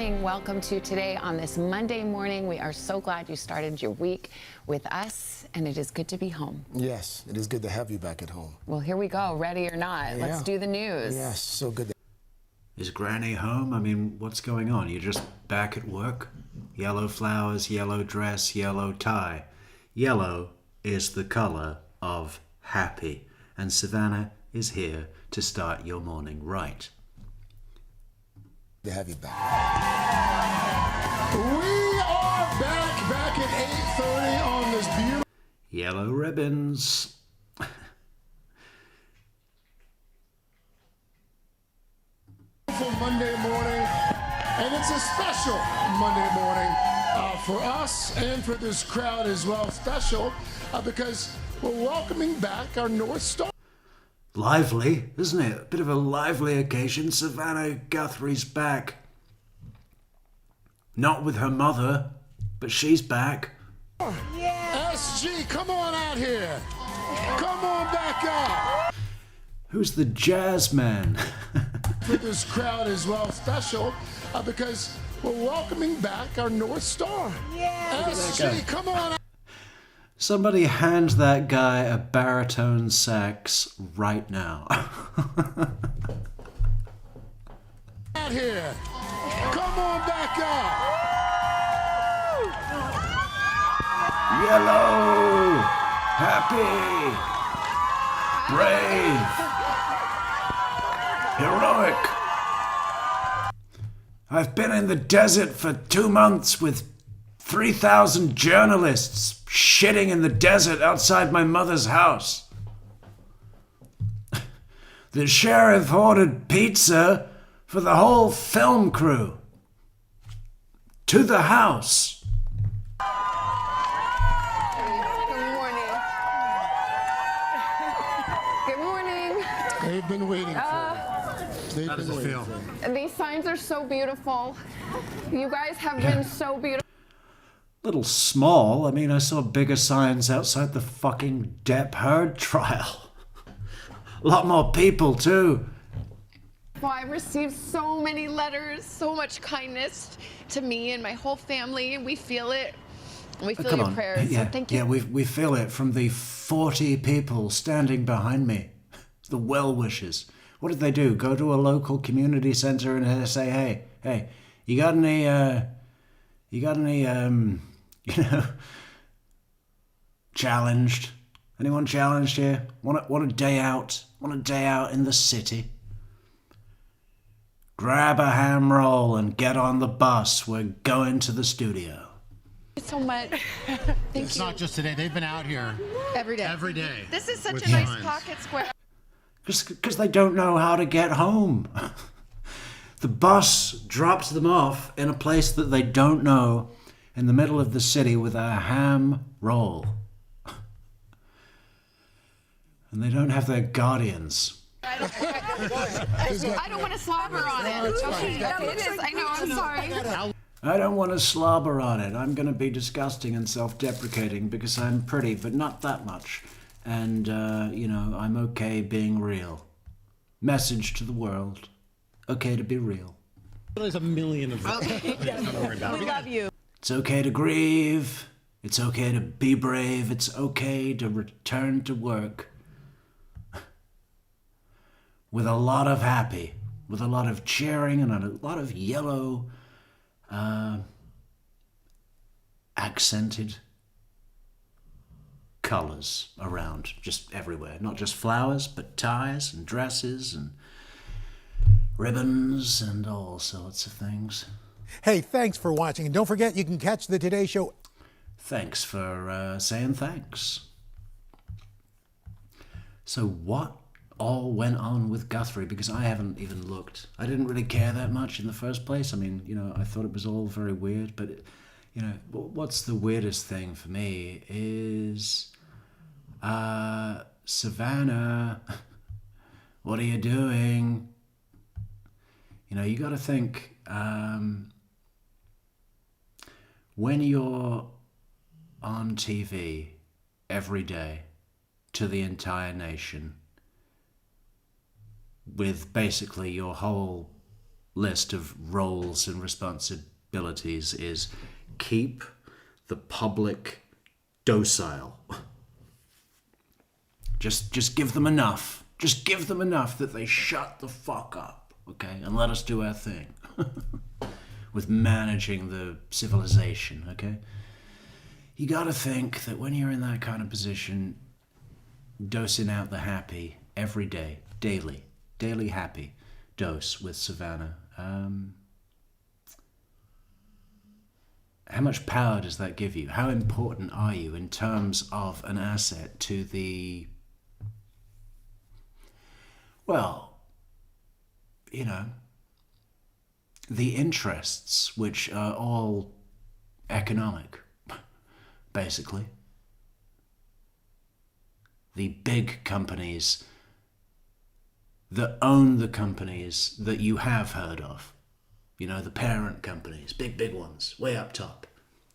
morning. Welcome to Today on this Monday morning. We are so glad you started your week with us, and it is good to be home. Yes, it is good to have you back at home. Well, here we go. Ready or not, Yeah. Let's do the news. Yes, so good. Is Granny home? I mean, what's going on? You're just back at work? Yellow flowers, yellow dress, yellow tie. Yellow is the color of happy. And Savannah is here to start your morning right. To have you back. We are back at 8:30 on this beautiful Yellow ribbons. Monday morning, and it's a special Monday morning for us and for this crowd as well. Special because we're welcoming back our North Star. Lively, isn't it? A bit of a lively occasion. Savannah Guthrie's back. Not with her mother, but she's back. Yeah. SG, come on out here. Come on back up. Who's the jazz man? For this crowd as well. Special because we're welcoming back our North Star. Yeah. SG, come on out. Somebody hand that guy a baritone sax right now. Out here. Come on back up. Yellow, happy, brave, heroic. I've been in the desert for 2 months with 3,000 journalists shitting in the desert outside my mother's house. The sheriff ordered pizza for the whole film crew. To the house. Good morning. Good morning. They've been waiting for it. How does it feel? These signs are so beautiful. You guys have been so beautiful. Little small. I mean, I saw bigger signs outside the fucking Depp Heard trial. A lot more people, too. Well, I've received so many letters, so much kindness to me and my whole family, and we feel it. We feel your prayers, Yeah, so thank you. yeah, we feel it from the 40 people standing behind me. The well-wishers. What did they do? Go to a local community center and say, hey, you got any, challenged? Anyone challenged here? Want a day out? Want a day out in the city? Grab a ham roll and get on the bus. We're going to the studio. Thank you so much. Thank It's you. not just today. They've been out here Every day. every day. This is such with a nice signs. pocket square. Because they don't know how to get home. The bus drops them off in a place that they don't know in the middle of the city with a ham roll. And they don't have their guardians. I don't want to slobber on it. Okay, it is. I know. I'm sorry. I don't want to slobber on it. I'm going to be disgusting and self-deprecating because I'm pretty, but not that much. And, I'm okay being real. Message to the world. Okay to be real. There's a million of them. We love you. It's okay to grieve. It's okay to be brave. It's okay to return to work with a lot of happy, with a lot of cheering and a lot of yellow accented colors around just everywhere. Not just flowers, but ties and dresses and ribbons and all sorts of things. Hey, thanks for watching. And don't forget, you can catch the Today Show. Thanks for saying thanks. So what all went on with Guthrie? Because I haven't even looked. I didn't really care that much in the first place. I mean, I thought it was all very weird. But, what's the weirdest thing for me is Savannah, what are you doing? You got to think, when you're on TV every day to the entire nation with basically your whole list of roles and responsibilities is keep the public docile. Just give them enough. Just give them enough that they shut the fuck up, okay? And let us do our thing. With managing the civilization, okay? You gotta think that when you're in that kind of position, dosing out the happy every day, daily happy dose with Savannah. How much power does that give you? How important are you in terms of an asset to the, well, you know, the interests, which are all economic, basically. The big companies that own the companies that you have heard of. You know, the parent companies, big ones, way up top,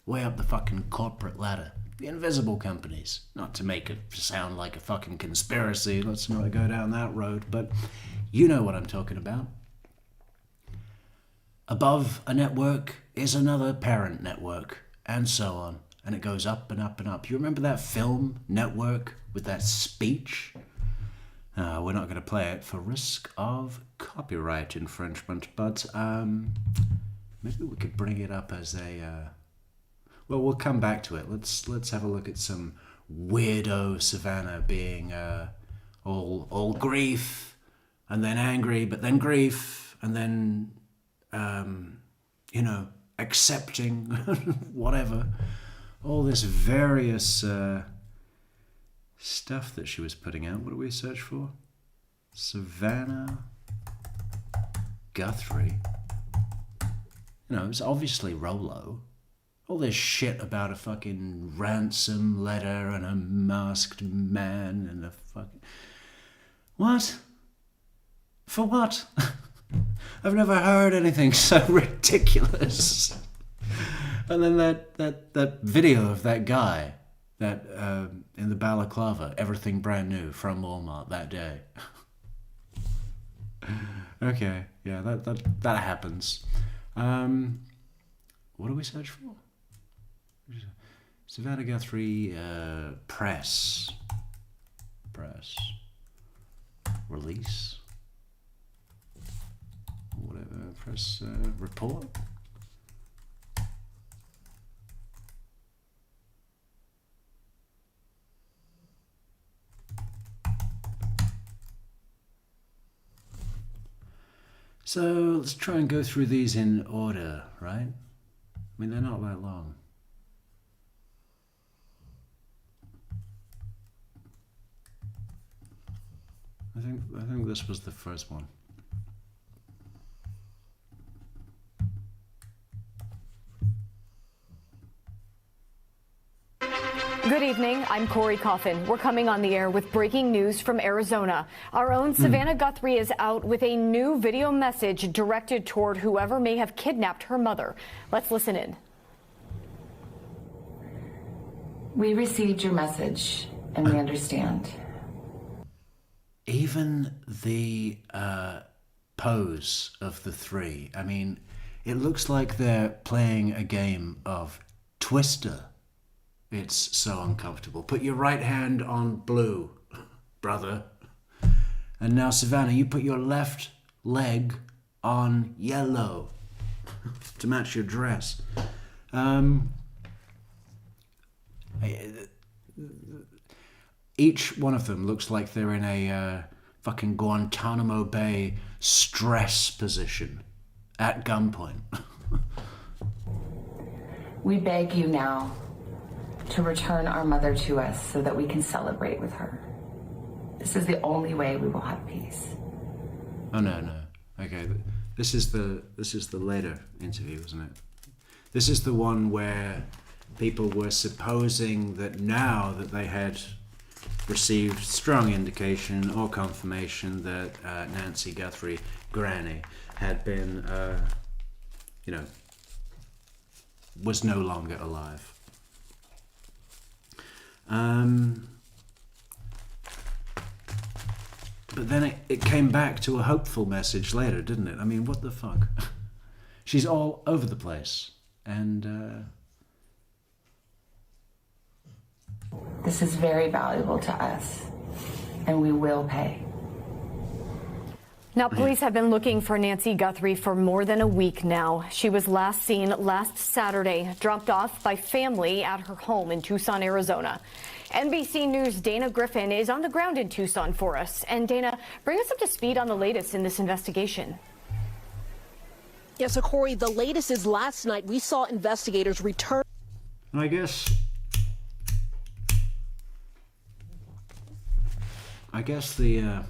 way up the fucking corporate ladder. The invisible companies, not to make it sound like a fucking conspiracy, let's not go down that road, but you know what I'm talking about. Above a network is another parent network, and so on. And it goes up and up and up. You remember that film, Network, with that speech? We're not going to play it for risk of copyright infringement, but maybe we could bring it up as a... well, we'll come back to it. Let's have a look at some weirdo Savannah being all grief, and then angry, but then grief, and then... you know, accepting whatever, all this various stuff that she was putting out. What do we search for? Savannah Guthrie. You know, it's obviously Rolo. All this shit about a fucking ransom letter and a masked man and a fucking... What? For what? I've never heard anything so ridiculous. And then that video of that guy that in the balaclava, everything brand new from Walmart that day. Okay, yeah, that happens. What do we search for? Savannah Guthrie press release. Whatever, press report. So let's try and go through these in order, right? I mean, they're not that long. I think this was the first one. Good evening. I'm Corey Coffin. We're coming on the air with breaking news from Arizona. Our own Savannah Guthrie is out with a new video message directed toward whoever may have kidnapped her mother. Let's listen in. We received your message and we understand. Even the pose of the three, I mean, it looks like they're playing a game of Twister. It's so uncomfortable. Put your right hand on blue, brother. And now, Savannah, you put your left leg on yellow to match your dress. Each one of them looks like they're in a fucking Guantanamo Bay stress position at gunpoint. We beg you now to return our mother to us so that we can celebrate with her. This is the only way we will have peace. Oh no. Okay, this is the later interview, isn't it? This is the one where people were supposing that now that they had received strong indication or confirmation that Nancy Guthrie, Granny, had been, was no longer alive. But then it came back to a hopeful message later, didn't it? I mean, what the fuck? She's all over the place. And This is very valuable to us, and we will pay. Now, police have been looking for Nancy Guthrie for more than a week now. She was last seen last Saturday, dropped off by family at her home in Tucson, Arizona. NBC News' Dana Griffin is on the ground in Tucson for us. And Dana, bring us up to speed on the latest in this investigation. Yeah, so Corey, the latest is last night we saw investigators return. I guess the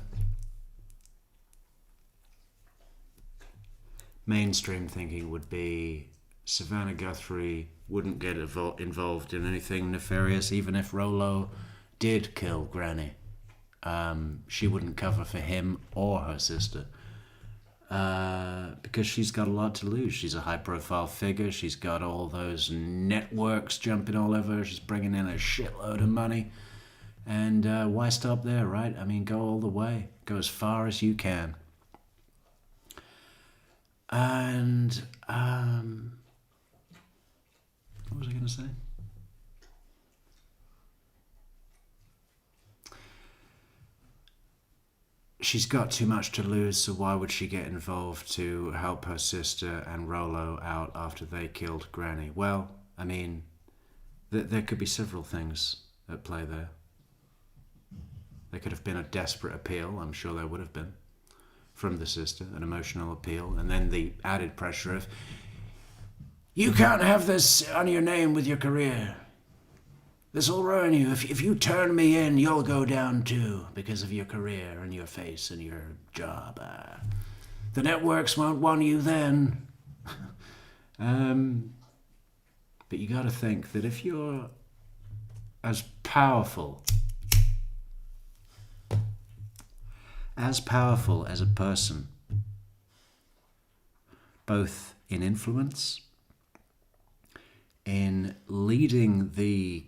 mainstream thinking would be Savannah Guthrie wouldn't get involved in anything nefarious, even if Rollo did kill Granny. She wouldn't cover for him or her sister. Because she's got a lot to lose. She's a high-profile figure. She's got all those networks jumping all over her. She's bringing in a shitload of money. And why stop there, right? I mean, go all the way. Go as far as you can. And what was I going to say? She's got too much to lose, so why would she get involved to help her sister and Rollo out after they killed Granny? Well, I mean, there could be several things at play there. There could have been a desperate appeal, I'm sure there would have been, from the sister, an emotional appeal, and then the added pressure of, you can't have this on your name with your career. This will ruin you. If you turn me in, you'll go down too, because of your career and your face and your job. The networks won't want you then. But you got to think that if you're as powerful as a person, both in influence, in leading the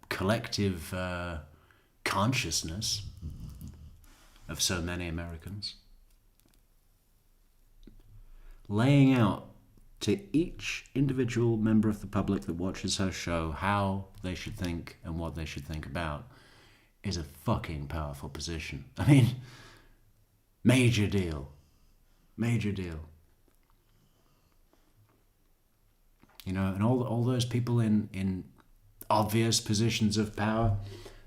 collective consciousness of so many Americans, laying out to each individual member of the public that watches her show how they should think and what they should think about, is a fucking powerful position. I mean, major deal. Major deal. And all those people in obvious positions of power,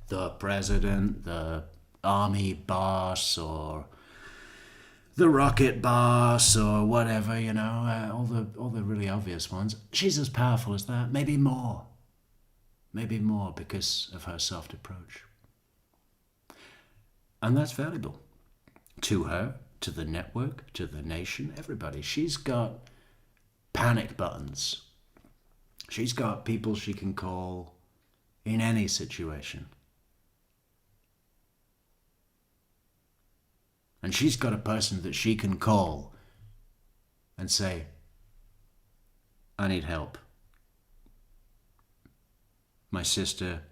the president, the army boss, or the rocket boss, or whatever, all the really obvious ones. She's as powerful as that, maybe more because of her soft approach. And that's valuable to her, to the network, to the nation, everybody. She's got panic buttons. She's got people she can call in any situation. And she's got a person that she can call and say, I need help. My sister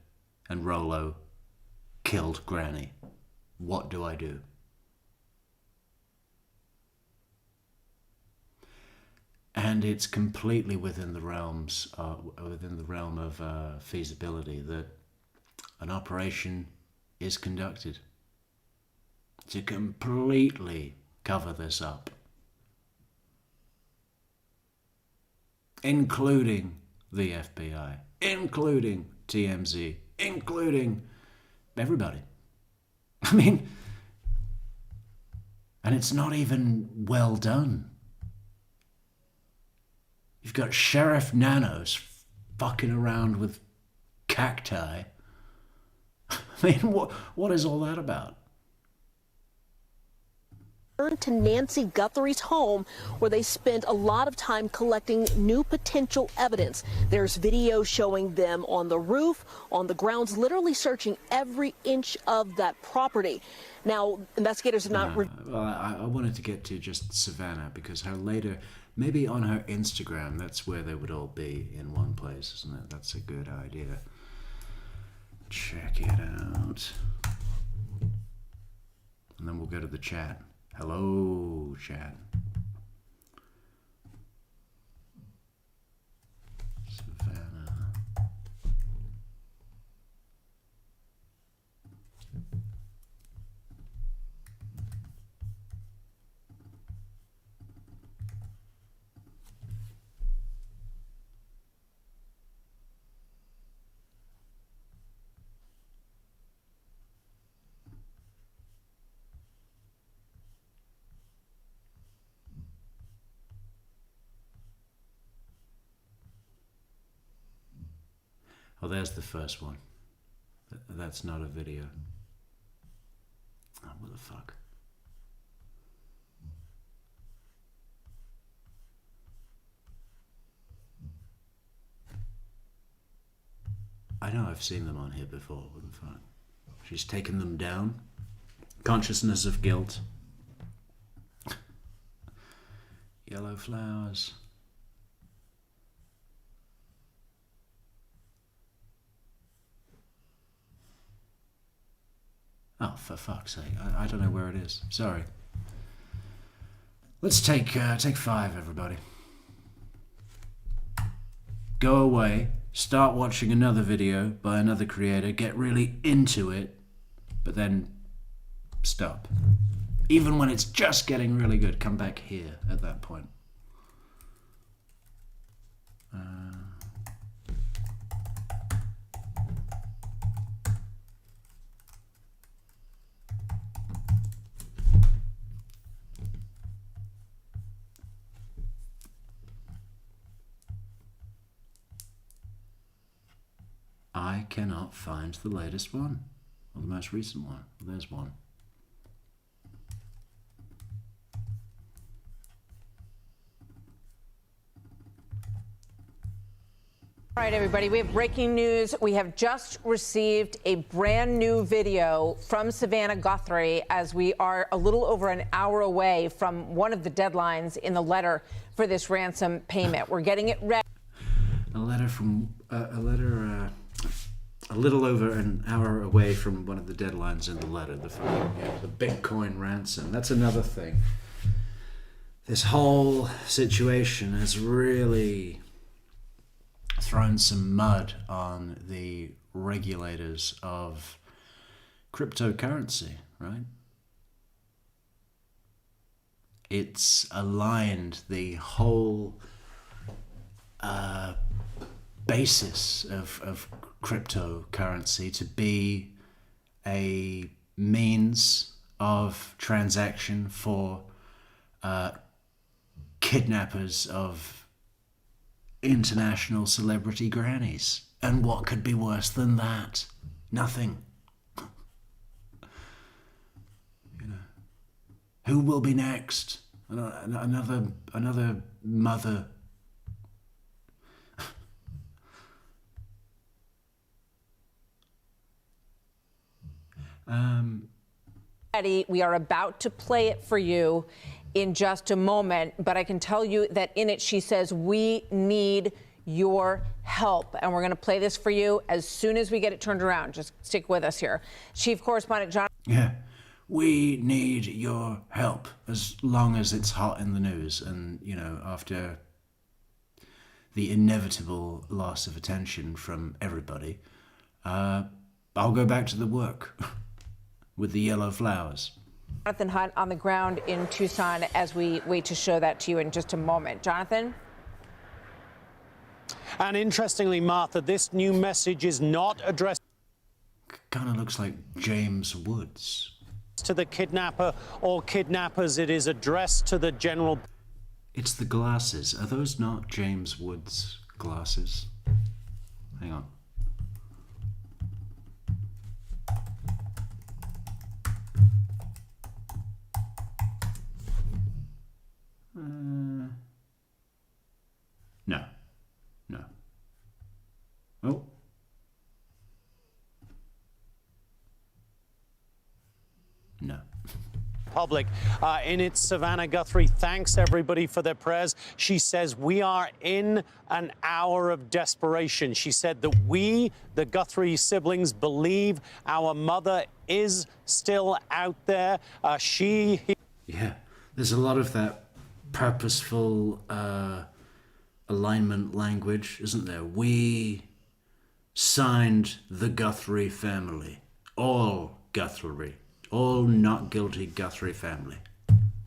and Rollo killed Granny. What do I do? And it's completely within the realm of feasibility that an operation is conducted to completely cover this up, including the FBI, including TMZ, including everybody. I mean, and it's not even well done. You've got Sheriff Nanos fucking around with cacti. I mean, what is all that about? To Nancy Guthrie's home, where they spent a lot of time collecting new potential evidence. There's video showing them on the roof, on the grounds, literally searching every inch of that property. Now, investigators have not... Well, I wanted to get to just Savannah, because her later, maybe on her Instagram, that's where they would all be in one place, isn't it? That's a good idea. Check it out. and then we'll go to the chat. Hello, chat. Savannah. Oh, there's the first one. That's not a video. Oh, what the fuck? I know I've seen them on here before. What the fuck? She's taken them down. Consciousness of guilt. Yellow flowers. Oh, for fuck's sake. I don't know where it is. Sorry. Let's take 5, everybody. Go away, start watching another video by another creator, get really into it, but then stop. Even when it's just getting really good, come back here at that point. I cannot find the latest one, or the most recent one. There's one. All right, everybody, we have breaking news. We have just received a brand new video from Savannah Guthrie as we are a little over an hour away from one of the deadlines in the letter for this ransom payment. We're getting it ready. A little over an hour away from one of the deadlines in the letter, the Bitcoin ransom. That's another thing. This whole situation has really thrown some mud on the regulators of cryptocurrency, right? It's aligned the whole basis of cryptocurrency to be a means of transaction for kidnappers of international celebrity grannies. And what could be worse than that? Nothing. You know, who will be next? Another mother. We are about to play it for you in just a moment, but I can tell you that in it she says, we need your help. And we're going to play this for you as soon as we get it turned around. Just stick with us here. Chief Correspondent John. Yeah, we need your help as long as it's hot in the news. And, you know, after the inevitable loss of attention from everybody, I'll go back to the work with the yellow flowers. Jonathan Hunt on the ground in Tucson as we wait to show that to you in just a moment. Jonathan? And interestingly, Martha, this new message is not addressed Kind of looks like James Woods. to the kidnapper or kidnappers. It is addressed to the general. It's the glasses. Are those not James Woods' glasses? Hang on. No. No. Oh. No. public. In it, Savannah Guthrie thanks everybody for their prayers. She says, we are in an hour of desperation. She said that we, the Guthrie siblings, believe our mother is still out there. Yeah, there's a lot of that purposeful alignment language, isn't there? We signed the Guthrie family, all Guthrie, all not guilty Guthrie family.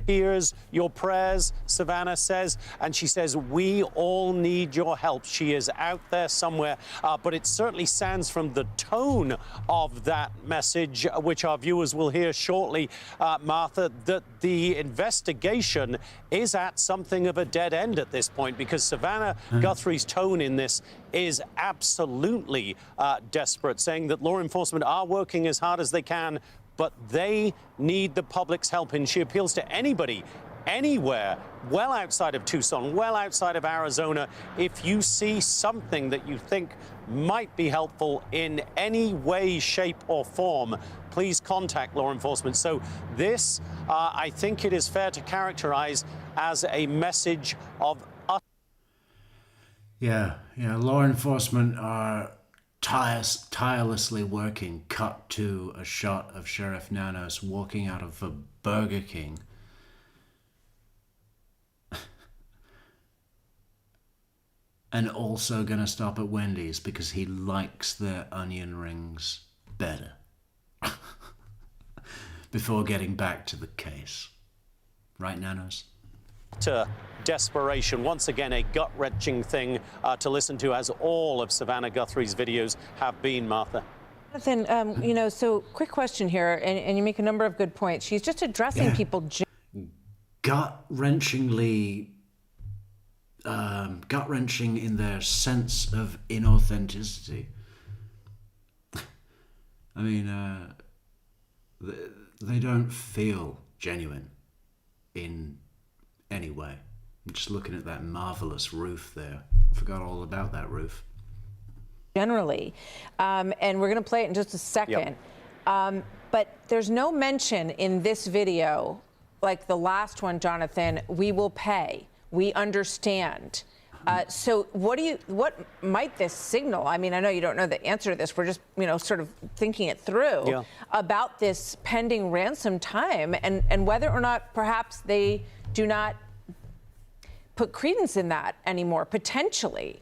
Hears your prayers, Savannah says, and she says, we all need your help. She is out there somewhere, but it certainly sounds from the tone of that message, which our viewers will hear shortly, Martha, that the investigation is at something of a dead end at this point, because Savannah Guthrie's tone in this is absolutely desperate, saying that law enforcement are working as hard as they can, but they need the public's help. And she appeals to anybody, anywhere, well outside of Tucson, well outside of Arizona, if you see something that you think might be helpful in any way, shape, or form, please contact law enforcement. So this, I think it is fair to characterize as a message of us. Yeah, law enforcement are tirelessly working. Cut to a shot of Sheriff Nanos walking out of a Burger King. And also gonna stop at Wendy's because he likes their onion rings better. Before getting back to the case. Right, Nanos? To desperation. Once again, a gut-wrenching thing to listen to, as all of Savannah Guthrie's videos have been, Martha. Jonathan, so quick question here, and you make a number of good points. She's just addressing people. Gut-wrenching in their sense of inauthenticity. I mean, they don't feel genuine in any way. I'm just looking at that marvelous roof there. Forgot all about that roof. Generally, and we're going to play it in just a second. Yep. But there's no mention in this video, like the last one, Jonathan, we will pay, we understand. So what might this signal? I mean, I know you don't know the answer to this. We're just, sort of thinking it through about this pending ransom time and whether or not perhaps they do not put credence in that anymore, potentially.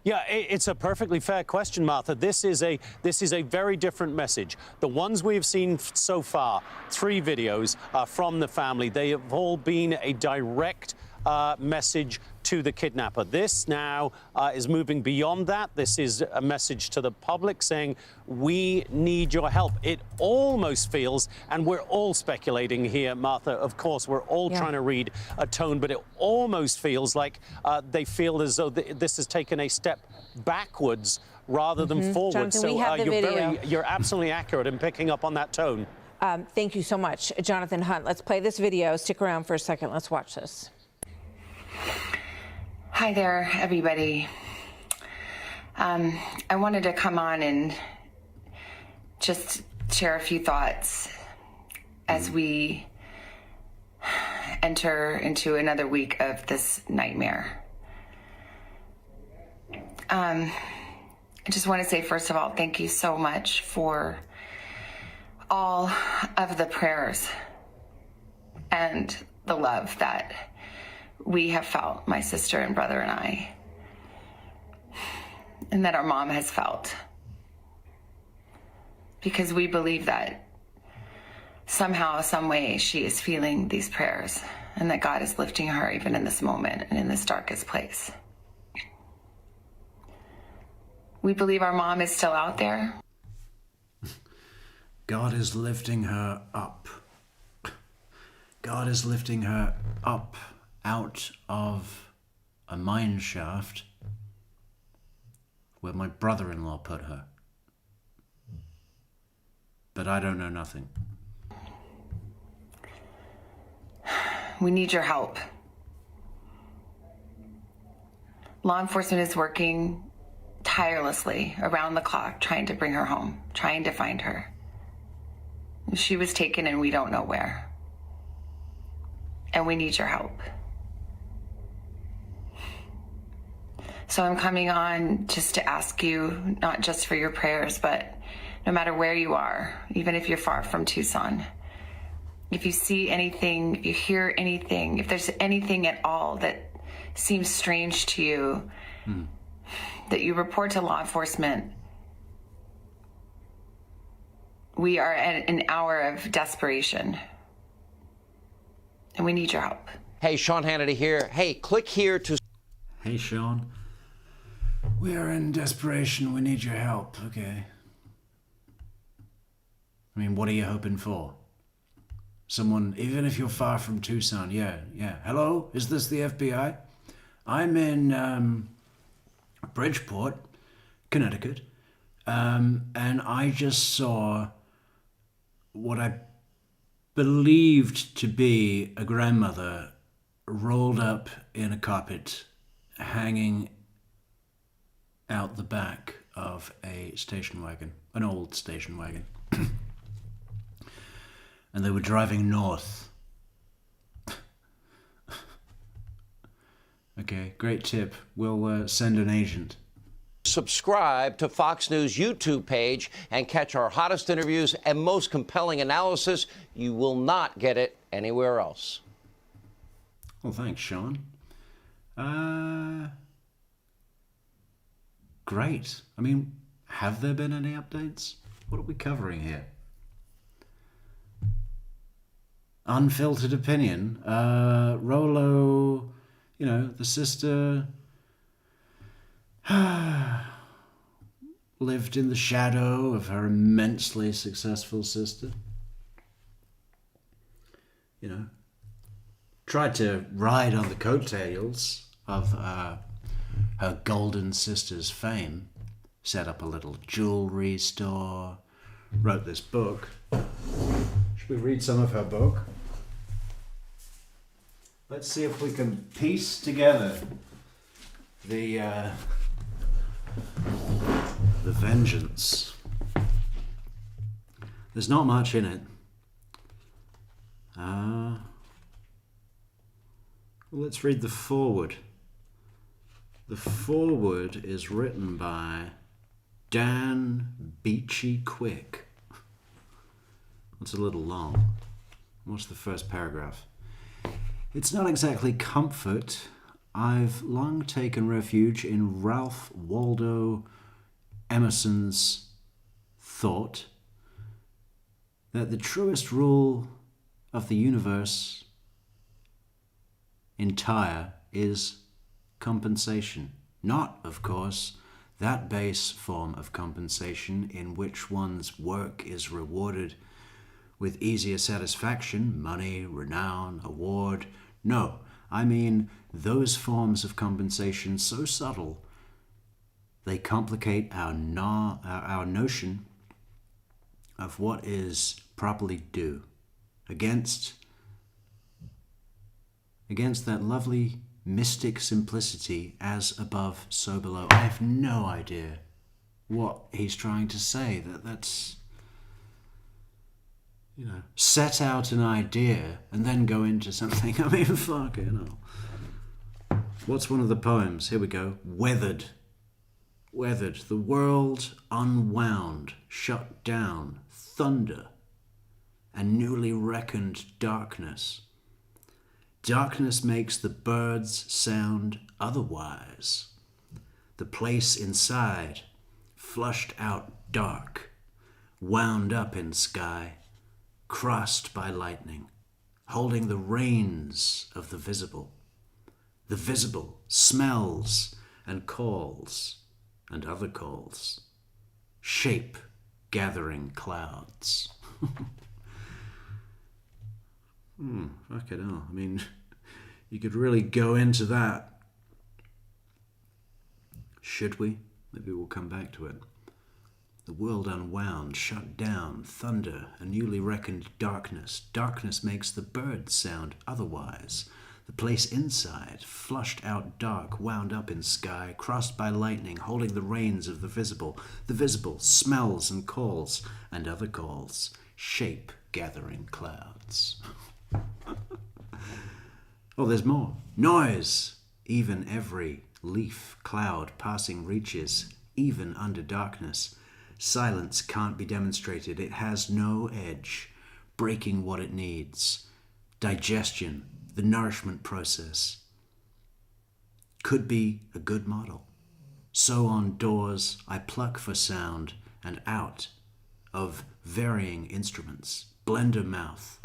Yeah, it's a perfectly fair question, Martha. This is a very different message. The ones we have seen so far, 3 videos from the family, they have all been a direct message to the kidnapper. This now is moving beyond that. This is a message to the public saying, we need your help. It almost feels, and we're all speculating here, Martha, of course, we're all trying to read a tone, but it almost feels like they feel as though this has taken a step backwards rather than forward. Jonathan, we have the video. You're absolutely accurate in picking up on that tone. Thank you so much, Jonathan Hunt. Let's play this video. Stick around for a second. Let's watch this. Hi there, everybody. I wanted to come on and just share a few thoughts as we enter into another week of this nightmare. I just want to say, first of all, thank you so much for all of the prayers and the love that we have felt, my sister and brother and I, and that our mom has felt. Because we believe that somehow, some way, she is feeling these prayers and that God is lifting her even in this moment and in this darkest place. We believe our mom is still out there. God is lifting her up. God is lifting her up out of a mine shaft where my brother-in-law put her. But I don't know nothing. We need your help. Law enforcement is working tirelessly around the clock trying to bring her home, trying to find her. She was taken and we don't know where. And we need your help. So I'm coming on just to ask you, not just for your prayers, but no matter where you are, even if you're far from Tucson, if you see anything, if you hear anything, if there's anything at all that seems strange to you, that you report to law enforcement. We are at an hour of desperation, and we need your help. Hey, Sean Hannity here. Hey, click here to... Hey, Sean. We are in desperation. We need your help. Okay. I mean, what are you hoping for? Someone, even if you're far from Tucson, yeah. Hello? Is this the FBI? I'm in Bridgeport, Connecticut, and I just saw what I believed to be a grandmother rolled up in a carpet, hanging out the back of a station wagon, an old station wagon. And they were driving north. Okay, great tip. We'll send an agent. Subscribe to Fox News YouTube page and catch our hottest interviews and most compelling analysis. You will not get it anywhere else. Well, thanks, Sean. Great. I mean, have there been any updates? What are we covering here? Unfiltered opinion. Rolo, you know, the sister lived in the shadow of her immensely successful sister. You know, tried to ride on the coattails of her golden sister's fame, set up a little jewelry store, wrote this book. Should we read some of her book? Let's see if we can piece together the vengeance. There's not much in it. Let's read the foreword. The foreword is written by Dan Beachy Quick. It's a little long. What's the first paragraph? It's not exactly comfort. I've long taken refuge in Ralph Waldo Emerson's thought that the truest rule of the universe entire is compensation. Not, of course, that base form of compensation in which one's work is rewarded with easier satisfaction, money, renown, award. No, I mean those forms of compensation so subtle they complicate our notion of what is properly due. Against that lovely mystic simplicity, as above, so below. I have no idea what he's trying to say. That's, you know, set out an idea and then go into something. I mean, fuck it, no. What's one of the poems? Here we go. Weathered. Weathered. The world unwound, shut down, thunder, and newly reckoned darkness. Darkness makes the birds sound otherwise. The place inside, flushed out dark, wound up in sky, crossed by lightning, holding the reins of the visible. The visible smells and calls and other calls, shape gathering clouds. Fucking hell. I mean, you could really go into that. Should we? Maybe we'll come back to it. The world unwound, shut down, thunder, a newly reckoned darkness. Darkness makes the birds sound otherwise. The place inside, flushed out dark, wound up in sky, crossed by lightning, holding the reins of the visible. The visible smells and calls and other calls, shape-gathering clouds. Oh, there's more. Noise! Even every leaf, cloud passing reaches, even under darkness. Silence can't be demonstrated. It has no edge, breaking what it needs. Digestion, the nourishment process, could be a good model. So on doors I pluck for sound, and out of varying instruments. Blender mouth.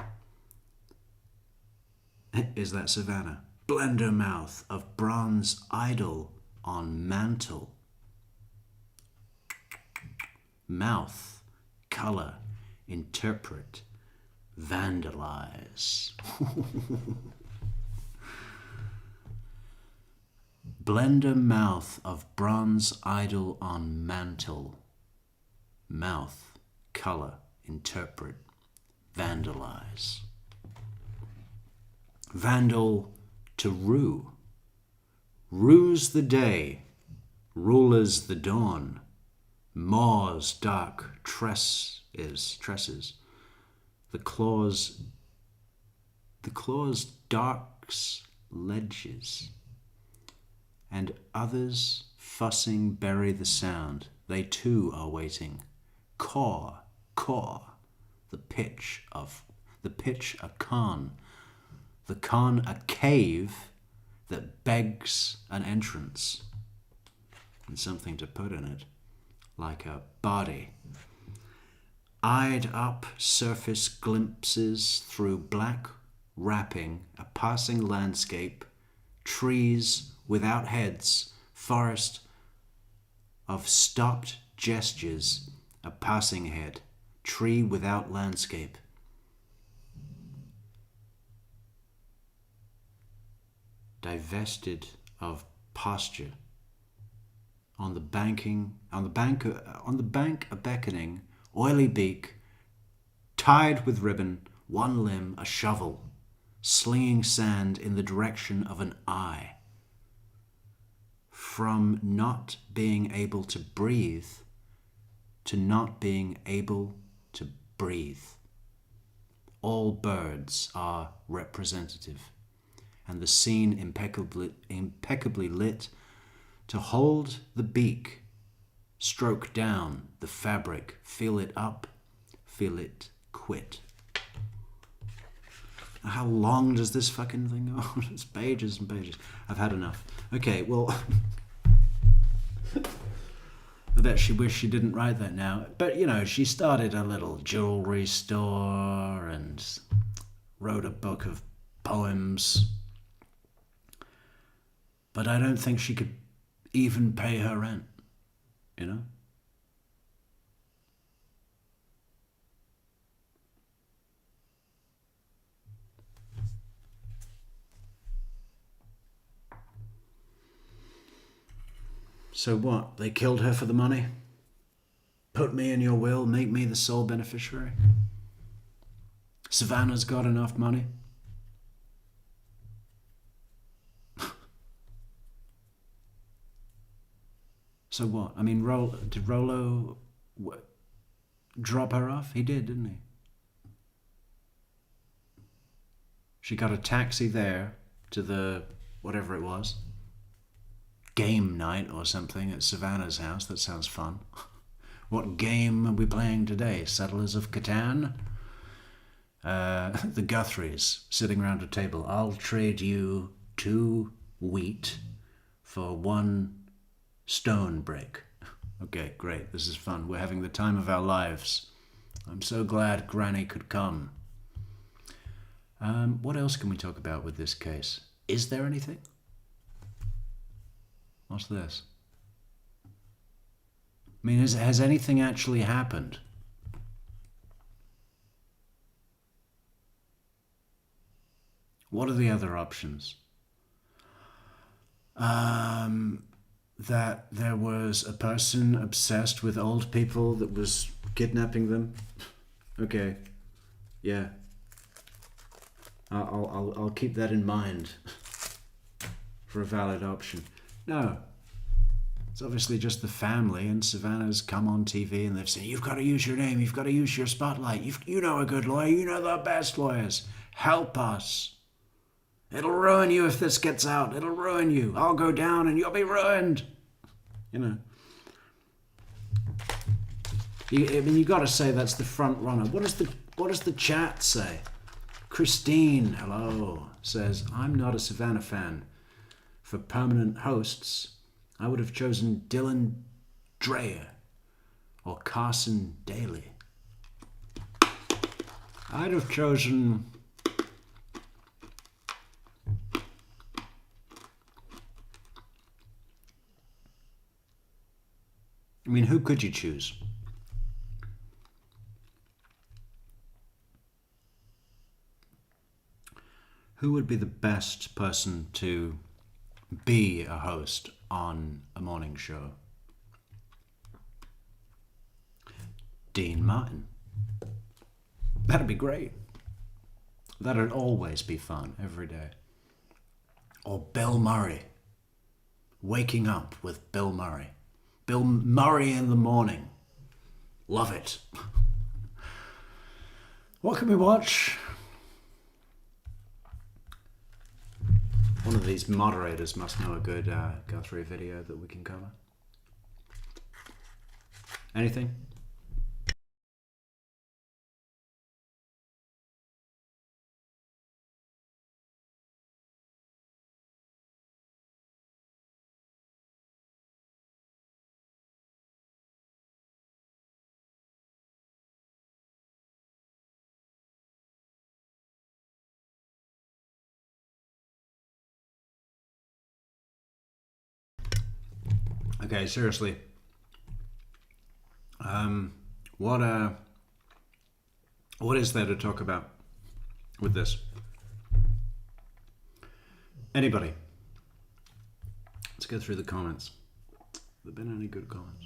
Is that Savannah? Blender mouth of bronze idol on mantle. Mouth, color, interpret, vandalize. Blender mouth of bronze idol on mantle. Mouth, color, interpret, vandalize. Vandal to rue. Rue's the day, rulers the dawn. Maws dark tresses. The claws darks ledges. And others fussing bury the sound. They too are waiting. Caw, the pitch a con. The con a cave that begs an entrance. And something to put in it, like a body. Eyed up surface glimpses through black wrapping, a passing landscape, trees without heads, forest of stopped gestures, a passing head, tree without landscape. Divested of posture, on the bank a beckoning, oily beak, tied with ribbon, one limb a shovel, slinging sand in the direction of an eye. From not being able to breathe to not being able to breathe. All birds are representative, and the scene impeccably lit to hold the beak, stroke down the fabric, feel it up, feel it quit. How long does this fucking thing go on? It's pages and pages. I've had enough. Okay, well, I bet she wished she didn't write that now. But, you know, she started a little jewelry store and wrote a book of poems. But I don't think she could even pay her rent, you know? So what? They killed her for the money? Put me in your will, make me the sole beneficiary? Savannah's got enough money? So what? I mean, did Rollo drop her off? He did, didn't he? She got a taxi there to the, whatever it was, game night or something at Savannah's house. That sounds fun. What game are we playing today? Settlers of Catan? The Guthries sitting around a table. I'll trade you 2 wheat for 1 stone break. Okay, great. This is fun. We're having the time of our lives. I'm so glad Granny could come. What else can we talk about with this case? Is there anything? What's this? I mean, has anything actually happened? What are the other options? That there was a person obsessed with old people that was kidnapping them. Okay, yeah. I'll keep that in mind for a valid option. No. It's obviously just the family, and Savannah's come on TV and they've said, you've got to use your name, you've got to use your spotlight. You know a good lawyer, you know the best lawyers. Help us. It'll ruin you if this gets out. It'll ruin you. I'll go down and you'll be ruined. You know. I mean, you got to say that's the front runner. What does the chat say? Christine, hello, says, I'm not a Savannah fan. For permanent hosts, I would have chosen Dylan Dreyer or Carson Daly. I'd have chosen... I mean, who could you choose? Who would be the best person to be a host on a morning show? Dean Martin. That'd be great. That'd always be fun, every day. Or Bill Murray. Waking up with Bill Murray. Bill Murray in the morning. Love it. What can we watch? One of these moderators must know a good Guthrie video that we can cover. Anything? Okay, seriously. What is there to talk about with this? Anybody? Let's go through the comments. Have there been any good comments?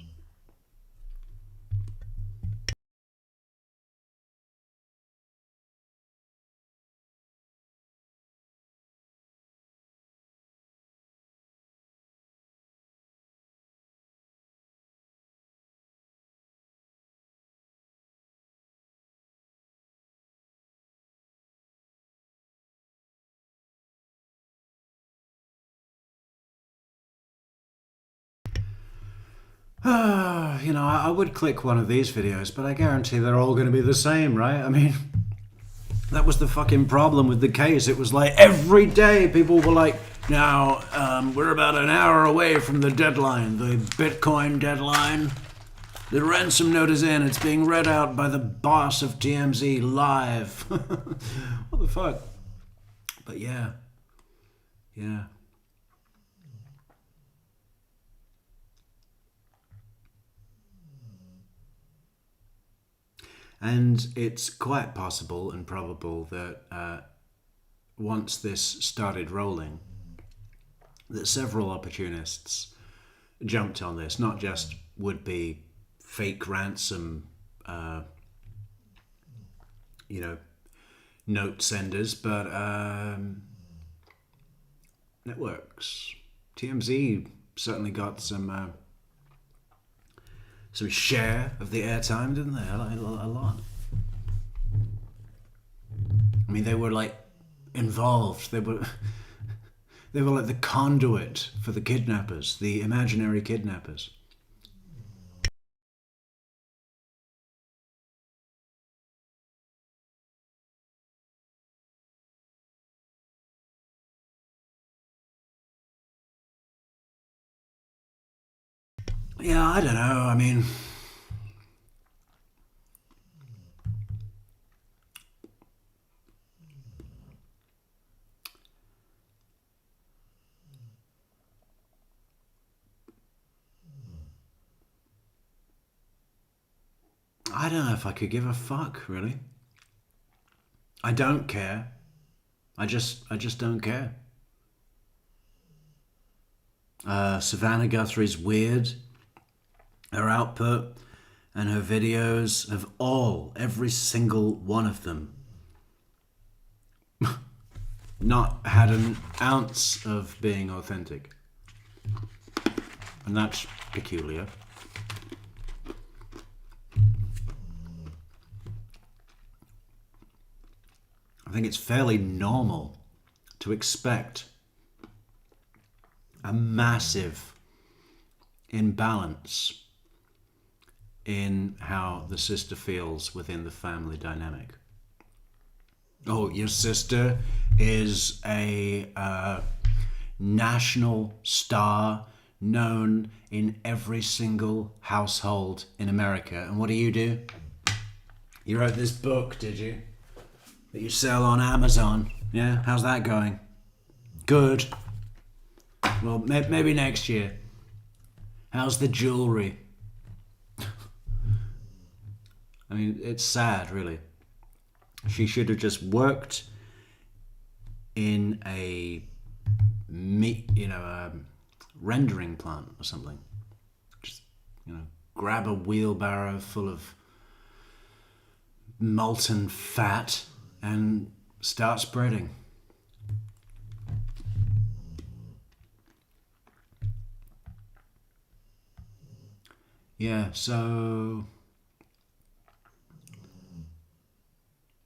You know, I would click one of these videos, but I guarantee they're all going to be the same, right? I mean, that was the fucking problem with the case. It was like every day people were like, now, we're about an hour away from the deadline, the Bitcoin deadline. The ransom note is in. It's being read out by the boss of TMZ live. What the fuck? But yeah. Yeah. And it's quite possible and probable that once this started rolling, that several opportunists jumped on this, not just would-be fake ransom, you know, note senders, but networks. TMZ certainly got some share of the airtime, didn't they? A lot. I mean, they were like involved. They were like the conduit for the kidnappers, the imaginary kidnappers. Yeah, I don't know. I mean, I don't know if I could give a fuck, really. I don't care. I just don't care. Savannah Guthrie's weird. Her output and her videos have every single one of them, not had an ounce of being authentic. And that's peculiar. I think it's fairly normal to expect a massive imbalance in how the sister feels within the family dynamic. Oh, your sister is a national star known in every single household in America. And what do? You wrote this book, did you? That you sell on Amazon. Yeah? How's that going? Good. Well, maybe next year. How's the jewelry? I mean, it's sad, really. She should have just worked in a rendering plant or something. Just, grab a wheelbarrow full of molten fat and start spreading. Yeah, so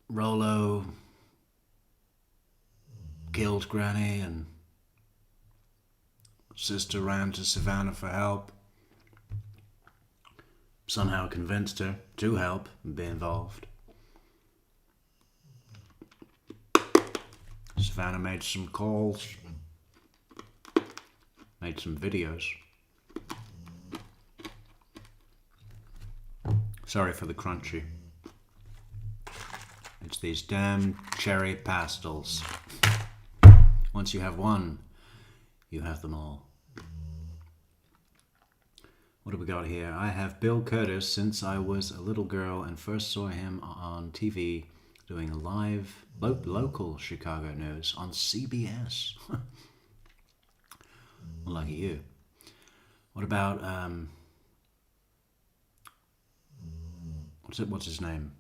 Rollo killed Granny and sister ran to Savannah for help. Somehow convinced her to help and be involved. Savannah made some calls, made some videos. Sorry for the crunchy. It's these damn cherry pastels. Once you have one, you have them all. What have we got here? I have Bill Curtis since I was a little girl and first saw him on TV doing live local Chicago news on CBS. Well, lucky you. What about what's his name?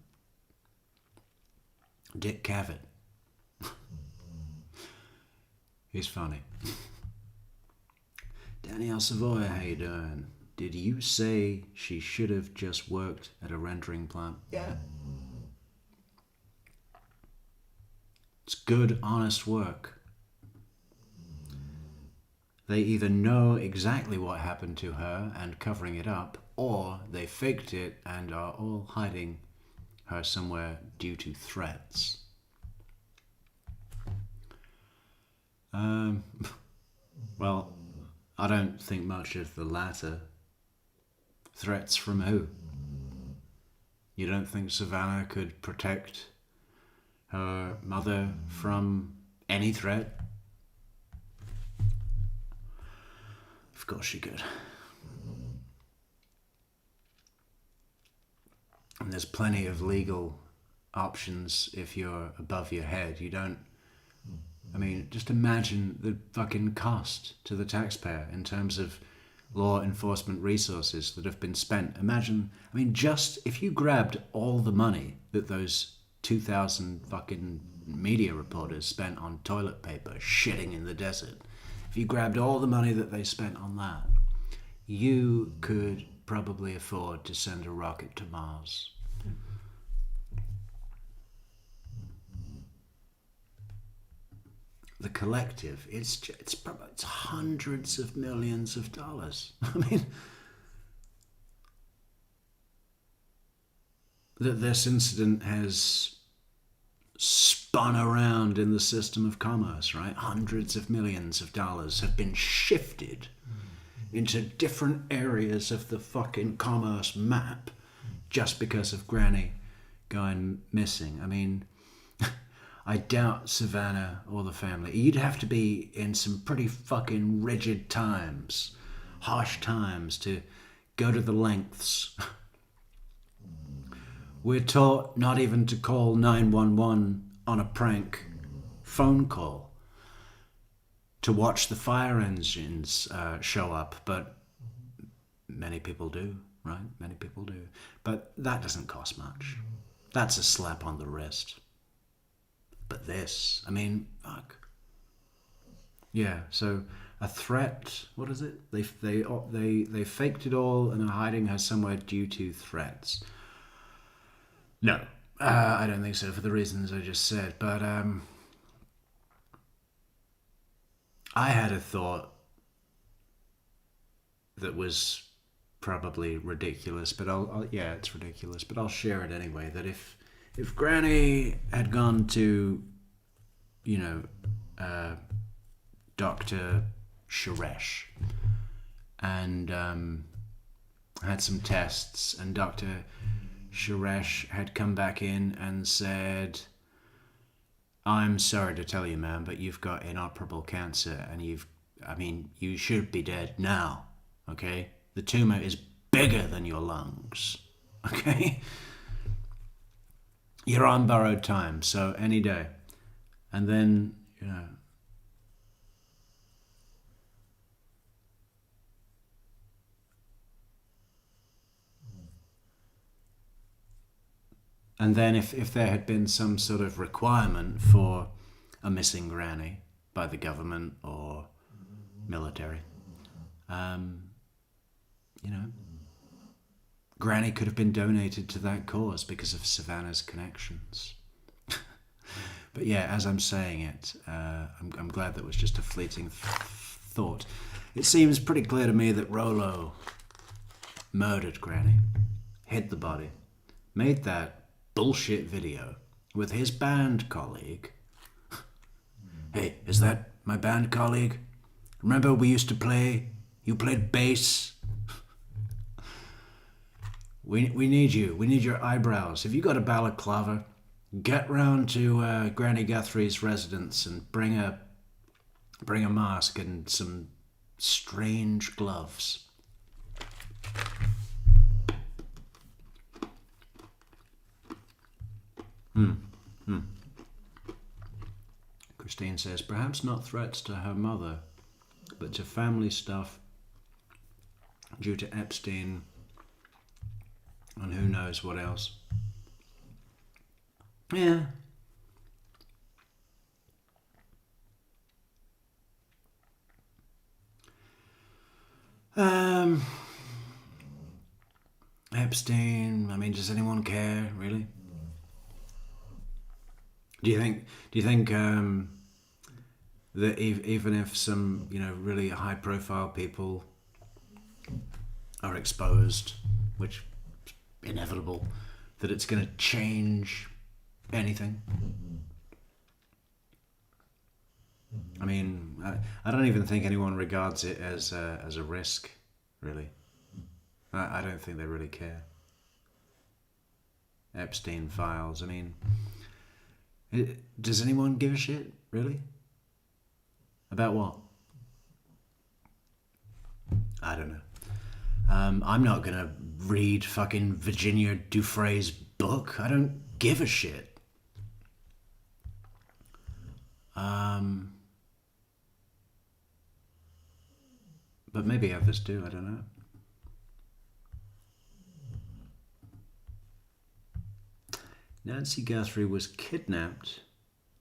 Dick Cavett. He's funny. Danielle Savoy, how you doing? Did you say she should have just worked at a rendering plant? Yeah. It's good, honest work. They either know exactly what happened to her and covering it up, or they faked it and are all hiding her somewhere due to threats. Well, I don't think much of the latter. Threats from who? You don't think Savannah could protect her mother from any threat? Of course she could. And there's plenty of legal options if you're above your head. You don't... I mean, just imagine the fucking cost to the taxpayer in terms of law enforcement resources that have been spent. Imagine, I mean, just if you grabbed all the money that those 2,000 fucking media reporters spent on toilet paper shitting in the desert, if you grabbed all the money that they spent on that, you could probably afford to send a rocket to Mars. The collective, it's hundreds of millions of dollars. I mean, that this incident has spun around in the system of commerce, right? Hundreds of millions of dollars have been shifted into different areas of the fucking commerce map just because of Granny going missing. I mean, I doubt Savannah or the family. You'd have to be in some pretty fucking rigid times, harsh times, to go to the lengths. We're taught not even to call 911 on a prank phone call, to watch the fire engines show up, but many people do, right? Many people do. But that doesn't cost much. That's a slap on the wrist. But this, I mean, fuck. Yeah, so a threat. What is it? They faked it all and are hiding her somewhere due to threats. No, I don't think so for the reasons I just said. But I had a thought that was probably ridiculous, but yeah, it's ridiculous, but I'll share it anyway. That if Granny had gone to, Dr. Suresh and had some tests, and Dr. Suresh had come back in and said, "I'm sorry to tell you, ma'am, but you've got inoperable cancer, and you should be dead now, okay? The tumor is bigger than your lungs, okay? You're on borrowed time, so any day." And then, and then if there had been some sort of requirement for a missing granny by the government or military, Granny could have been donated to that cause because of Savannah's connections. But yeah, as I'm saying it, I'm glad that was just a fleeting thought. It seems pretty clear to me that Rollo murdered Granny, hid the body, made that bullshit video with his band colleague. Hey, is that my band colleague? Remember we used to play? You played bass? We need you. We need your eyebrows. Have you got a balaclava? Get round to Granny Guthrie's residence and bring a mask and some strange gloves. Christine says, perhaps not threats to her mother, but to family stuff due to Epstein and who knows what else. Yeah. Epstein, does anyone care, really? Do you think that even if some, really high profile people are exposed, which is inevitable, that it's going to change anything? I don't even think anyone regards it as a risk, really. I don't think they really care. Epstein files, does anyone give a shit, really? About what? I don't know. I'm not gonna read fucking Virginia Dufresne's book. I don't give a shit. But maybe others do, I don't know. Nancy Guthrie was kidnapped,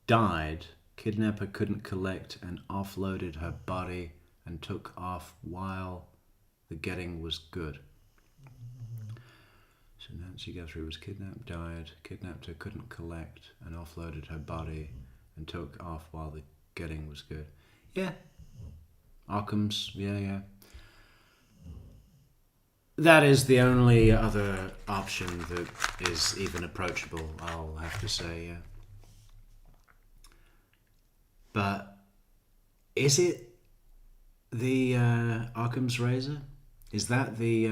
died. Kidnapper couldn't collect and offloaded her body and took off while the getting was good. So Nancy Guthrie was kidnapped, died. Kidnapped her couldn't collect and offloaded her body and took off while the getting was good. Yeah. Occam's, yeah. That is the only other option that is even approachable, I'll have to say, yeah. But is it the Occam's razor? Is that the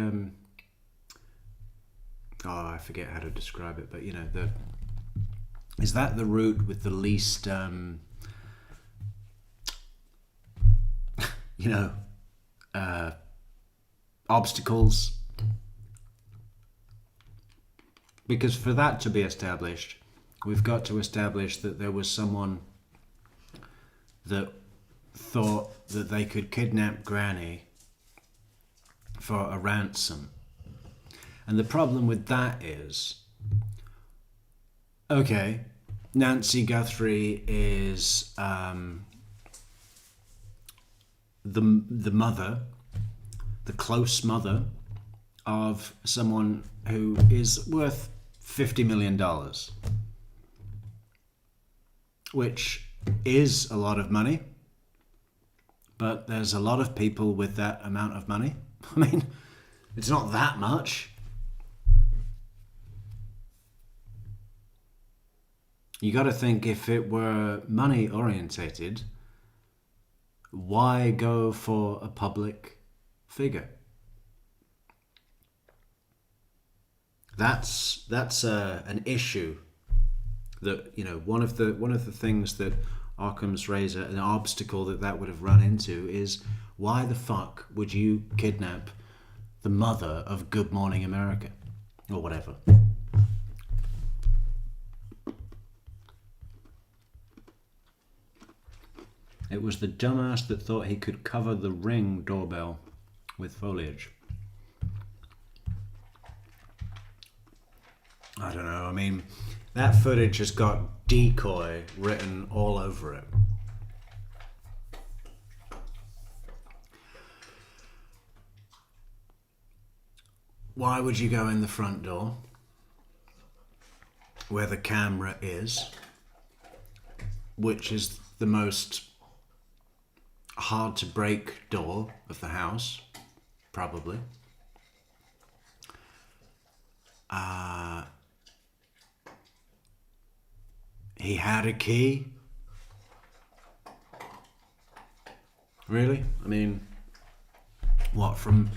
I forget how to describe it, but is that the route with the least obstacles? Because for that to be established, we've got to establish that there was someone that thought that they could kidnap Granny for a ransom. And the problem with that is, okay, Nancy Guthrie is the mother, the close mother of someone who is worth $50 million, which is a lot of money, but there's a lot of people with that amount of money. I mean, it's not that much. You got to think, if it were money orientated, why go for a public figure? That's an issue that, you know, one of the things that Occam's razor, an obstacle that would have run into, is why the fuck would you kidnap the mother of Good Morning America or whatever? It was the dumbass that thought he could cover the Ring doorbell with foliage. I don't know, I mean, that footage has got decoy written all over it. Why would you go in the front door where the camera is, which is the most hard to break door of the house, probably? He had a key? Really? I mean, what, from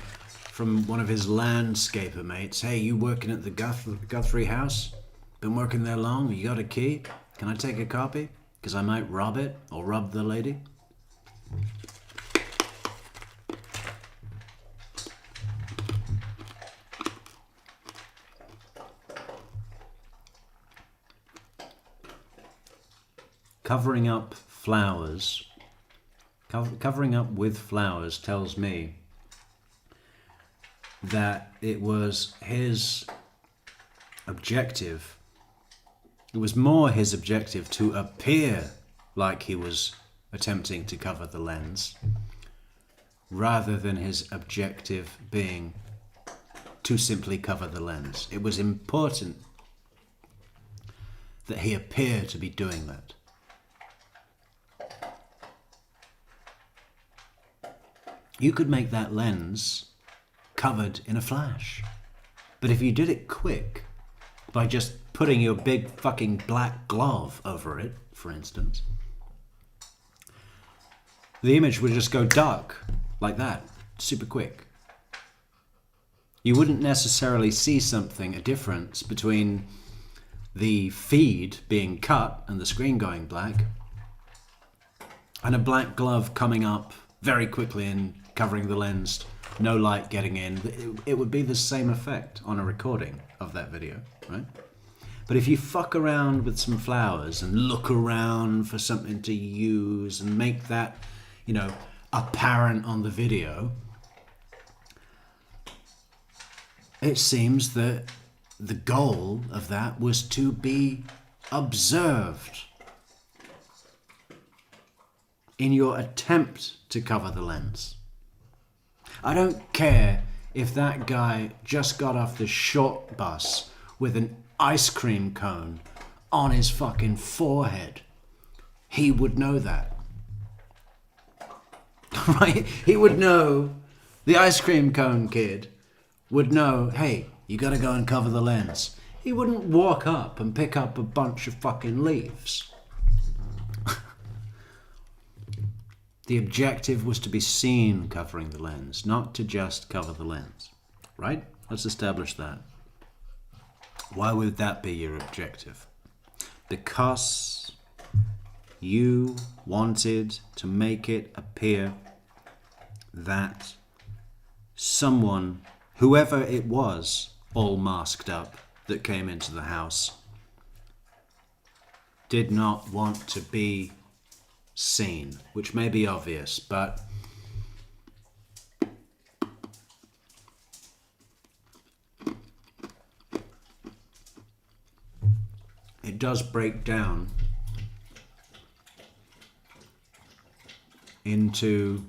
one of his landscaper mates? Hey, you working at the Guthrie house? Been working there long? You got a key? Can I take a copy? Because I might rob it, or rob the lady. Covering up flowers, covering up with flowers tells me that it was his objective. It was more his objective to appear like he was attempting to cover the lens, rather than his objective being to simply cover the lens. It was important that he appear to be doing that. You could make that lens covered in a flash. But if you did it quick, by just putting your big fucking black glove over it, for instance, the image would just go dark, like that, super quick. You wouldn't necessarily see something, a difference between the feed being cut and the screen going black, and a black glove coming up very quickly and covering the lens, no light getting in. It would be the same effect on a recording of that video, right? But if you fuck around with some flowers and look around for something to use and make that, you know, apparent on the video, it seems that the goal of that was to be observed in your attempt to cover the lens. I don't care if that guy just got off the short bus with an ice cream cone on his fucking forehead. He would know that. Right? He would know, the ice cream cone kid would know, hey, you gotta go and cover the lens. He wouldn't walk up and pick up a bunch of fucking leaves. The objective was to be seen covering the lens, not to just cover the lens, right? Let's establish that. Why would that be your objective? Because you wanted to make it appear that someone, whoever it was, all masked up, that came into the house, did not want to be seen, which may be obvious, but it does break down into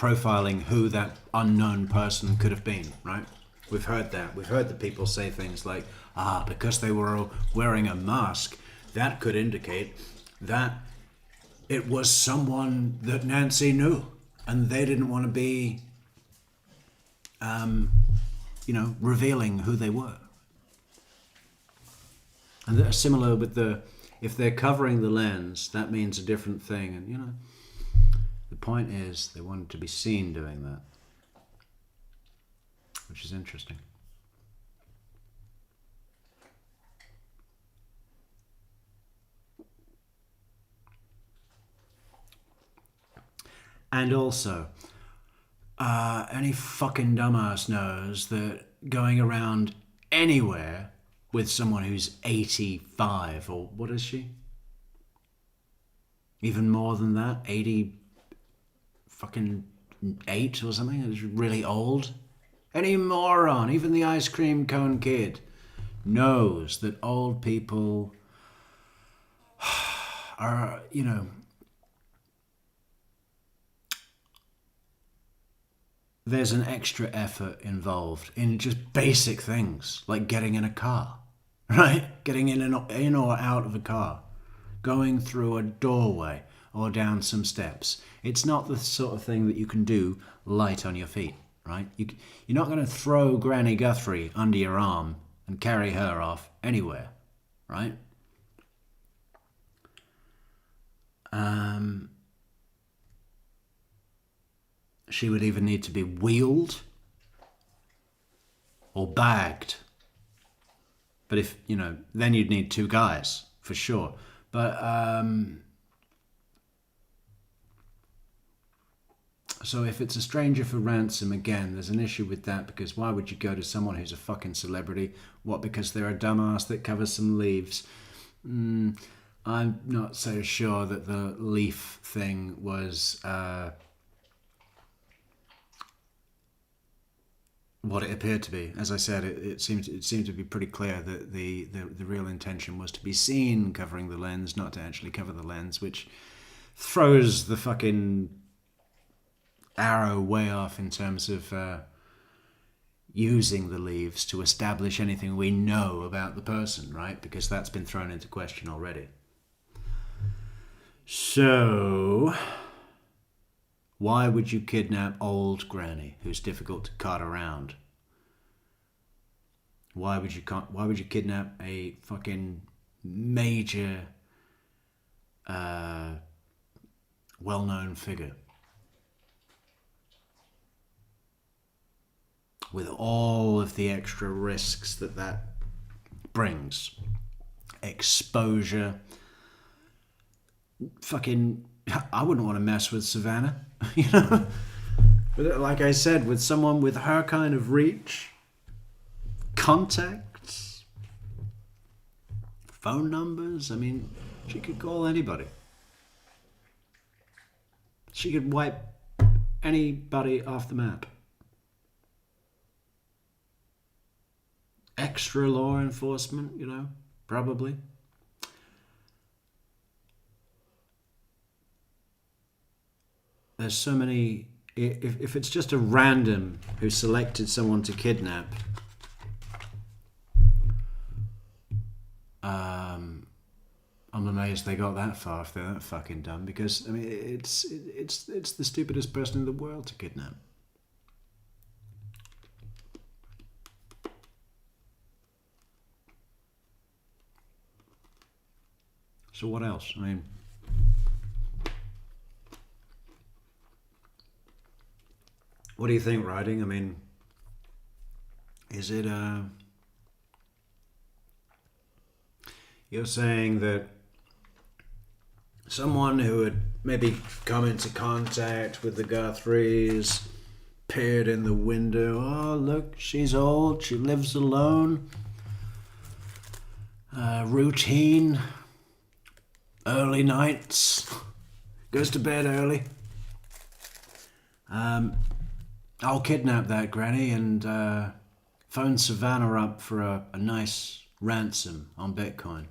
profiling who that unknown person could have been, right? We've heard that. We've heard that people say things like, because they were wearing a mask, that could indicate that it was someone that Nancy knew, and they didn't want to be, revealing who they were. And they're similar with if they're covering the lens, that means a different thing. And, the point is they wanted to be seen doing that, which is interesting. And also, any fucking dumbass knows that going around anywhere with someone who's 85, or what is she? Even more than that, 80 fucking 8 or something, is really old. Any moron, even the ice cream cone kid, knows that old people are, there's an extra effort involved in just basic things like getting in a car, right? Getting in or out of a car, going through a doorway or down some steps. It's not the sort of thing that you can do light on your feet, right? You're not going to throw Granny Guthrie under your arm and carry her off anywhere, right? She would either need to be wheeled or bagged. But if, then you'd need 2 guys, for sure. But, so if it's a stranger for ransom, again, there's an issue with that, because why would you go to someone who's a fucking celebrity? What, because they're a dumbass that covers some leaves? I'm not so sure that the leaf thing was what it appeared to be. As I said, it seemed to be pretty clear that the real intention was to be seen covering the lens, not to actually cover the lens, which throws the fucking arrow way off in terms of using the leaves to establish anything we know about the person, right? Because that's been thrown into question already. So, why would you kidnap old Granny who's difficult to cart around? Why would you kidnap a fucking major, well-known figure with all of the extra risks that brings? Exposure. Fucking, I wouldn't want to mess with Savannah, Like I said, with someone with her kind of reach, contacts, phone numbers, she could call anybody. She could wipe anybody off the map. Extra law enforcement, probably. There's so many. If it's just a random who selected someone to kidnap, I'm amazed they got that far if they're that fucking dumb. Because it's the stupidest person in the world to kidnap. So what else? What do you think, writing? Is it you're saying that someone who had maybe come into contact with the Guthries, peered in the window, oh look, she's old, she lives alone, routine, early nights, goes to bed early. I'll kidnap that Granny and phone Savannah up for a nice ransom on Bitcoin.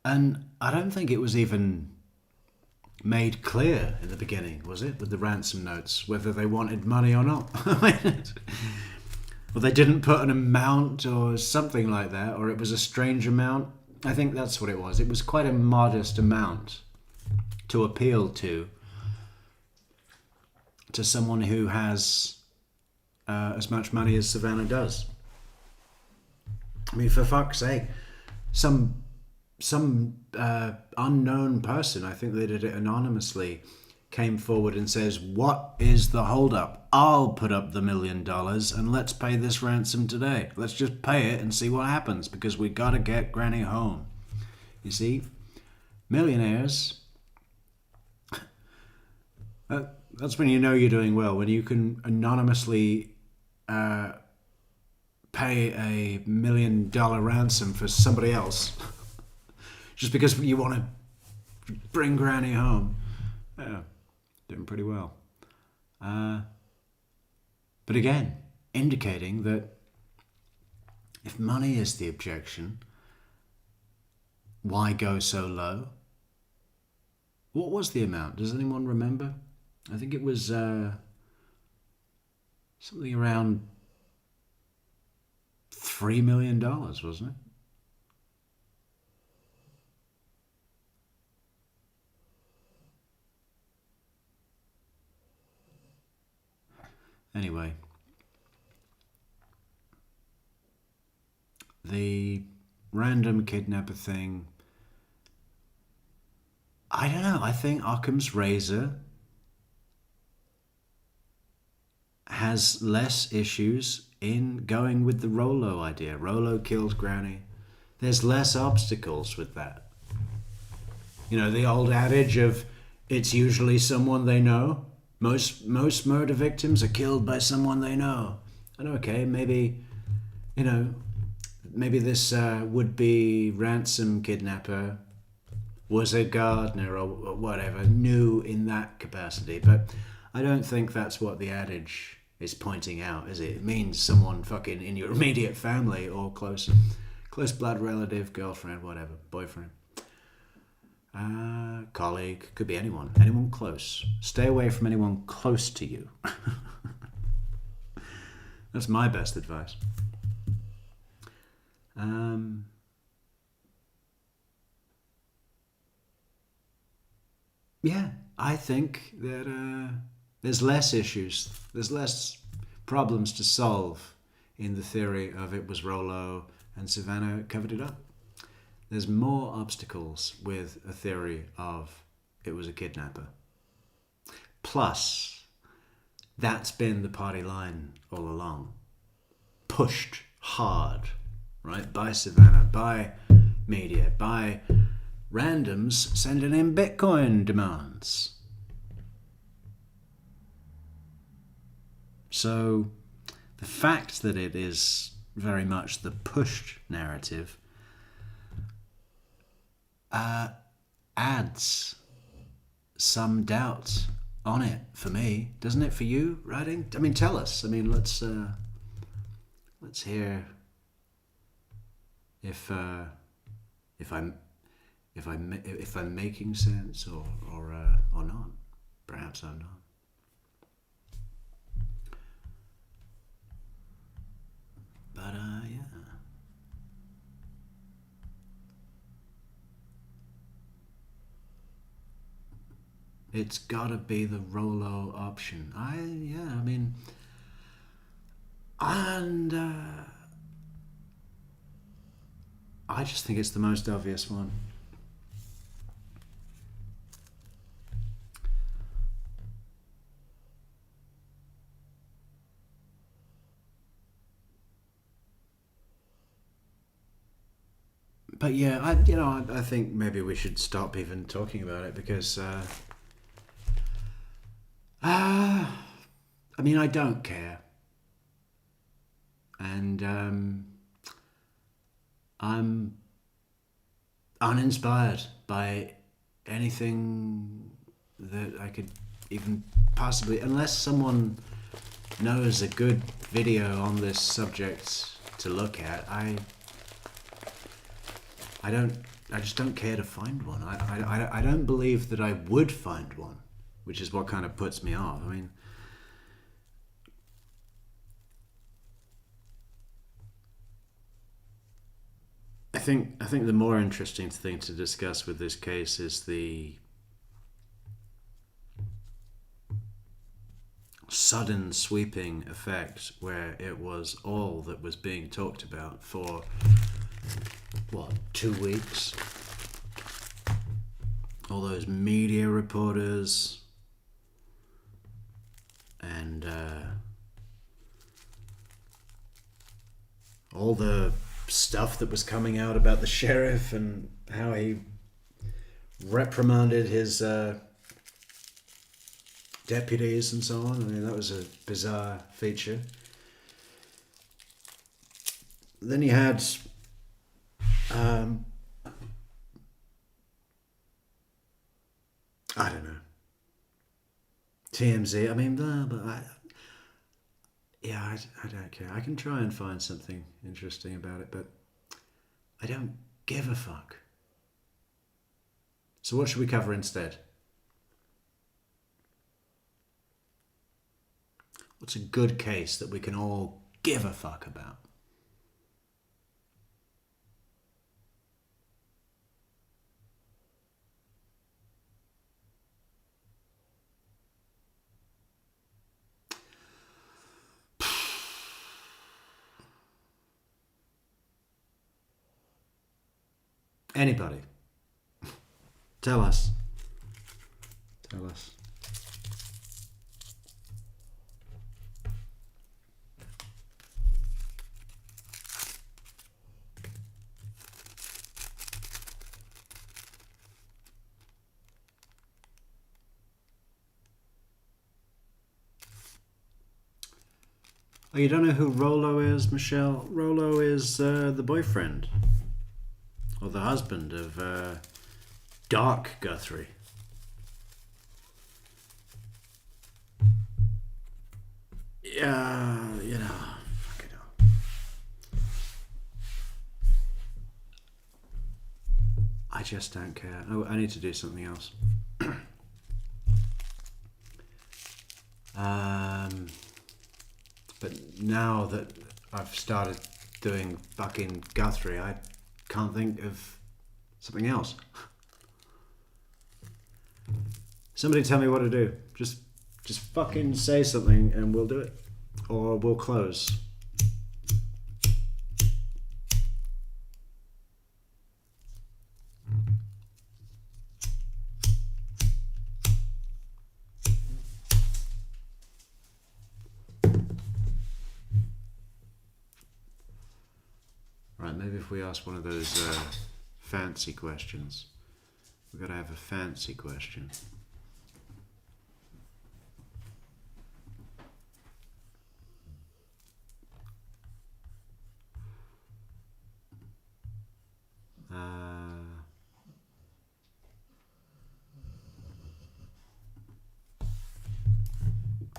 And I don't think it was even made clear in the beginning, was it, with the ransom notes, whether they wanted money or not. Well, they didn't put an amount or something like that, or it was a strange amount. I think that's what it was. It was quite a modest amount to appeal to someone who has as much money as Savannah does. I mean, for fuck's sake, some unknown person, I think they did it anonymously, came forward and says, what is the holdup? I'll put up the $1 million and let's pay this ransom today. Let's just pay it and see what happens, because we got to get Granny home. You see, millionaires, that's when you know you're doing well, when you can anonymously pay a $1 million ransom for somebody else just because you want to bring Granny home. Yeah, doing pretty well. But again, indicating that if money is the objection, why go so low? What was the amount? Does anyone remember? I think it was something around $3 million, wasn't it? Anyway, the random kidnapper thing, I don't know. I think Occam's razor has less issues in going with the Rollo idea. Rollo killed Granny. There's less obstacles with that. You know, the old adage of it's usually someone they know. Most murder victims are killed by someone they know. And okay, maybe, you know, maybe this would-be ransom kidnapper was a gardener or whatever, knew in that capacity. But I don't think that's what the adage is pointing out, is it? It means someone fucking in your immediate family or close blood relative, girlfriend, whatever, boyfriend. Colleague, could be anyone close. Stay away from anyone close to you. That's my best advice. Yeah, I think that there's less issues, there's less problems to solve in the theory of it was Rollo and Savannah covered it up. There's more obstacles with a theory of it was a kidnapper. Plus, that's been the party line all along. Pushed hard, right? By Savannah, by media, by randoms sending in Bitcoin demands. So, the fact that it is very much the pushed narrative adds some doubt on it for me, doesn't it? For you, writing? I mean, tell us. I mean, let's hear if I'm making sense or not. Perhaps I'm not. But yeah. It's gotta be the Rollo option. I mean, and I just think it's the most obvious one. But yeah, I think maybe we should stop even talking about it because I mean, I don't care. And I'm uninspired by anything that I could even possibly, unless someone knows a good video on this subject to look at, I don't just don't care to find one. I don't believe that I would find one, which is what kind of puts me off. I mean, I think the more interesting thing to discuss with this case is the sudden sweeping effect where it was all that was being talked about for, what, 2 weeks? All those media reporters and all the stuff that was coming out about the sheriff and how he reprimanded his deputies and so on. I mean, that was a bizarre feature. Then you had I don't know, TMZ. I mean, but I don't care. I can try and find something interesting about it, but I don't give a fuck. So what should we cover instead? What's a good case that we can all give a fuck about? Anybody? Tell us. Tell us. Oh, you don't know who Rollo is, Michelle? Rollo is the boyfriend, or the husband of Dark Guthrie. Yeah, you know, fucking hell. I just don't care. I need to do something else. But now that I've started doing fucking Guthrie, I can't think of something else. Somebody tell me what to do. Just fucking say something and we'll do it. Or we'll close. Right, maybe if we ask one of those fancy questions. We've got to have a fancy question.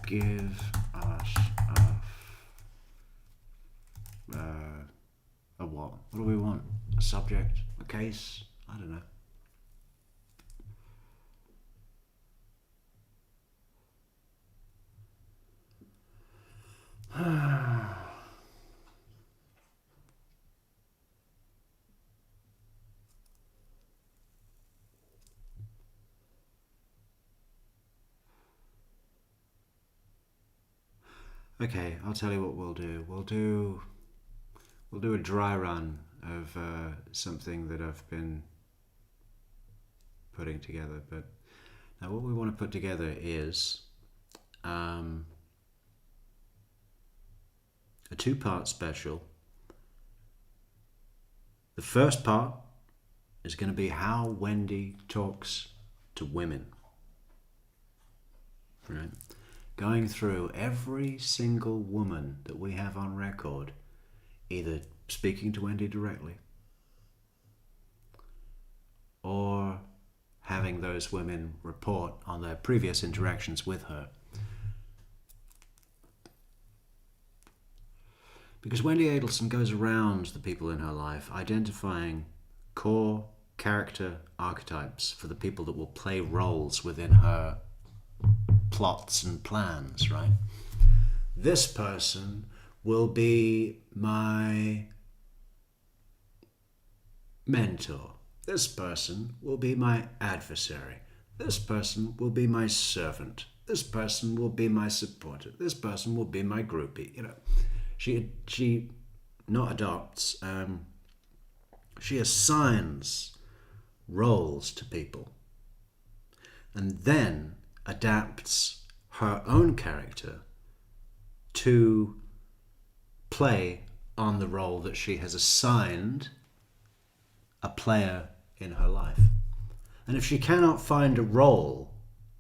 Give us a what? What do we want? A subject? A case? I don't know. Okay, I'll tell you what we'll do. We'll do a dry run of something that I've been putting together. But now what we want to put together is a 2-part special. The first part is going to be how Wendy talks to women. Right? Going through every single woman that we have on record, either speaking to Wendy directly or having those women report on their previous interactions with her. Because Wendy Adelson goes around the people in her life identifying core character archetypes for the people that will play roles within her plots and plans, right? This person will be my mentor. This person will be my adversary. This person will be my servant. This person will be my supporter. This person will be my groupie. You know, she not adopts. She assigns roles to people, and then adapts her own character to play on the role that she has assigned a player in her life. And if she cannot find a role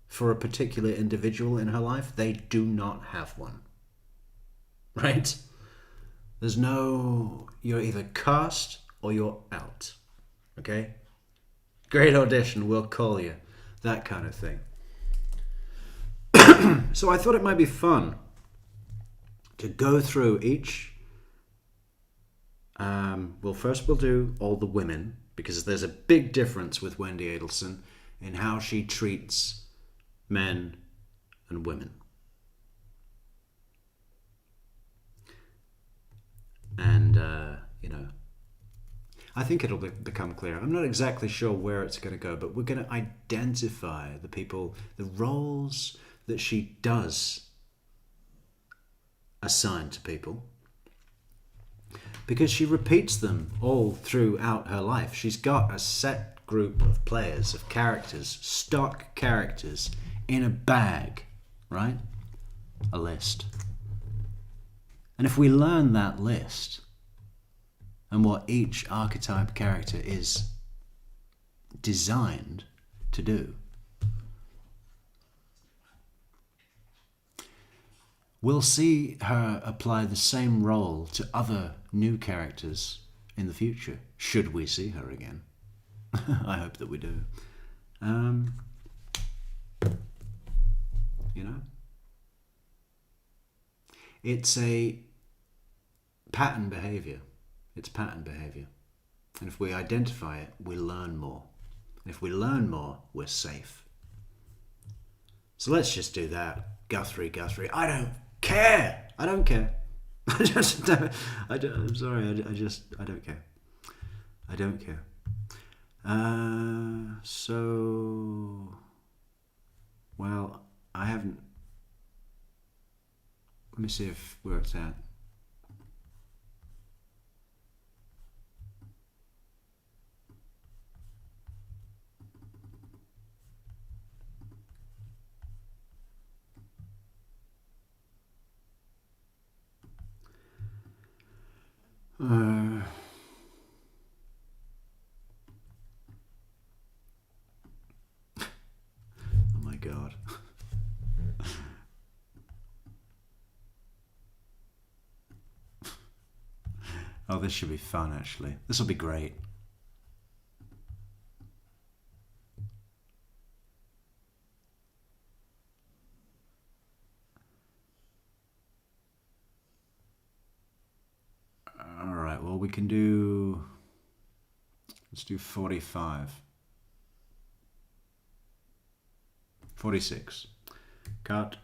for a particular individual in her life, they do not have one. Right? There's no, you're either cast or you're out. Okay? Great audition, we'll call you. That kind of thing. So I thought it might be fun to go through each. Well, first we'll do all the women, because there's a big difference with Wendy Adelson in how she treats men and women. And, you know, I think it'll become clear. I'm not exactly sure where it's going to go, but we're going to identify the people, the roles that she does assign to people, because she repeats them all throughout her life. She's got a set group of players, of characters, stock characters in a bag, right? A list. And if we learn that list and what each archetype character is designed to do, we'll see her apply the same role to other new characters in the future, should we see her again. I hope that we do. You know? It's a pattern behavior. It's pattern behavior. And if we identify it, we learn more. And if we learn more, we're safe. So let's just do that. Guthrie. I don't care. I don't care. I just don't. I'm sorry. I don't care. I don't care. So, well, I haven't. Let me see where it's at. Oh my God. Oh, this should be fun, actually. This will be great. All right, well, we can do, let's do 45. 46. Cut.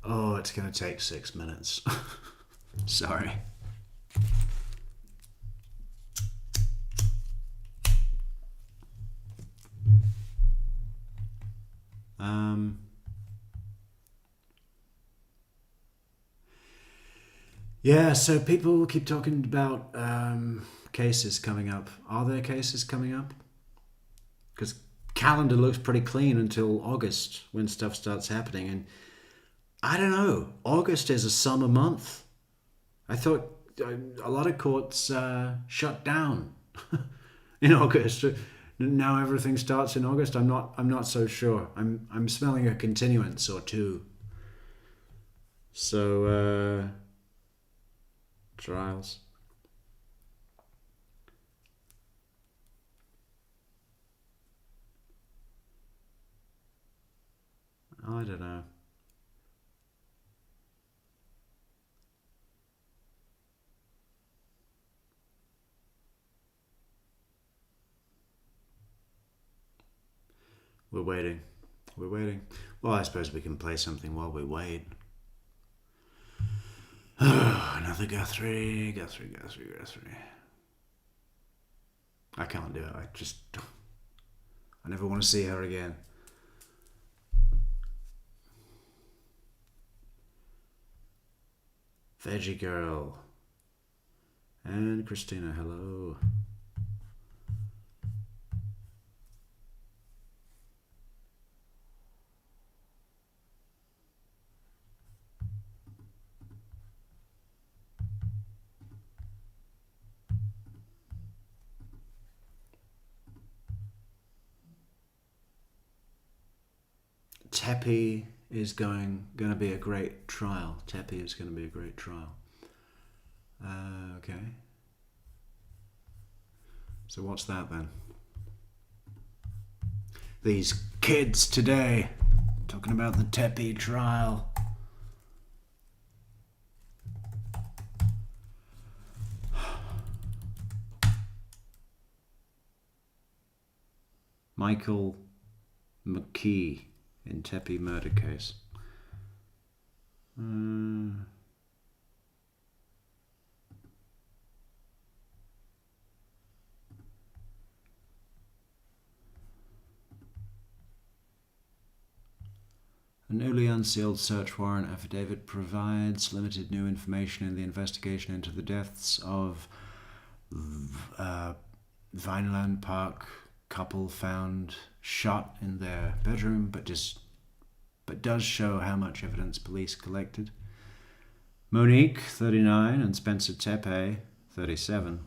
Oh, it's going to take 6 minutes. Sorry. Yeah, so people keep talking about cases coming up. Are there cases coming up? Because calendar looks pretty clean until August when stuff starts happening. And I don't know. August is a summer month. I thought a lot of courts shut down in August. Now everything starts in August. I'm not so sure. I'm smelling a continuance or two. So trials. I don't know. We're waiting. We're waiting. Well, I suppose we can play something while we wait. Another Guthrie. I can't do it. I never want to see her again. Veggie Girl. And Christina, hello. Teepe is going to be a great trial. Teepe is going to be a great trial. Okay. So what's that then? These kids today talking about the Teepe trial. Michael McKee in Teepe murder case. A newly unsealed search warrant affidavit provides limited new information in the investigation into the deaths of Vineland Park couple found shot in their bedroom, but does show how much evidence police collected. Monique, 39, and Spencer Teepe, 37,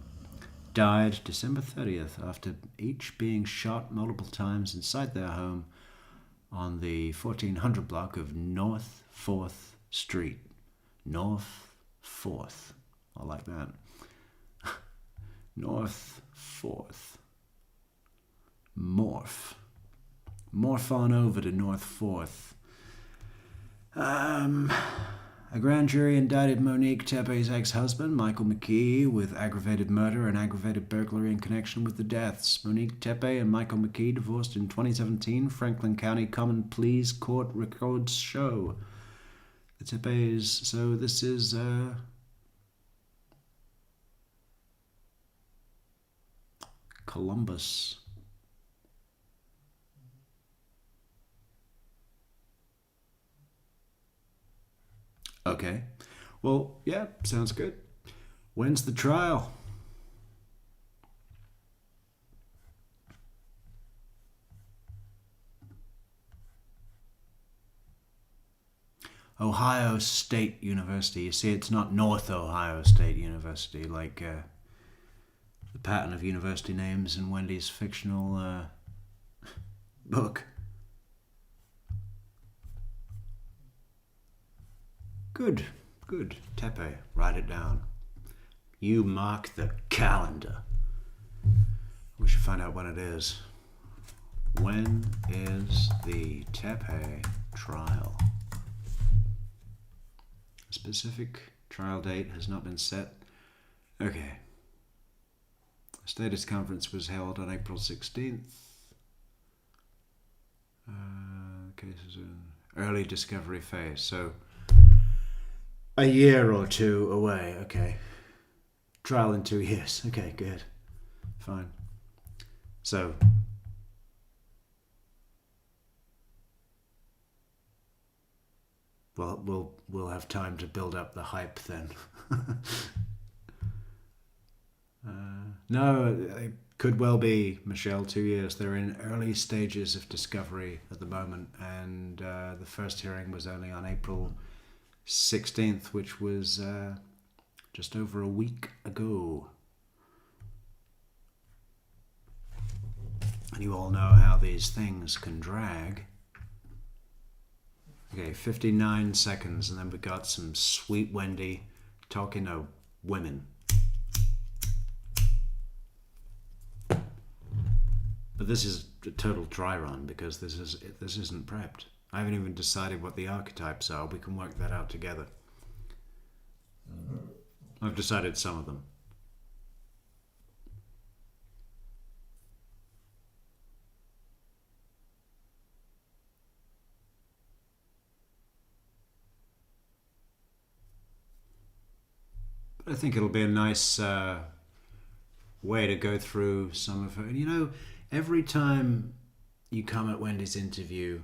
died December 30th after each being shot multiple times inside their home on the 1400 block of North 4th Street. North 4th. I like that. North 4th. Morph on over to North 4th. A grand jury indicted Monique Teepe's ex-husband, Michael McKee, with aggravated murder and aggravated burglary in connection with the deaths. Monique Teepe and Michael McKee divorced in 2017, Franklin County Common Pleas Court records show. The Teepes, so this is, Columbus. Okay. Well, yeah, sounds good. When's the trial? Ohio State University. You see, it's not North Ohio State University, like the pattern of university names in Wendy's fictional book. Good. Teepe, write it down. You mark the calendar. We should find out when it is. When is the Teepe trial? A specific trial date has not been set. Okay. The status conference was held on April 16th. Cases in early discovery phase. So a year or two away. Okay. Trial in 2 years. Okay, good. Fine. So well, we'll have time to build up the hype then. No, it could well be, Michelle, 2 years. They're in early stages of discovery at the moment, and the first hearing was only on April 16th, which was just over a week ago. And you all know how these things can drag. Okay, 59 seconds, and then we got some sweet Wendy talking to women. But this is a total dry run because this isn't prepped. I haven't even decided what the archetypes are. We can work that out together. I've decided some of them. But I think it'll be a nice way to go through some of her. And you know, every time you come at Wendy's interview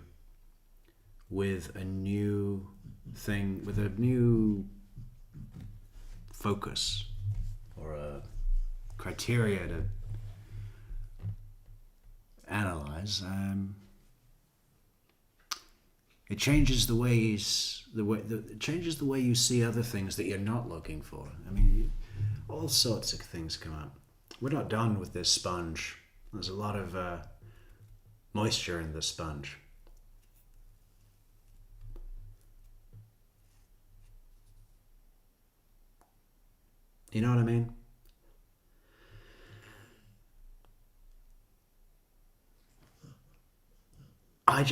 with a new thing, with a new focus or a criteria to analyze, it changes the way it changes the way you see other things that you're not looking for. I mean, all sorts of things come up. We're not done with this sponge. There's a lot of moisture in the sponge. You know what I mean? I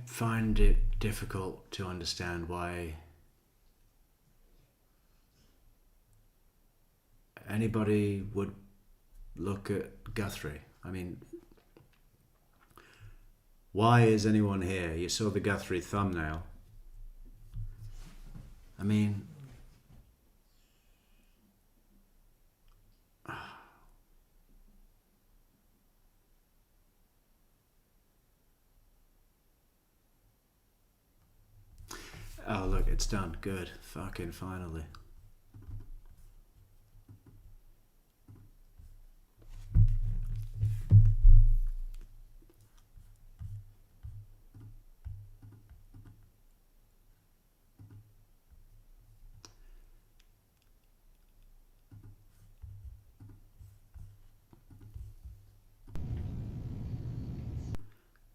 find it difficult to understand why anybody would look at Guthrie. I mean, why is anyone here? You saw the Guthrie thumbnail. I mean, oh look, it's done. Good. Fucking finally.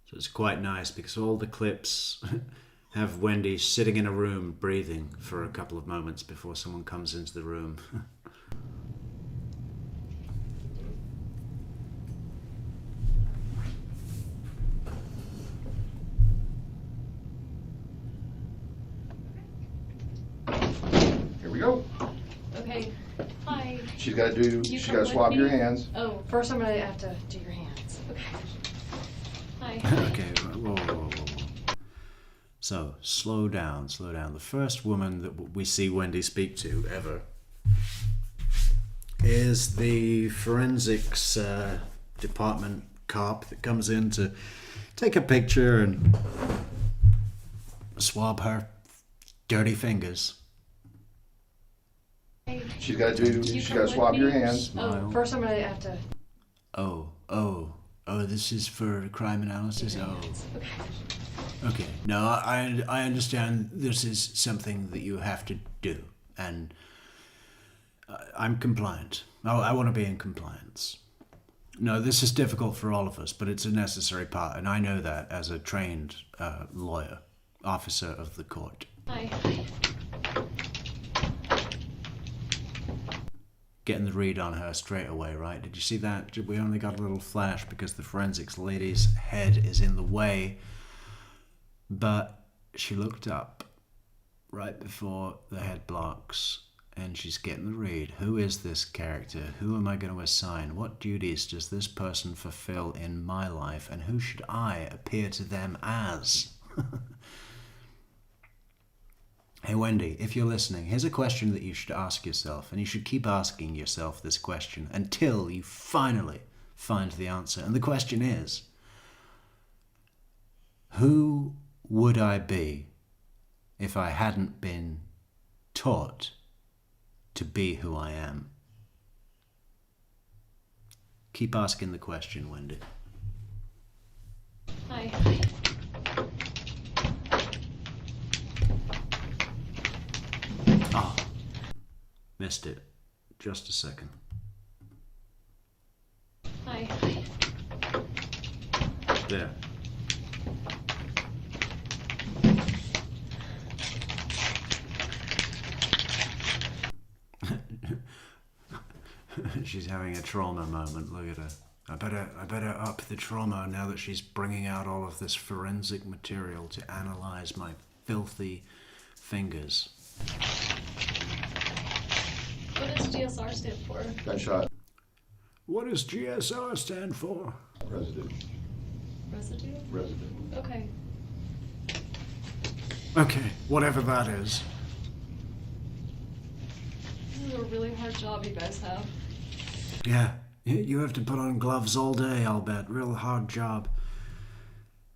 So it's quite nice because all the clips have Wendy sitting in a room breathing for a couple of moments before someone comes into the room. Here we go. Okay. Hi. She's got to swab your hands. Oh, first I'm gonna have to do your hands. Okay. Hi. Okay, whoa. So, slow down. The first woman that we see Wendy speak to ever is the forensics department cop that comes in to take a picture and swab her dirty fingers. She's got to swab your hands. Oh, first I'm gonna have to. Oh, this is for crime analysis? Oh. Okay. No, I understand this is something that you have to do, and I'm compliant. I want to be in compliance. No, this is difficult for all of us, but it's a necessary part, and I know that as a trained lawyer, officer of the court. Hi. Getting the read on her straight away, right? Did you see that? We only got a little flash because the forensics lady's head is in the way. But she looked up right before the head blocks and she's getting the read. Who is this character? Who am I going to assign? What duties does this person fulfill in my life? And who should I appear to them as? Hey Wendy, if you're listening, here's a question that you should ask yourself, and you should keep asking yourself this question until you finally find the answer. And the question is, who would I be if I hadn't been taught to be who I am? Keep asking the question, Wendy. Hi. Oh, missed it. Just a second. Hi. There. She's having a trauma moment. Look at her. I better up the trauma now that she's bringing out all of this forensic material to analyze my filthy fingers. What does GSR stand for? Gunshot. What does GSR stand for? Residue. Residue? Residue. Okay. Okay, whatever that is. This is a really hard job you guys have. Yeah, you have to put on gloves all day, I'll bet. Real hard job.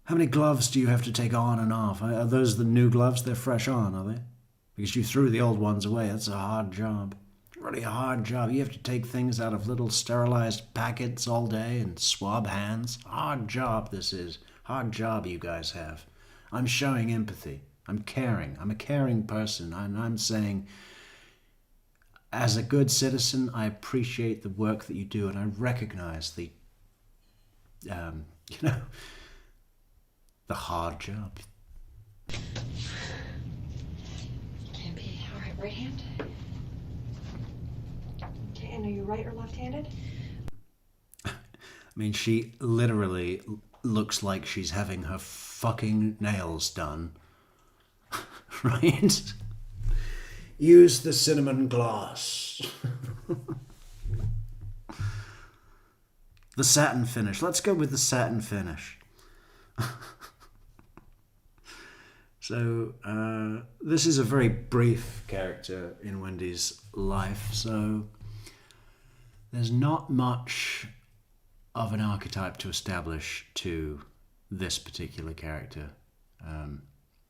How many gloves do you have to take on and off? Are those the new gloves? They're fresh on, are they? Because you threw the old ones away. That's a hard job. Really a hard job. You have to take things out of little sterilized packets all day and swab hands. Hard job this is. Hard job you guys have. I'm showing empathy. I'm caring. I'm a caring person. I'm saying, as a good citizen, I appreciate the work that you do, and I recognize the, the hard job. Can be. All right, right hand. Okay, and are you right or left-handed? I mean, she literally looks like she's having her fucking nails done. Right? Use the cinnamon gloss. The satin finish. Let's go with the satin finish. So, this is a very brief character in Wendy's life, so there's not much of an archetype to establish to this particular character,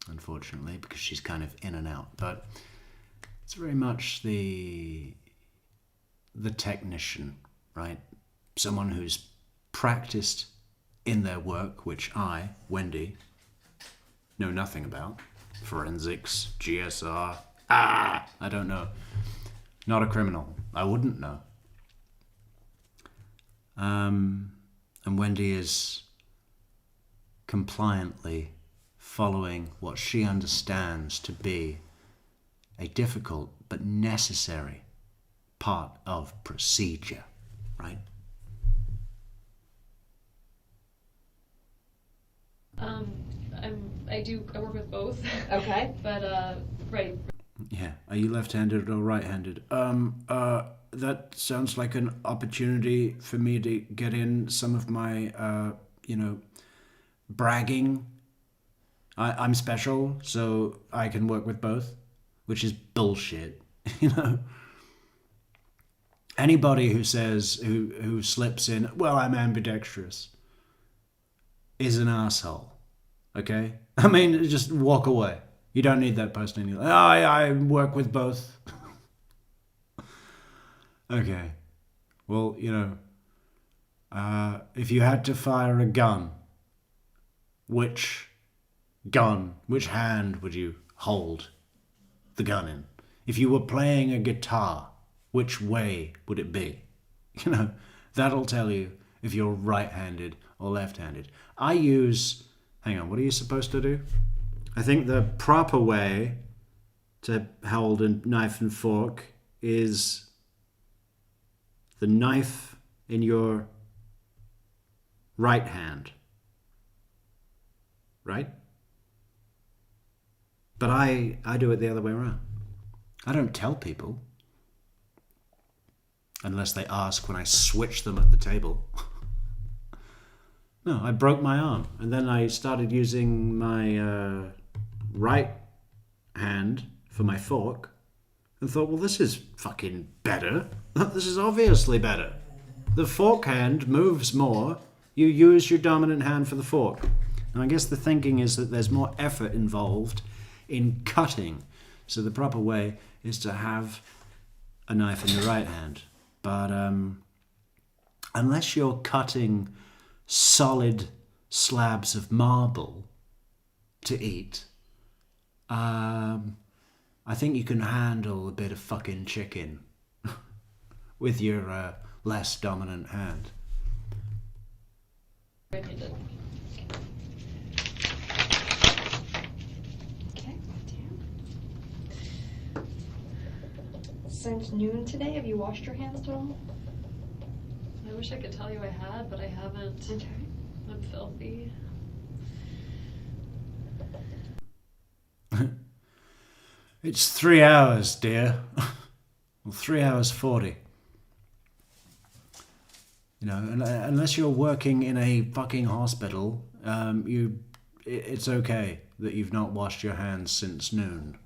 unfortunately, because she's kind of in and out. But it's very much the technician, right? Someone who's practiced in their work, which I, Wendy, know nothing about. Forensics, GSR, I don't know. Not a criminal. I wouldn't know. And Wendy is compliantly following what she understands to be a difficult but necessary part of procedure, right? I work with both. Okay. But, right. Yeah. Are you left-handed or right-handed? That sounds like an opportunity for me to get in some of my, bragging. I'm special, so I can work with both, which is bullshit, Anybody who says, who slips in, well, I'm ambidextrous, is an asshole, okay? I mean, just walk away. You don't need that person in your life. I work with both. Okay. Well, if you had to fire a gun, which hand would you hold the gun in? If you were playing a guitar, which way would it be? That'll tell you if you're right-handed or left-handed. Hang on, what are you supposed to do? I think the proper way to hold a knife and fork is the knife in your right hand. Right? But I do it the other way around. I don't tell people. Unless they ask when I switch them at the table. No, I broke my arm. And then I started using my right hand for my fork. And thought, well, this is fucking better. This is obviously better. The fork hand moves more. You use your dominant hand for the fork. And I guess the thinking is that there's more effort involved in cutting. So the proper way is to have a knife in the right hand. But unless you're cutting solid slabs of marble to eat, I think you can handle a bit of fucking chicken with your less dominant hand. Okay, since noon today, have you washed your hands at all? No? I wish I could tell you I had, but I haven't. Okay. I'm filthy. It's 3 hours, dear. Well, 3 hours 40. You know, unless you're working in a fucking hospital, it's okay that you've not washed your hands since noon.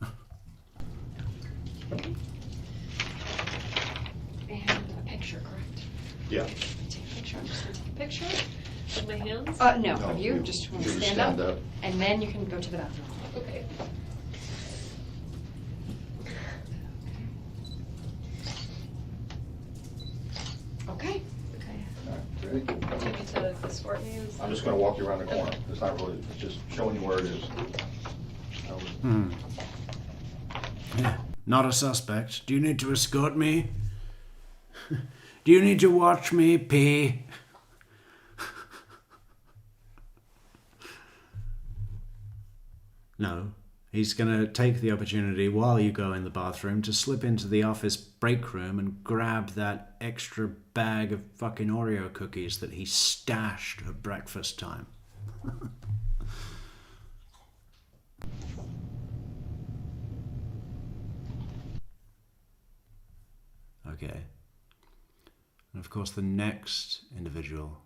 And a picture, correct? Yeah. Take a picture. I'm just gonna take a picture of my hands. No, No, of you. you- Just you just stand up, and then you can go to the bathroom. Okay. Okay. Okay. Ready? Do you need to escort me? I'm just gonna walk you around the corner. It's not really, it's just showing you where it is. Yeah. Not a suspect. Do you need to escort me? Do you need to watch me pee? No. He's going to take the opportunity while you go in the bathroom to slip into the office break room and grab that extra bag of fucking Oreo cookies that he stashed at breakfast time. Okay. And of course the next individual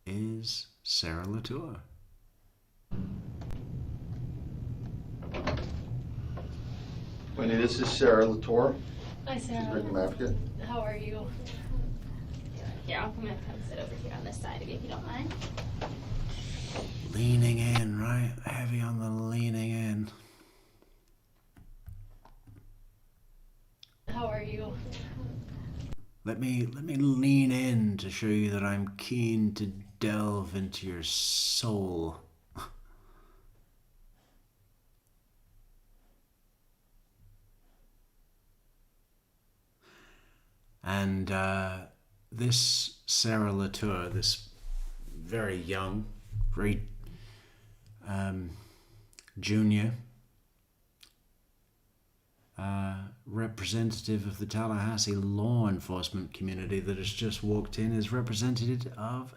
is Sarah Latour. Wendy, this is Sarah Latour. Hi, She's Sarah. victim advocate. How are you? Here, I'm gonna come sit over here on this side of you if you don't mind. Leaning in, right? Heavy on the leaning in. How are you? Let me lean in to show you that I'm keen to delve into your soul. And this Sarah Latour, this very young, very junior representative of the Tallahassee law enforcement community that has just walked in, is representative of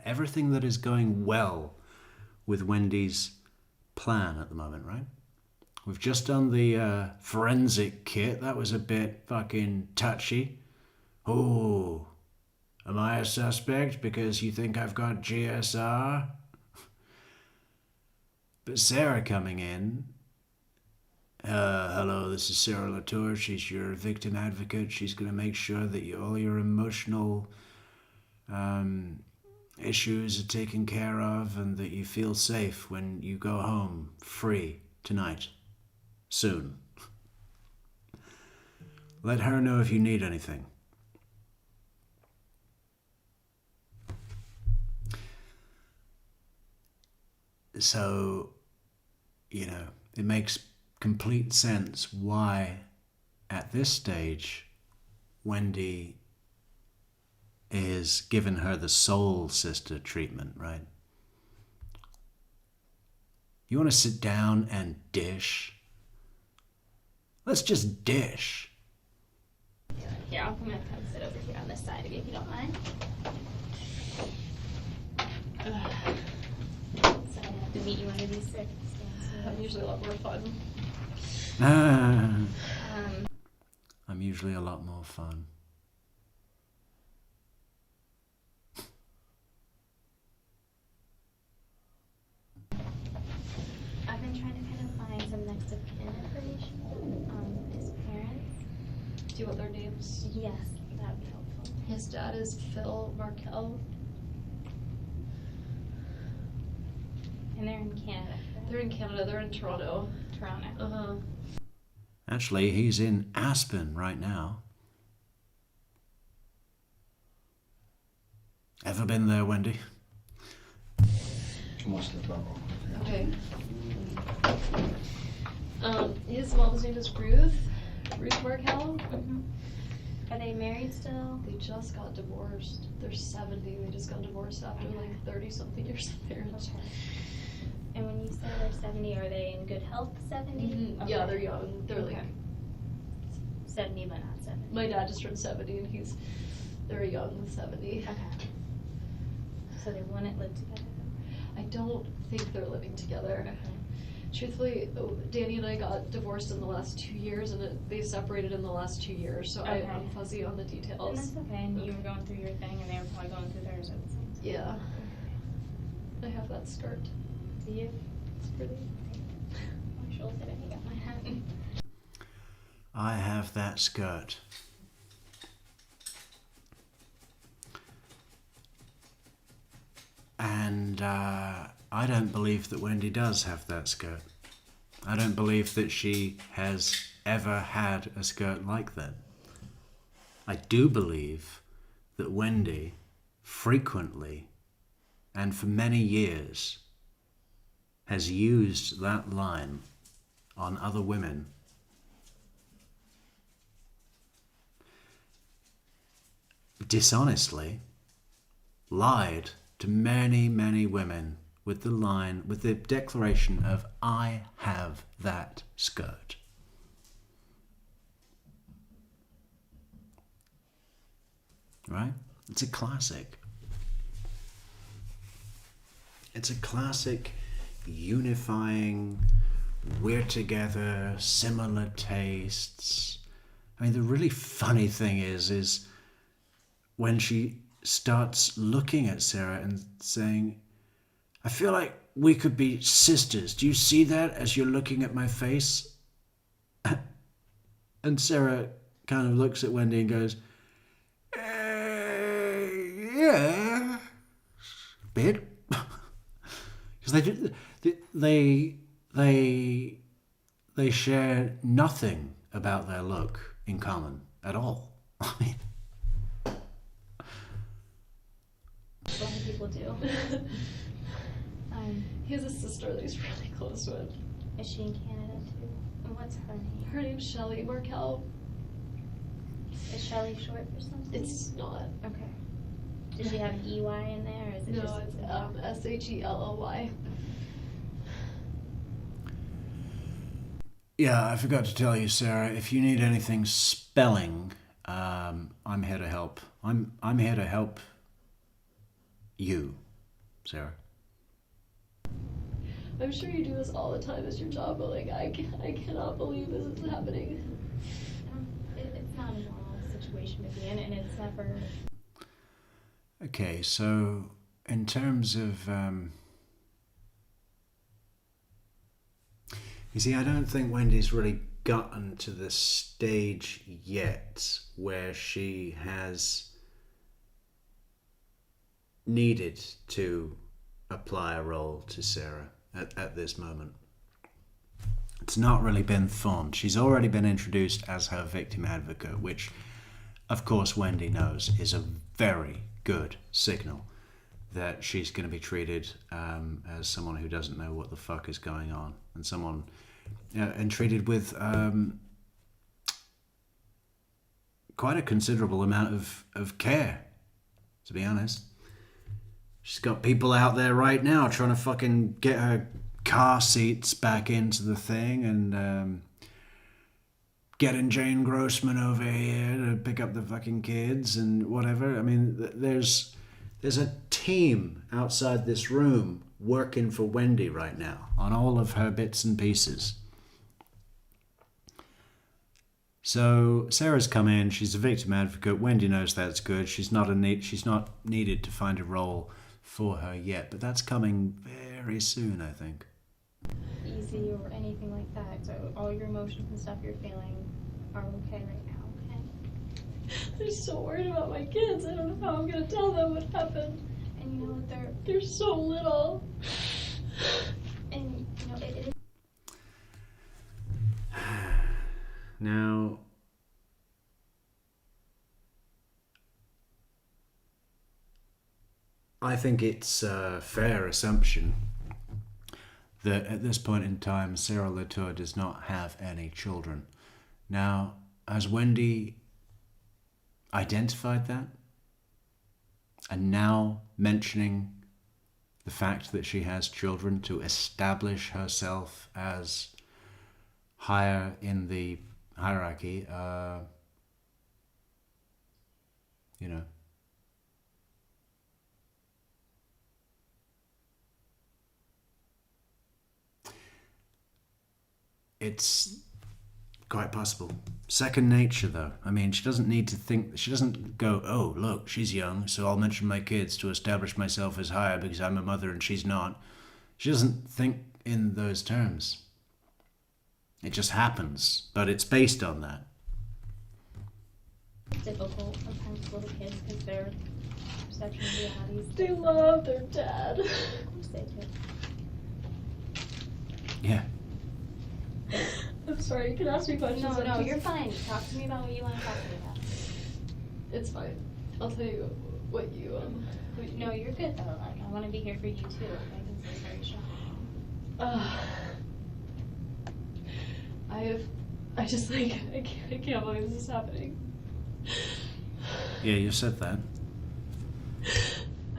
everything that is going well with Wendy's plan at the moment, right? We've just done the forensic kit. That was a bit fucking touchy. Oh, am I a suspect because you think I've got GSR? But Sarah coming in. Hello, this is Sarah Latour. She's your victim advocate. She's going to make sure that all your emotional issues are taken care of and that you feel safe when you go home free tonight. Soon. Let her know if you need anything. So, you know, it makes complete sense why, at this stage, Wendy is giving her the soul sister treatment, right? You want to sit down and dish? Let's just dish. Here, I'm gonna come sit over here on this side of you if you don't mind. So I have to meet you under these circumstances. I'm usually a lot more fun. I'm usually a lot more fun. I've been trying to kind of find some next of kin information on his parents. Do you want their names? Yes, that would be helpful. His dad is Phil Markel. And they're in Canada. Correct? They're in Canada. They're in Toronto. Toronto. Uh-huh. Actually, he's in Aspen right now. Ever been there, Wendy? Okay. His mom's name is Ruth Markel. Mm-hmm. Are they married still? They just got divorced. They're 70. They just got divorced after like 30-something years of marriage. Okay. And when you say they're 70, are they in good health 70? Mm-hmm. Okay. Yeah, they're young. They're like 70, but not 70. My dad just turned 70, and they're young, 70. Okay. So they wouldn't live together? I don't think they're living together. Okay. Truthfully, Danny and I got divorced in the last 2 years, and they separated in the last 2 years, so Okay. I'm fuzzy on the details. And that's okay, and you were going through your thing, and they were probably going through theirs at the same time. Yeah. I have that skirt. Do you? It's pretty. My shoulder, I got my hat. I have that skirt. And I don't believe that Wendy does have that skirt. I don't believe that she has ever had a skirt like that. I do believe that Wendy frequently and for many years has used that line on other women dishonestly, lied to many, many women with the line, with the declaration of, I have that skirt. Right? It's a classic. It's a classic unifying, we're together, similar tastes. I mean, the really funny thing is when she starts looking at Sarah and saying, I feel like we could be sisters. Do you see that as you're looking at my face? And Sarah kind of looks at Wendy and goes, yeah, a bit. Because they share nothing about their look in common at all. I mean, Some people do. He has a sister that he's really close with. Is she in Canada too? And what's her name? Her name's Shelly Markel. Is Shelly short for something? It's not. Okay. Does she have an EY in there, or is it No, just... it's Shelly. yeah, I forgot to tell you, Sarah, if you need anything spelling, I'm here to help. I'm here to help you, Sarah. I'm sure you do this all the time as your job, but like I cannot believe this is happening. It's not a normal situation to be in, and it's never... Okay, so in terms of... you see, I don't think Wendy's really gotten to the stage yet where she has needed to apply a role to Sarah at this moment. It's not really been fun. She's already been introduced as her victim advocate, which, of course, Wendy knows is a very good signal that she's going to be treated as someone who doesn't know what the fuck is going on, and someone and treated with quite a considerable amount of care, to be honest. She's got people out there right now trying to fucking get her car seats back into the thing, and getting Jane Grossman over here to pick up the fucking kids and whatever. I mean, there's a team outside this room working for Wendy right now on all of her bits and pieces. So Sarah's come in. She's a victim advocate. Wendy knows that's good. She's not needed to find a role for her yet, but that's coming very soon, I think. easy or anything like that. So all your emotions and stuff you're feeling are okay right now, okay? I'm so worried about my kids. I don't know how I'm gonna tell them what happened. And you know what, they're so little. And you know, it is. Now, I think it's a fair assumption that at this point in time, Sarah Latour does not have any children. Now, has Wendy identified that? And now mentioning the fact that she has children to establish herself as higher in the hierarchy, you know, it's quite possible. Second nature, though. I mean, she doesn't need to think, she doesn't go, oh, look, she's young, so I'll mention my kids to establish myself as higher because I'm a mother and she's not. She doesn't think in those terms. It just happens, but it's based on that. It's difficult sometimes for little kids because their perception of reality is They love their dad. Of course they do. Yeah. I'm sorry, you can ask me questions. No, you're fine. Talk to me about what you want to talk to me about. It's fine. I'll tell you what you No, you're good though. Like, I want to be here for you too. I can say very strong. I can't believe this is happening. Yeah, you said that.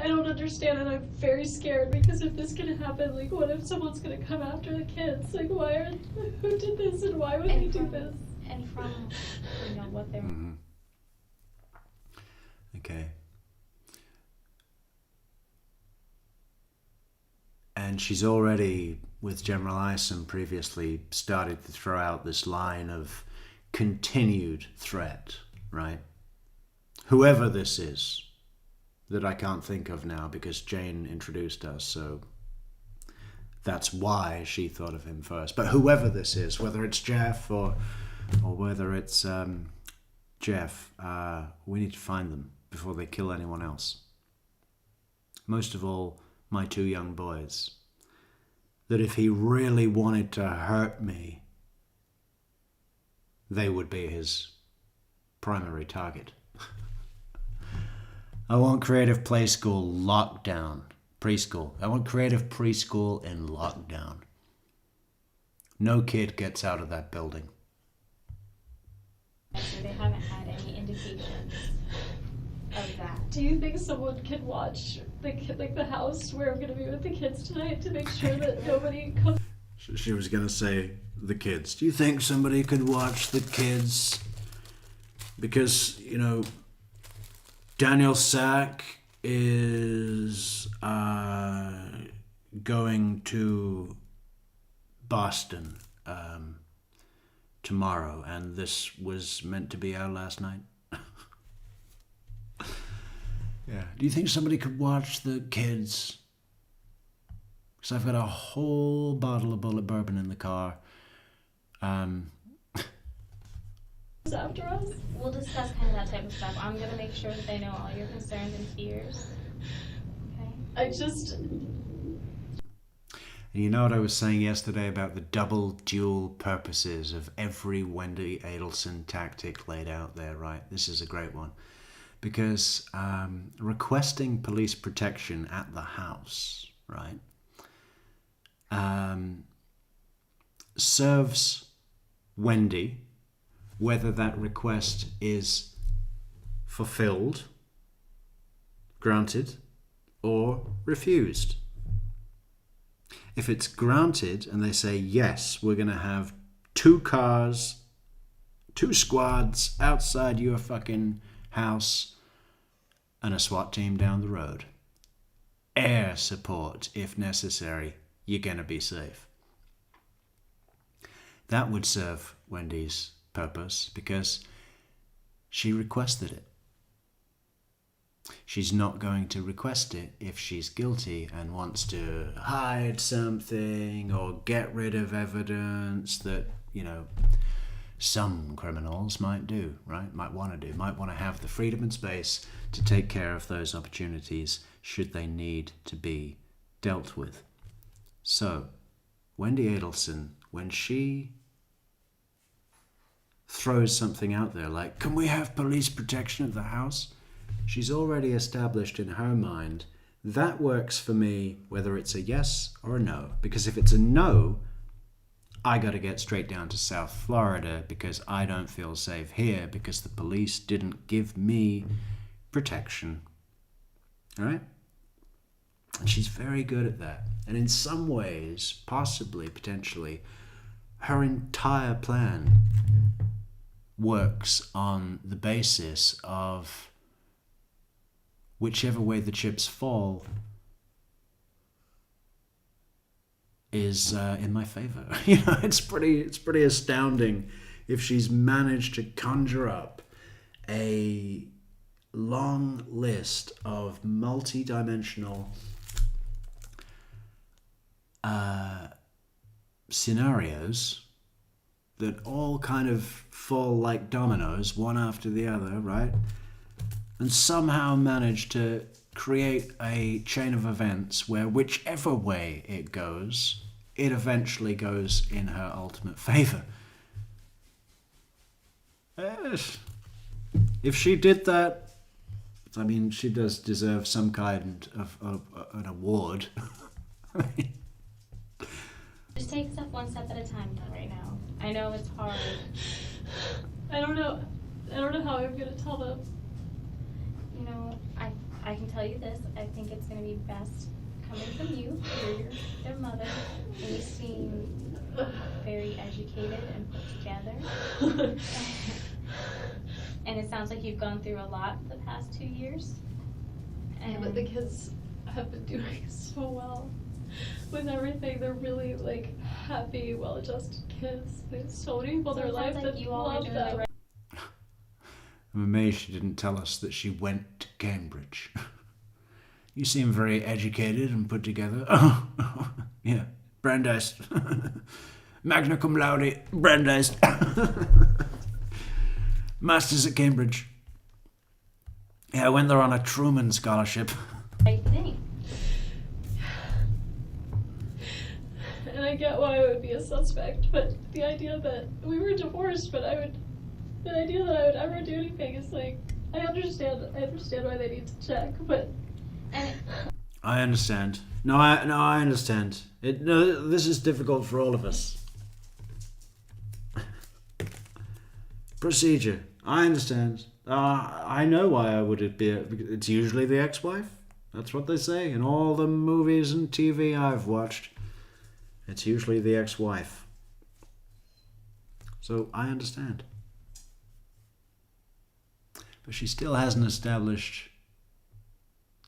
I don't understand and I'm very scared because if this can happen, like what if someone's gonna come after the kids? Like who did this and why would they do this? And from, what they're... Mm-hmm. Okay. And she's already, with General Ison previously, started to throw out this line of continued threat, right? Whoever this is, that I can't think of now because Jane introduced us, so that's why she thought of him first. But whoever this is, whether it's Jeff or whether it's Jeff, we need to find them before they kill anyone else. Most of all, my two young boys. That if he really wanted to hurt me, they would be his primary target. I want creative play school lockdown. Preschool. I want creative preschool in lockdown. No kid gets out of that building. They haven't had any indications of that. Do you think someone can watch the house where I'm gonna be with the kids tonight to make sure that nobody comes? She was going to say the kids. Do you think somebody could watch the kids? Because, Daniel Sack is going to Boston tomorrow, and this was meant to be our last night. Yeah. Do you think somebody could watch the kids? Because I've got a whole bottle of bullet bourbon in the car. After us? We'll discuss kind of that type of stuff. I'm going to make sure that they know all your concerns and fears. Okay? And you know what I was saying yesterday about the double dual purposes of every Wendy Adelson tactic laid out there, right? This is a great one. Because requesting police protection at the house, right, serves Wendy, whether that request is fulfilled, granted, or refused. If it's granted and they say, yes, we're going to have 2 cars, 2 squads outside your fucking house and a SWAT team down the road. Air support if necessary. You're going to be safe. That would serve Wendy's purpose because she requested it. She's not going to request it if she's guilty and wants to hide something or get rid of evidence that, some criminals might do, right? Might want to have the freedom and space to take care of those opportunities should they need to be dealt with. So, Wendy Adelson, when she throws something out there like, can we have police protection at the house? She's already established in her mind, that works for me whether it's a yes or a no. Because if it's a no, I got to get straight down to South Florida because I don't feel safe here because the police didn't give me protection. All right? And she's very good at that. And in some ways, possibly, potentially, her entire plan works on the basis of whichever way the chips fall is in my favor. It's pretty astounding if she's managed to conjure up a long list of multi-dimensional scenarios that all kind of fall like dominoes, one after the other, right? And somehow manage to create a chain of events where whichever way it goes, it eventually goes in her ultimate favor. If she did that, I mean, she does deserve some kind of an award. Just take stuff one step at a time right now. I know it's hard. I don't know how I'm gonna tell them. You know, I can tell you this. I think it's gonna be best coming from you. You're their mother, and you seem very educated and put together. And it sounds like you've gone through a lot the past 2 years. And but the kids have been doing so well with everything. They're really like happy, well-adjusted kids. There's so many people in their life that love them. I'm amazed she didn't tell us that she went to Cambridge. You seem very educated and put together. Oh, yeah, Brandeis. Magna cum laude, Brandeis. Masters at Cambridge. Yeah, I went there on a Truman scholarship. I think. And I get why I would be a suspect, but the idea that we were divorced, but the idea that I would ever do anything is like, I understand why they need to check, but. I understand. No, I understand. This is difficult for all of us. Procedure. I understand. I know why I would be. It's usually the ex-wife. That's what they say in all the movies and TV I've watched. It's usually the ex-wife. So I understand. But she still hasn't established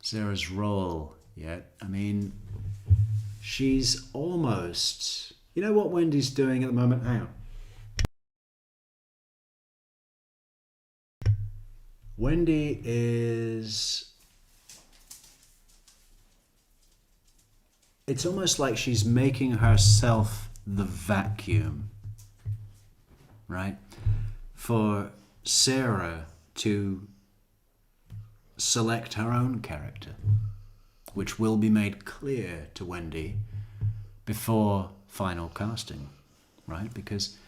Sarah's role yet. I mean, she's almost... You know what Wendy's doing at the moment? Hang on. Wendy is... It's almost like she's making herself the vacuum, right? For Sarah to select her own character, which will be made clear to Wendy before final casting, right? Because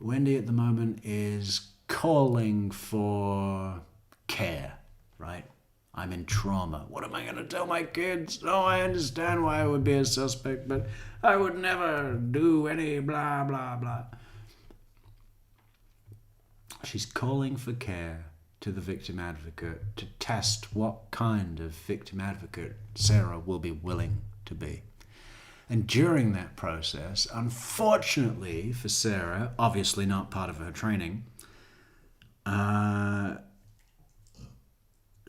Wendy at the moment is calling for care, right? I'm in trauma. What am I going to tell my kids? Oh, I understand why I would be a suspect, but I would never do any blah, blah, blah. She's calling for care to the victim advocate to test what kind of victim advocate Sarah will be willing to be. And during that process, unfortunately for Sarah, obviously not part of her training,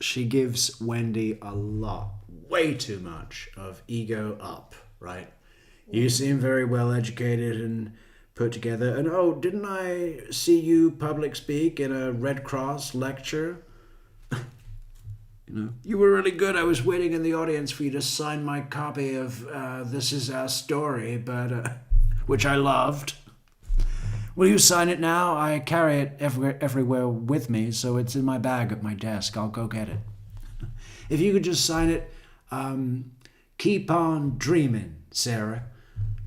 she gives Wendy a lot, way too much, of ego up, right? You seem very well educated and put together. And oh, didn't I see you public speak in a Red Cross lecture? You were really good. I was waiting in the audience for you to sign my copy of This Is Our Story, but which I loved. Will you sign it now? I carry it everywhere with me, so it's in my bag at my desk. I'll go get it. If you could just sign it, keep on dreaming, Sarah.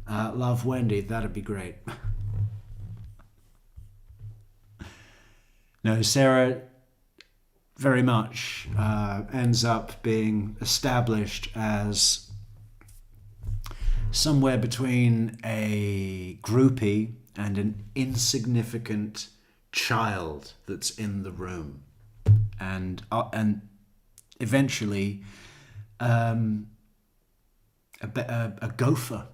Love, Wendy. That'd be great. No, Sarah very much ends up being established as somewhere between a groupie and an insignificant child that's in the room, and eventually a gopher.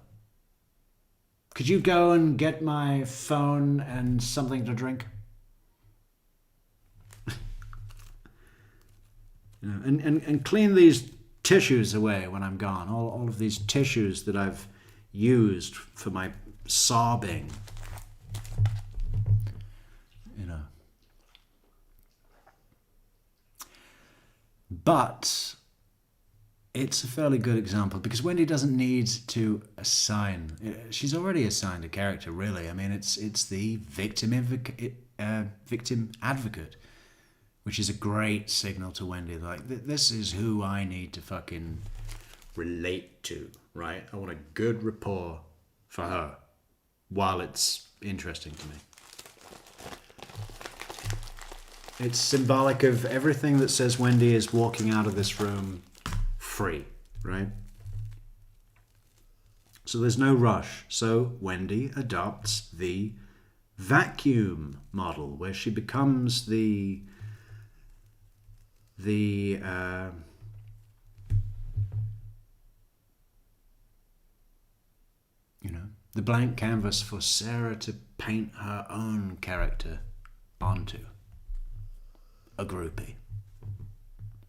Could you go and get my phone and something to drink? You know, and clean these tissues away when I'm gone. All of these tissues that I've used for my sobbing. You know. But it's a fairly good example because Wendy doesn't need to assign. She's already assigned a character, really. I mean, it's the victim advocate, which is a great signal to Wendy. Like, this is who I need to fucking relate to, right? I want a good rapport for her while it's interesting to me. It's symbolic of everything that says Wendy is walking out of this room free, right? So there's no rush. So Wendy adopts the vacuum model where she becomes the blank canvas for Sarah to paint her own character onto. A groupie.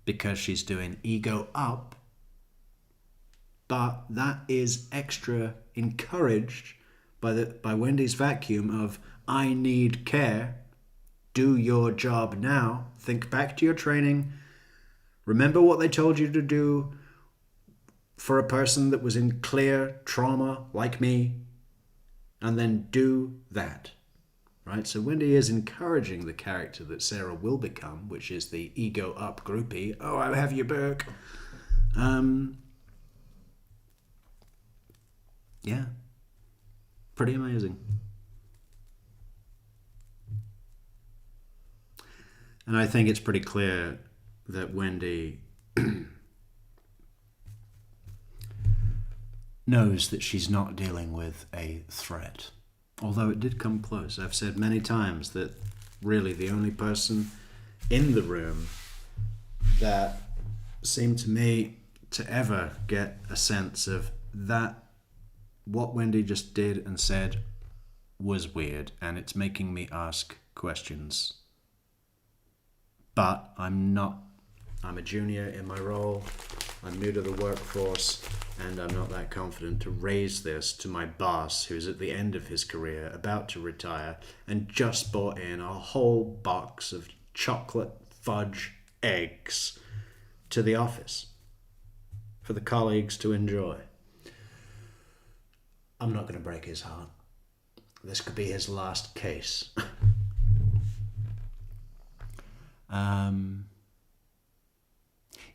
Because she's doing ego up, but that is extra encouraged by Wendy's vacuum of I need care, do your job now, think back to your training, remember what they told you to do for a person that was in clear trauma like me, and then do that. Right, so Wendy is encouraging the character that Sarah will become, which is the ego up groupie. Oh, I have your back. Yeah, pretty amazing. And I think it's pretty clear that Wendy knows that she's not dealing with a threat. Although it did come close. I've said many times that really the only person in the room that seemed to me to ever get a sense of that what Wendy just did and said was weird, and it's making me ask questions. But I'm a junior in my role, I'm new to the workforce, and I'm not that confident to raise this to my boss, who's at the end of his career, about to retire, and just bought in a whole box of chocolate fudge eggs to the office for the colleagues to enjoy. I'm not going to break his heart. This could be his last case.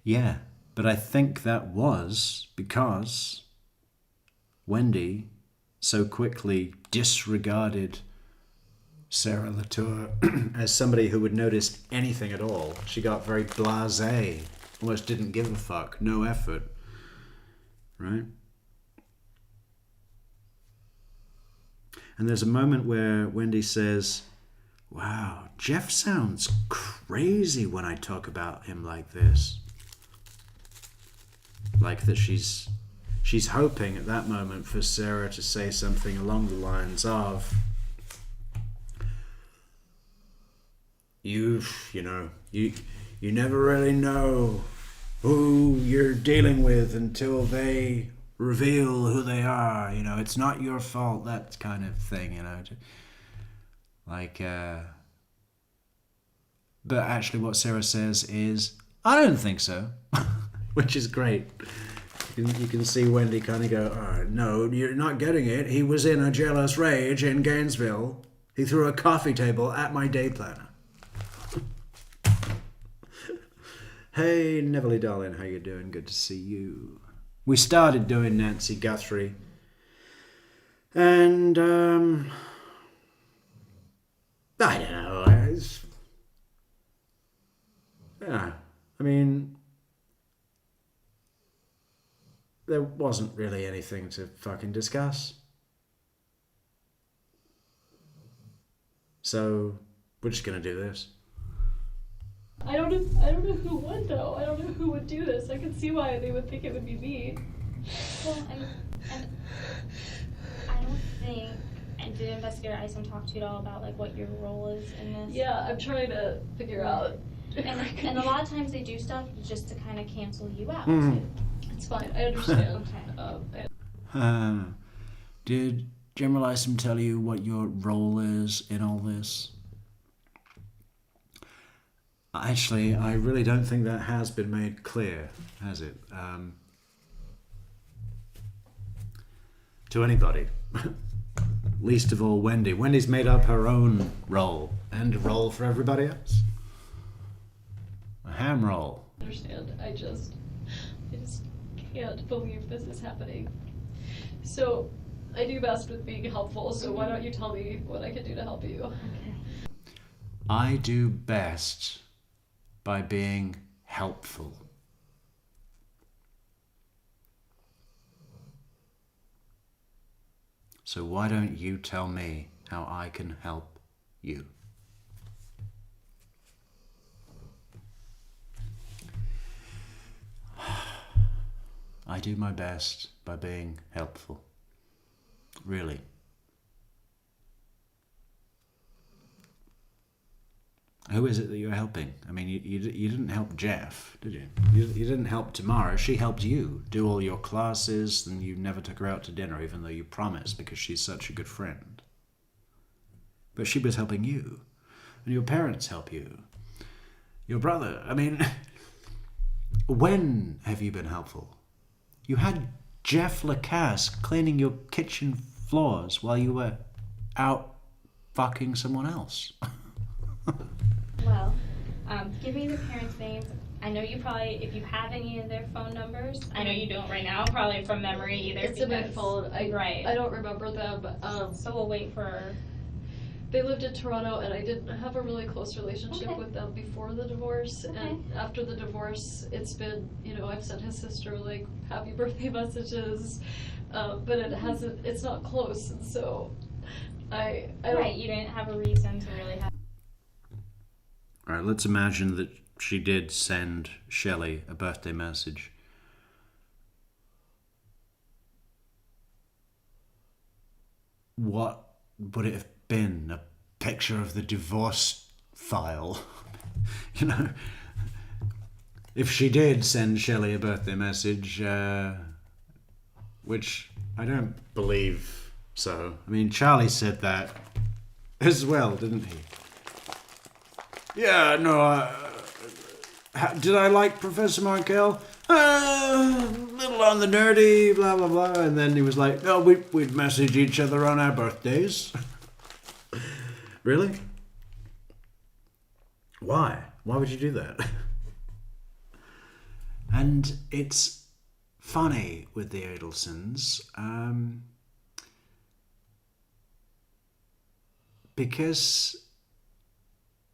Yeah, but I think that was because Wendy so quickly disregarded Sarah Latour as somebody who would notice anything at all. She got very blasé, almost didn't give a fuck, no effort, right? And there's a moment where Wendy says, wow, Jeff sounds crazy when I talk about him like this. Like that she's hoping at that moment for Sarah to say something along the lines of, you never really know who you're dealing with until they reveal who they are. You know, it's not your fault, that kind of thing, you know. Like, but actually what Sarah says is, I don't think so. Which is great. You can see Wendy kind of go, oh, no, you're not getting it. He was in a jealous rage in Gainesville. He threw a coffee table at my day planner. Hey, Neville darling, how you doing? Good to see you. We started doing Nancy Guthrie. And, I don't know. Yeah, I mean, there wasn't really anything to fucking discuss. So we're just gonna do this. I don't know who would though. I don't know who would do this. I can see why they would think it would be me. Well, I don't think. And did investigator Isom talk to you at all about like what your role is in this? Yeah, I'm trying to figure out. And a lot of times they do stuff just to kind of cancel you out. It's fine. I understand. Did General Isom tell you what your role is in all this? Actually, I really don't think that has been made clear, has it? To anybody. Least of all Wendy. Wendy's made up her own role and a role for everybody else. A ham roll. I understand. I just can't believe this is happening. So I do best with being helpful, so why don't you tell me what I can do to help you? Okay. I do best by being helpful. So why don't you tell me how I can help you? I do my best by being helpful. Really. Who is it that you're helping? I mean, you didn't help Jeff, did you? You didn't help Tamara. She helped you do all your classes, and you never took her out to dinner, even though you promised, because she's such a good friend. But she was helping you, and your parents help you. Your brother, I mean, when have you been helpful? You had Jeff Lacasse cleaning your kitchen floors while you were out fucking someone else. Well, give me the parents' names. I know you probably, if you have any of their phone numbers, I know you don't right now, probably from memory either. It's in my phone. I don't remember them. So we'll wait for... They lived in Toronto, and I didn't have a really close relationship with them before the divorce. And after the divorce, it's been, I've sent his sister like happy birthday messages, but it's not close, and so I don't. Right, you didn't have a reason to really have. All right, let's imagine that she did send Shelley a birthday message. What would it have been? A picture of the divorce file? If she did send Shelley a birthday message, which I don't believe so. I mean, Charlie said that as well, didn't he? Yeah, no, did I like Professor Markel? A little on the nerdy, blah, blah, blah. And then he was like, no, we'd message each other on our birthdays. Really? Why? Why would you do that? And it's funny with the Adelsons, because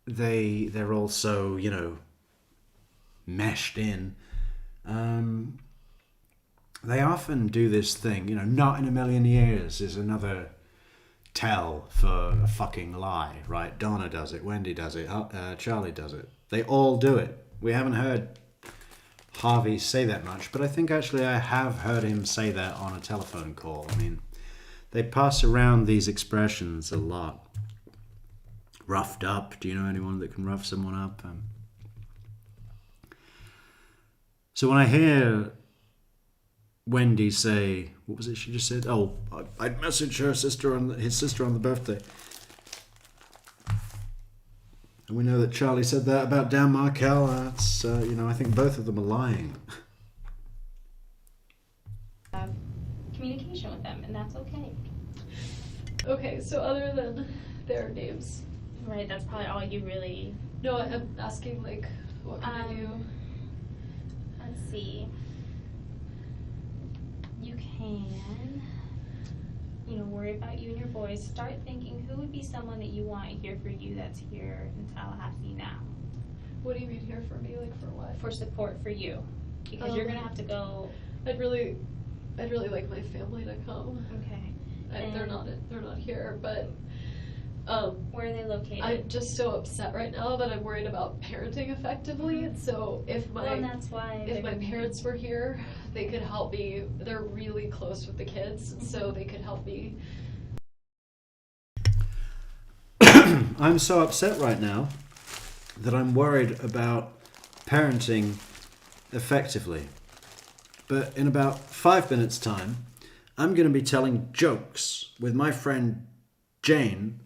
they're all so, meshed in. They often do this thing, not in a million years is another tell for a fucking lie, right? Donna does it, Wendy does it, Charlie does it. They all do it. We haven't heard Harvey say that much, but I think actually I have heard him say that on a telephone call. I mean, they pass around these expressions a lot. Roughed up. Do you know anyone that can rough someone up? So when I hear Wendy say, what was it she just said? Oh, I'd message his sister on the birthday. And we know that Charlie said that about Dan Markel. That's, I think both of them are lying. Communication with them, and that's okay. Okay, so other than their names. Right, that's probably all you really... No, I'm asking, what can I do? Let's see. You can, worry about you and your boys. Start thinking, who would be someone that you want here for you that's here in Tallahassee now? What do you mean here for me? For what? For support for you. Because you're going to have to go... I'd really like my family to come. Okay. They're not here, but... where are they located? I'm just so upset right now that I'm worried about parenting effectively. And so if my parents were here, they could help me. They're really close with the kids, so they could help me. I'm so upset right now that I'm worried about parenting effectively. But in about 5 minutes' time, I'm going to be telling jokes with my friend Jane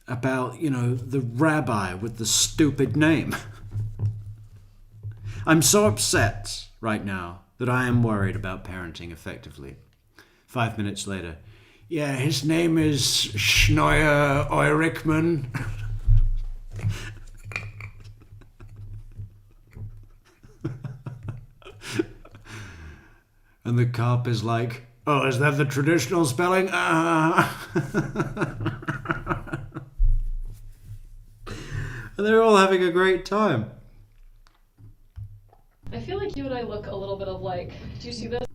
about, you know, the rabbi with the stupid name. I'm so upset right now that I am worried about parenting effectively. 5 minutes later, yeah, his name is Schneuer Eurichmann. And the cop is like, oh, is that the traditional spelling? And they're all having a great time. I feel like you and I look a little bit alike. Do you see this?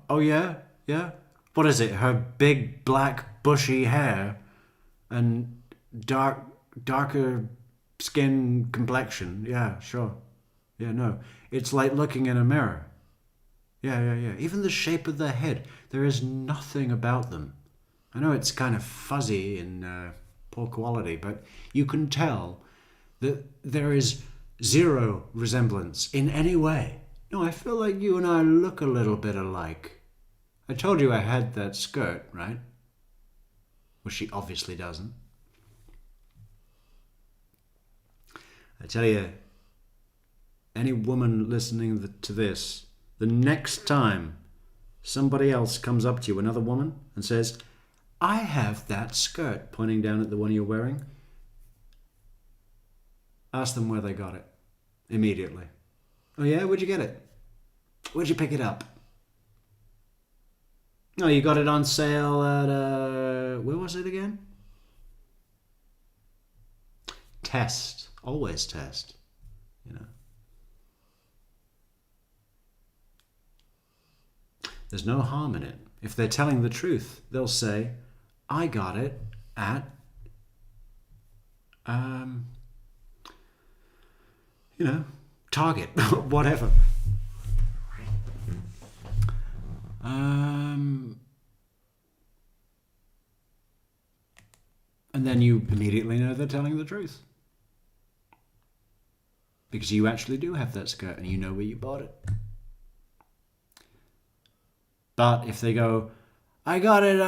Oh yeah? Yeah? What is it? Her big, black, bushy hair and darker skin complexion. Yeah, sure. Yeah, no. It's like looking in a mirror. Yeah. Even the shape of their head. There is nothing about them. I know it's kind of fuzzy and poor quality, but you can tell that there is zero resemblance in any way. No, I feel like you and I look a little bit alike. I told you I had that skirt, right? Well, she obviously doesn't. I tell you, any woman listening to this, the next time somebody else comes up to you, another woman, and says, I have that skirt, pointing down at the one you're wearing, ask them where they got it. Immediately. Oh yeah? Where'd you get it? Where'd you pick it up? Oh, you got it on sale at, where was it again? Test. Always test. You know. There's no harm in it. If they're telling the truth, they'll say, I got it at, you know, Target, whatever. And then you immediately know they're telling the truth. Because you actually do have that skirt and you know where you bought it. But if they go, I got it,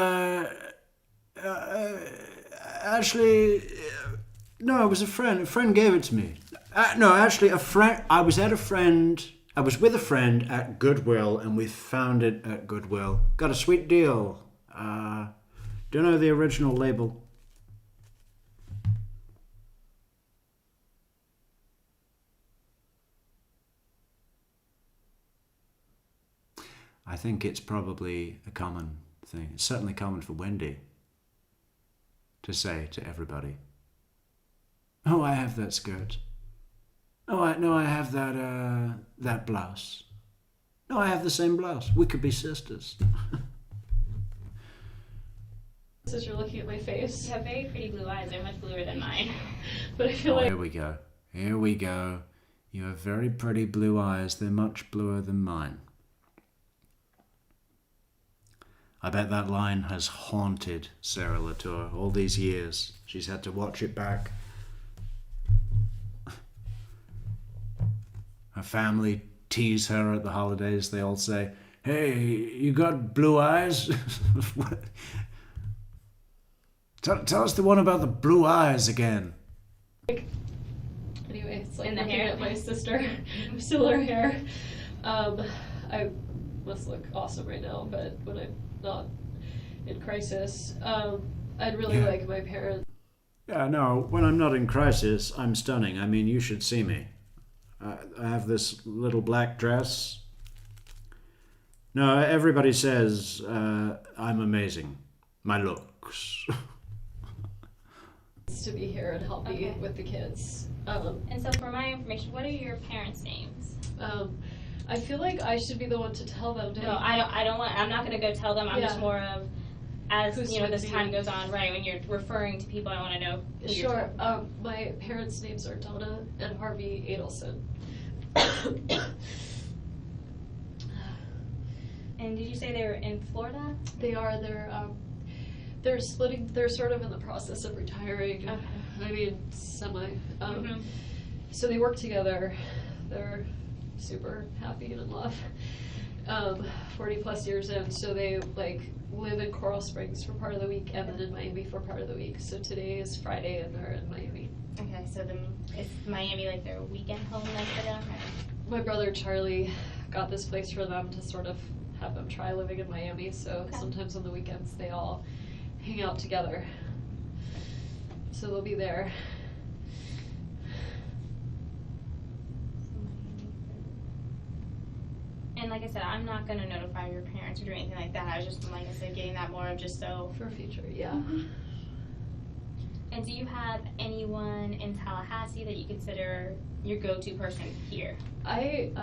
actually, no, it was a friend. A friend gave it to me. No, actually, a friend. I was with a friend at Goodwill, and we found it at Goodwill. Got a sweet deal. Don't know the original label. I think it's probably a common thing. It's certainly common for Wendy to say to everybody, oh, I have that skirt. Oh, I have that blouse. No, I have the same blouse. We could be sisters. As you're looking at my face. You have very pretty blue eyes. They're much bluer than mine. But I feel like... Here we go. Here we go. You have very pretty blue eyes. They're much bluer than mine. I bet that line has haunted Sarah Latour all these years. She's had to watch it back. Her family tease her at the holidays. They all say, hey, you got blue eyes? Tell us the one about the blue eyes again. Anyway, it's like In the looking hair. at my sister, similar hair. I must look awesome right now, but when I'm not in crisis, I'd really like my parents. Yeah, no, when I'm not in crisis, I'm stunning. I mean, you should see me. I have this little black dress. No, everybody says I'm amazing. My looks. To be here and help me with the kids. And so for my information, what are your parents' names? I feel like I should be the one to tell them. No, I don't want. I'm not going to go tell them. I'm just more of, as Who's you know, with this me? time goes on, right? When you're referring to people, I want to know who you're Sure. talking about. My parents' names are Donna and Harvey Adelson. And did you say they were in Florida? They are. They're splitting. They're sort of in the process of retiring. Okay. I mean, semi. So they work together. They're super happy and in love. 40 plus years in, so they like live in Coral Springs for part of the week and then in Miami for part of the week. So today is Friday and they're in Miami. Okay, so is Miami like their weekend home then for them? Or? My brother Charlie got this place for them to sort of have them try living in Miami. So sometimes on the weekends they all hang out together. So they'll be there. And like I said, I'm not going to notify your parents or do anything like that. I was just, like I said, getting that more of just so... For future, yeah. And do you have anyone in Tallahassee that you consider your go-to person here? I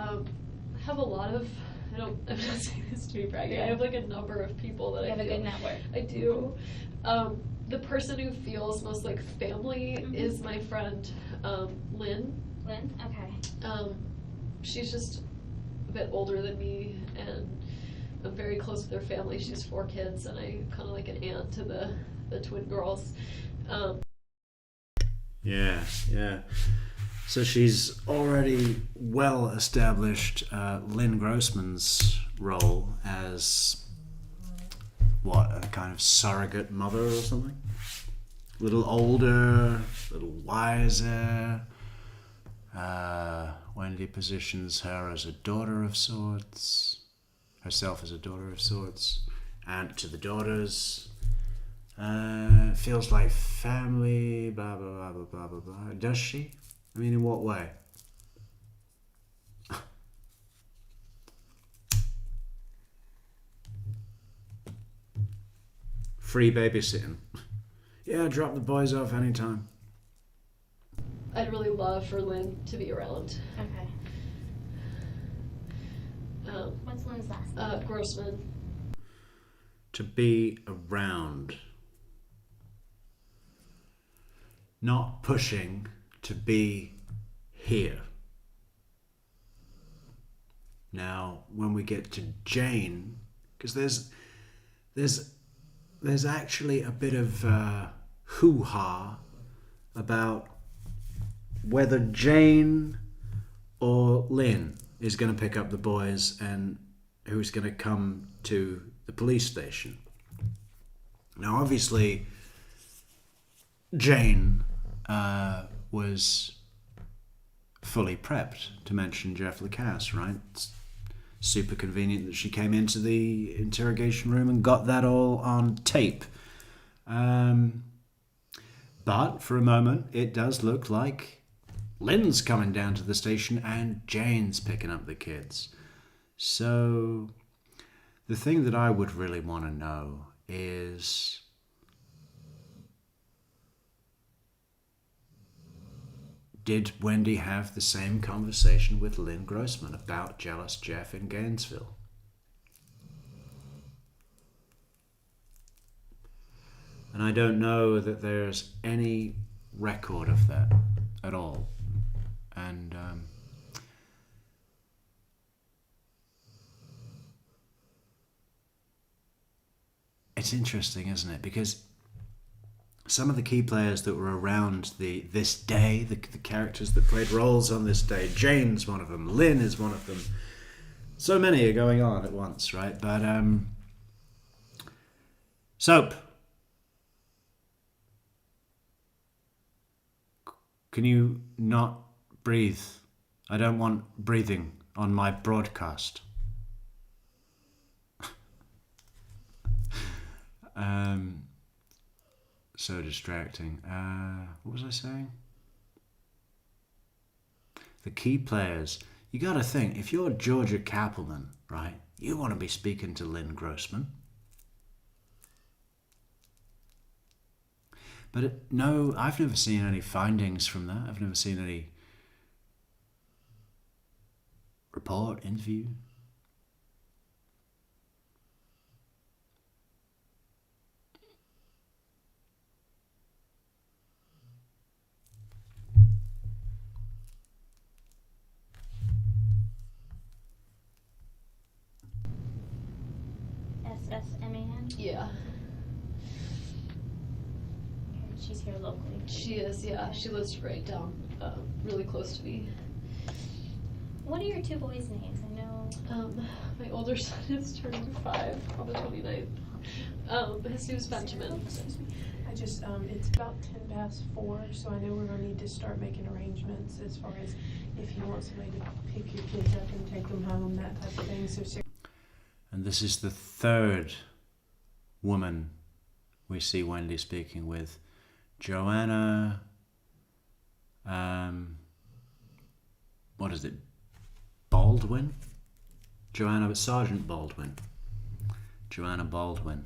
have a lot of... I'm not saying this to be bragging. Yeah. I have like a number of people that you I have feel, a good network. I do. The person who feels most like family is my friend Lynn. Lynn? Okay. She's just a bit older than me, and I'm very close with her family. She has 4 kids, and I'm kind of like an aunt to the twin girls. Yeah. So she's already well established Lynn Grossman's role as what, a kind of surrogate mother or something? A little older, a little wiser. Wendy positions her as a daughter of sorts, herself as a daughter of sorts, aunt to the daughters. Feels like family, blah, blah, blah, blah, blah, blah, blah. Does she? I mean, in what way? Free babysitting. Yeah, drop the boys off anytime. I'd really love for Lynn to be around. Okay. What's Lynn's last name? Grossman. To be around. Not pushing, to be here. Now, when we get to Jane, because there's actually a bit of hoo-ha about whether Jane or Lynn is going to pick up the boys and who's going to come to the police station. Now, obviously, Jane was fully prepped, to mention Jeff Lacasse, right? It's super convenient that she came into the interrogation room and got that all on tape. But for a moment, it does look like Lynn's coming down to the station and Jane's picking up the kids. So the thing that I would really want to know is, did Wendy have the same conversation with Lynn Grossman about jealous Jeff in Gainesville? And I don't know that there's any record of that at all. And it's interesting, isn't it? Because some of the key players that were around this day, the characters that played roles on this day, Jane's one of them, Lynn is one of them. So many are going on at once, right? But Soap, can you not breathe? I don't want breathing on my broadcast. So distracting. What was I saying? The key players. You got to think, if you're Georgia Cappleman, right, you want to be speaking to Lynn Grossman. But no, I've never seen any findings from that. I've never seen any report, interview. SSMAN? Yeah. she's here locally. She is, yeah. She lives right down, really close to me. What are your two boys' names? I know. My older son is turning 5 on the 29th. His name's Benjamin. I just, it's about 4:10, so I know we're gonna need to start making arrangements as far as if you want somebody to pick your kids up and take them home, that type of thing. So, And this is the third woman we see Wendy speaking with. Joanna, what is it? Baldwin? Sergeant Baldwin. Joanna Baldwin.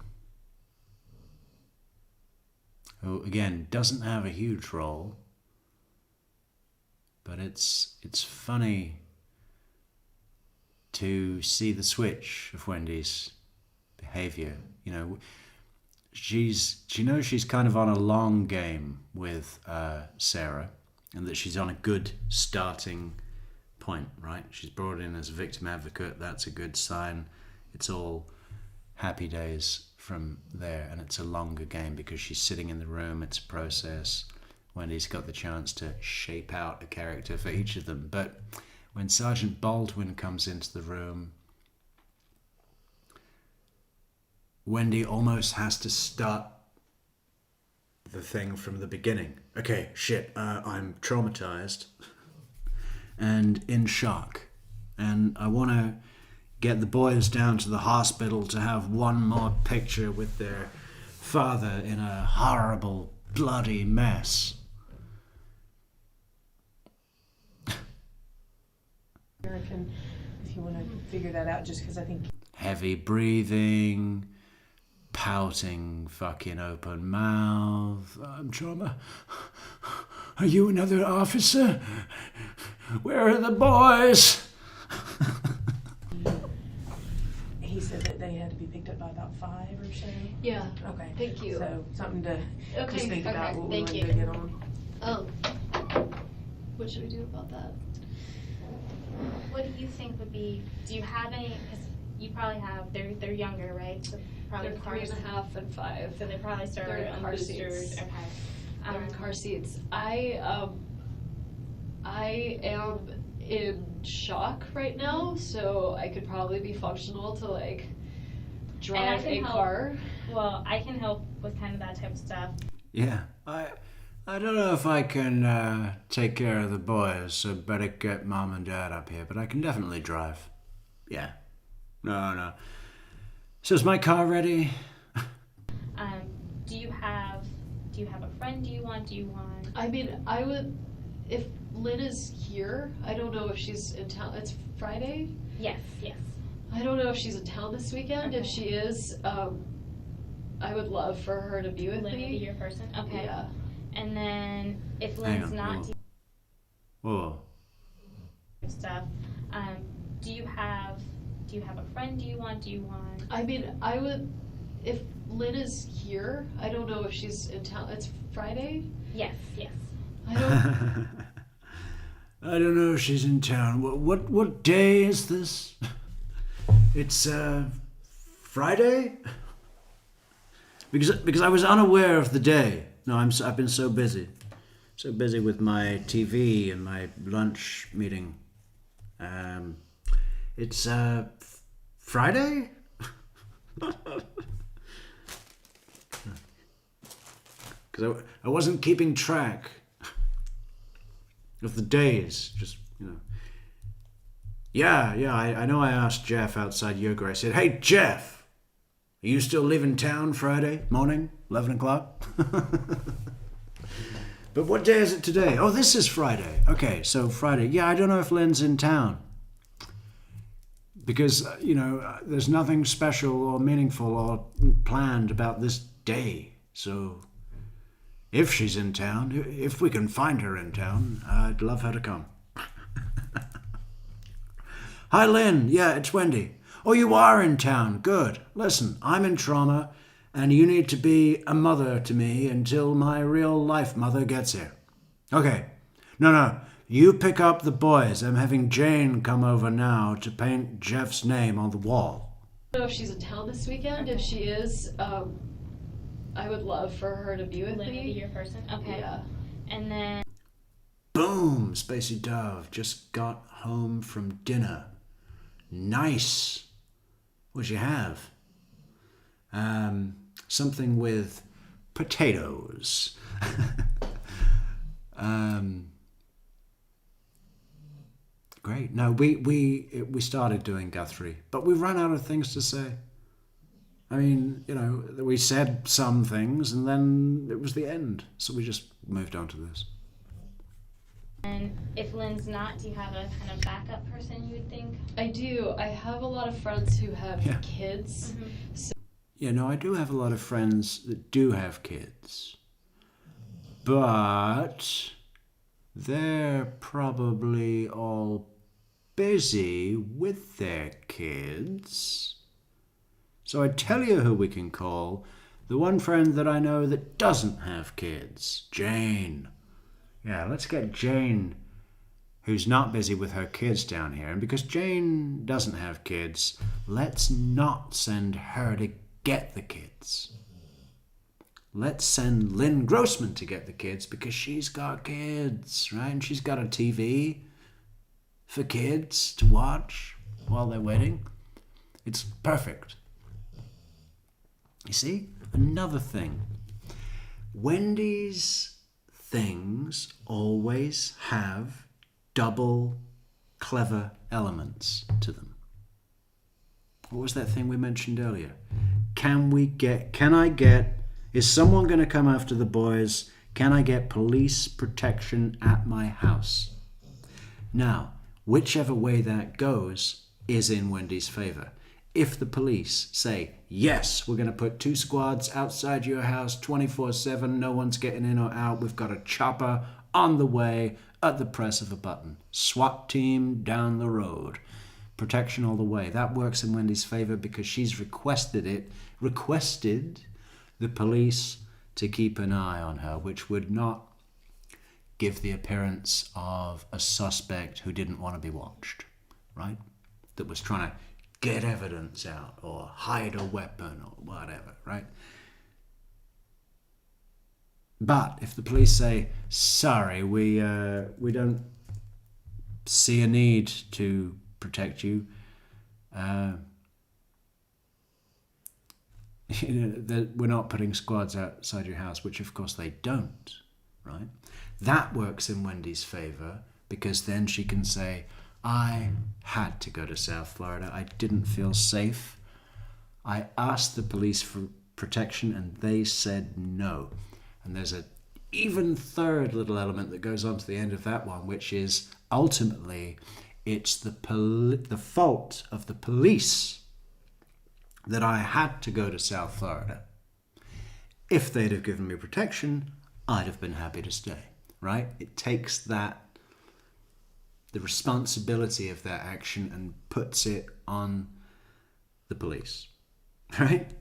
Who, again, doesn't have a huge role, but it's funny to see the switch of Wendy's behavior. You know, she knows she's kind of on a long game with Sarah, and that she's on a good starting point, right? She's brought in as a victim advocate. That's a good sign. It's all happy days from there, and it's a longer game because she's sitting in the room. It's a process. Wendy's got the chance to shape out a character for each of them. But when Sergeant Baldwin comes into the room, Wendy almost has to start the thing from the beginning. Okay, shit, I'm traumatized and in shock, and I want to get the boys down to the hospital to have one more picture with their father in a horrible, bloody mess. American, if you want to figure that out, just because I think Heavy breathing, pouting, fucking open mouth. I'm trauma. Are you another officer? Where are the boys? he said that they had to be picked up by about 5 or so. Yeah. Okay. Thank you. So something to Okay, just think about okay, what we thank want you. to get on. What should we do about that? What do you think would be? Do you have any? Because you probably have. They're younger, right? So probably They're 3.5 and 5. So they probably They're started in on car boosters. seats. Okay. They're in car seats. I am in shock right now, so I could probably be functional to like drive a car. Well, I can help with kind of that type of stuff. Yeah, I don't know if I can take care of the boys, so better get mom and dad up here, but I can definitely drive. Yeah. No. So is my car ready? Do you have a friend? Do you want? I mean, I would, if Lynn is here, I don't know if she's in town. It's Friday? Yes. I don't know if she's in town this weekend. If she is, I would love for her to be with Lynn me. would be your person. Okay. Yeah. And then if Hang Lynn's on, not Whoa. stuff, do you have a friend? Do you want? I mean, I would, if Lynn is here, I don't know if she's in town. It's Friday? Yes. I don't. I don't know if she's in town. What day is this? It's Friday? Because I was unaware of the day. No, I've been so busy with my TV and my lunch meeting. It's Friday? Because I wasn't keeping track of the days, just, you know. Yeah, I know I asked Jeff outside yoga. I said, hey, Jeff, are you still leaving town Friday morning, 11 o'clock? But what day is it today? Oh, this is Friday. Okay, so Friday. Yeah, I don't know if Lynn's in town. Because, there's nothing special or meaningful or planned about this day. So if she's in town, if we can find her in town, I'd love her to come. Hi, Lynn. Yeah, it's Wendy. Oh, you are in town. Good. Listen, I'm in trauma, and you need to be a mother to me until my real-life mother gets here. Okay. No. You pick up the boys. I'm having Jane come over now to paint Jeff's name on the wall. I don't know if she's in town this weekend. If she is, I would love for her to be with Lynn me. would be your person? Okay. Yeah. And then Boom! Spacey Dove just got home from dinner. Nice. What'd you have? Something with potatoes. Great. No, we started doing Guthrie, but we ran out of things to say. I mean, you know, we said some things and then it was the end. So we just moved on to this. and if Lynn's not, do you have a kind of backup person you would think? I do. I have a lot of friends who have kids. So Yeah, no, I do have a lot of friends that do have kids. But they're probably all busy with their kids. So I tell you who we can call. The one friend that I know that doesn't have kids. Jane. Yeah, let's get Jane, who's not busy with her kids, down here. And because Jane doesn't have kids, let's not send her to get the kids. Let's send Lynn Grossman to get the kids because she's got kids, right? And she's got a TV for kids to watch while they're waiting. It's perfect. You see? Another thing. Wendy's things always have double clever elements to them. What was that thing we mentioned earlier? Is someone going to come after the boys? Can I get police protection at my house? Now, whichever way that goes is in Wendy's favor. If the police say, yes, we're going to put 2 squads outside your house 24/7, no one's getting in or out, we've got a chopper on the way at the press of a button. SWAT team down the road. Protection all the way. That works in Wendy's favor because she's requested the police to keep an eye on her, which would not give the appearance of a suspect who didn't want to be watched, right? That was trying to get evidence out or hide a weapon or whatever, right? But if the police say, sorry, we don't see a need to protect you, we're not putting squads outside your house, which of course they don't, right? That works in Wendy's favor because then she can say, I had to go to South Florida. I didn't feel safe. I asked the police for protection and they said no. And there's an even third little element that goes on to the end of that one, which is ultimately it's the fault of the police that I had to go to South Florida. If they'd have given me protection, I'd have been happy to stay, right? It takes the responsibility of that action and puts it on the police, right?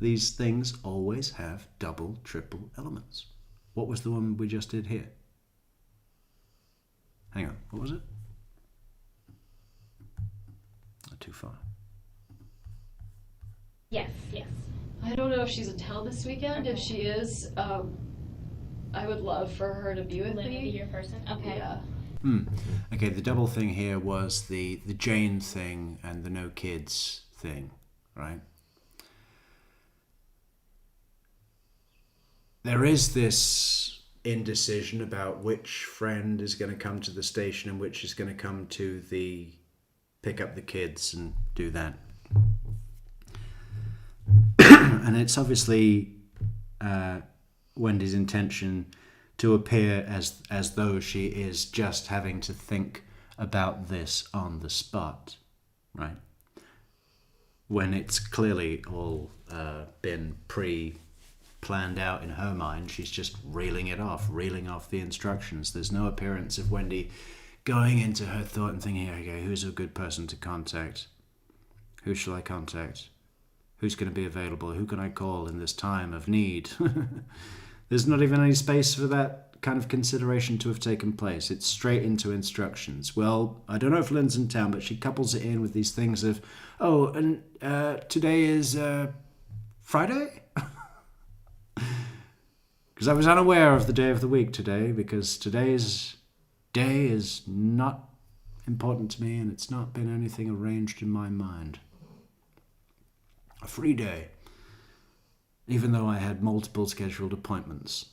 These things always have double, triple elements. What was the one we just did here? Hang on, what was it? Not too far. Yes. I don't know if she's in town this weekend. If she is, I would love for her to be with Lynn me. would be your person? Okay. Yeah. Okay, the double thing here was the Jane thing and the no kids thing, right? There is this indecision about which friend is going to come to the station and which is going to come to pick up the kids and do that. And it's obviously Wendy's intention to appear as though she is just having to think about this on the spot, right? When it's clearly all been planned out in her mind. She's just reeling off the instructions. There's no appearance of Wendy going into her thought and thinking, okay, who's a good person to contact? Who shall I contact? Who's going to be available? Who can I call in this time of need? There's not even any space for that kind of consideration to have taken place. It's straight into instructions. Well, I don't know if Lynn's in town, but she couples it in with these things of, oh, and today is Friday? Because I was unaware of the day of the week today, because today's day is not important to me and it's not been anything arranged in my mind. A free day, even though I had multiple scheduled appointments.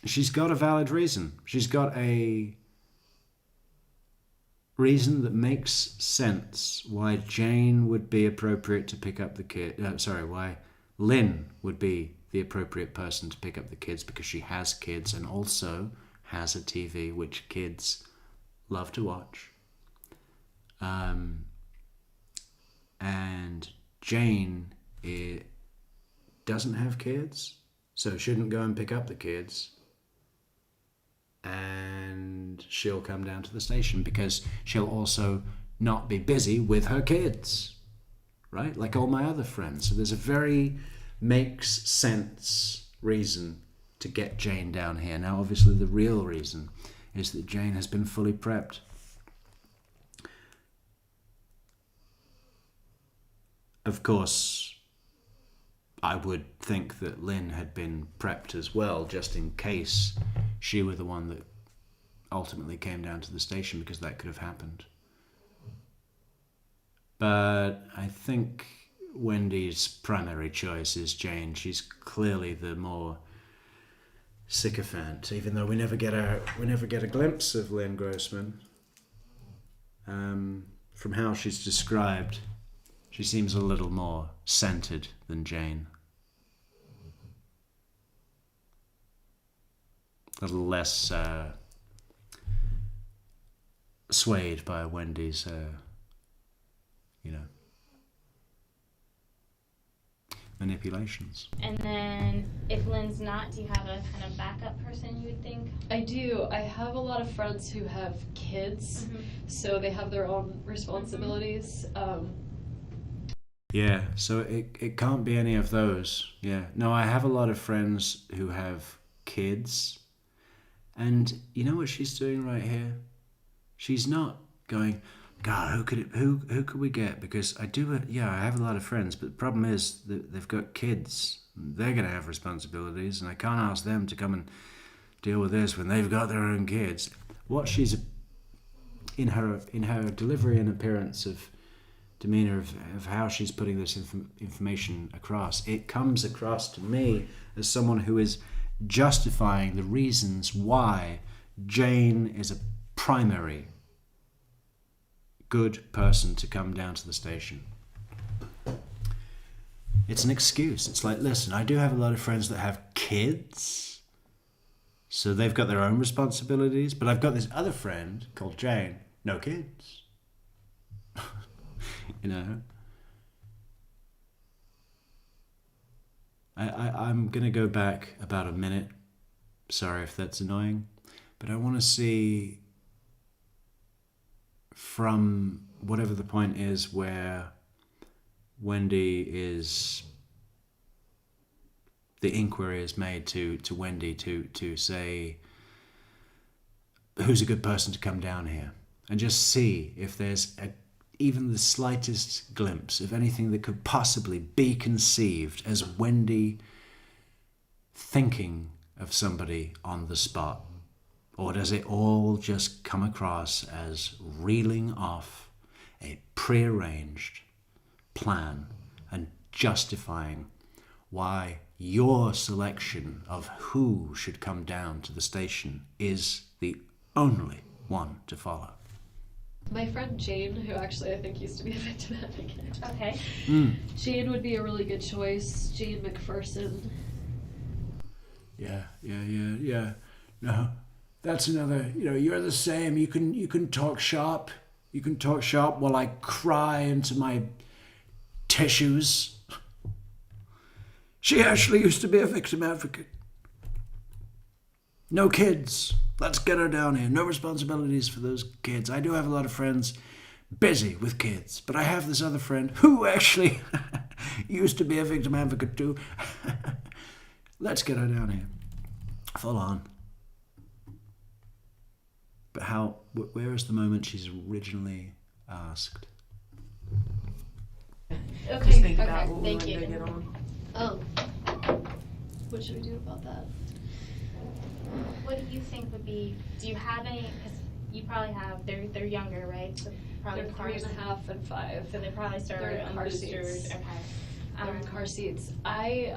She's got a valid reason. She's got a reason that makes sense why Jane would be appropriate to pick up the kid. Why Lynn would be the appropriate person to pick up the kids, because she has kids and also has a TV which kids love to watch. And Jane doesn't have kids, so shouldn't go and pick up the kids. And she'll come down to the station because she'll also not be busy with her kids, right? Like all my other friends. So there's a very makes sense reason to get Jane down here. Now, obviously, the real reason is that Jane has been fully prepped. Of course, I would think that Lynn had been prepped as well, just in case she were the one that ultimately came down to the station, because that could have happened. But I think Wendy's primary choice is Jane. She's clearly the more sycophant, even though we never get a glimpse of Lynn Grossman. From how she's described, she seems a little more centered than Jane. A little less swayed by Wendy's, manipulations. And then if Lynn's not, do you have a kind of backup person you would think? I do. I have a lot of friends who have kids, so they have their own responsibilities. Yeah, so it can't be any of those. Yeah. No, I have a lot of friends who have kids. And you know what she's doing right here? She's not going, God, who could we get? Because I have a lot of friends, but the problem is that they've got kids. They're going to have responsibilities, and I can't ask them to come and deal with this when they've got their own kids. What she's in her delivery and appearance of demeanor of how she's putting this information across, it comes across to me as someone who is justifying the reasons why Jane is a primary good person to come down to the station. It's an excuse. It's like, listen, I do have a lot of friends that have kids, so they've got their own responsibilities, but I've got this other friend called Jane, no kids. I'm going to go back about a minute. Sorry if that's annoying, but I want to see from whatever the point is where Wendy is, the inquiry is made to Wendy to say who's a good person to come down here, and just see if there's even the slightest glimpse of anything that could possibly be conceived as Wendy thinking of somebody on the spot. Or does it all just come across as reeling off a prearranged plan and justifying why your selection of who should come down to the station is the only one to follow? My friend Jane, who actually I think used to be a victim advocate. Okay. Jane would be a really good choice. Jane McPherson. Yeah. No, that's another. You're the same. You can talk shop. You can talk shop while I cry into my tissues. She actually used to be a victim advocate. No kids. Let's get her down here. No responsibilities for those kids. I do have a lot of friends busy with kids, but I have this other friend who actually used to be a victim advocate too. Let's get her down here. Full on. But where is the moment she's originally asked? Okay, Just think okay, about what we thank wanted you. to get on. What should we do about that? What do you think would be? Do you have any? Because you probably have. They're younger, right? So probably They're 3.5 and 5. So they probably started They're in car unboosted. seats. Okay. They're in car seats. I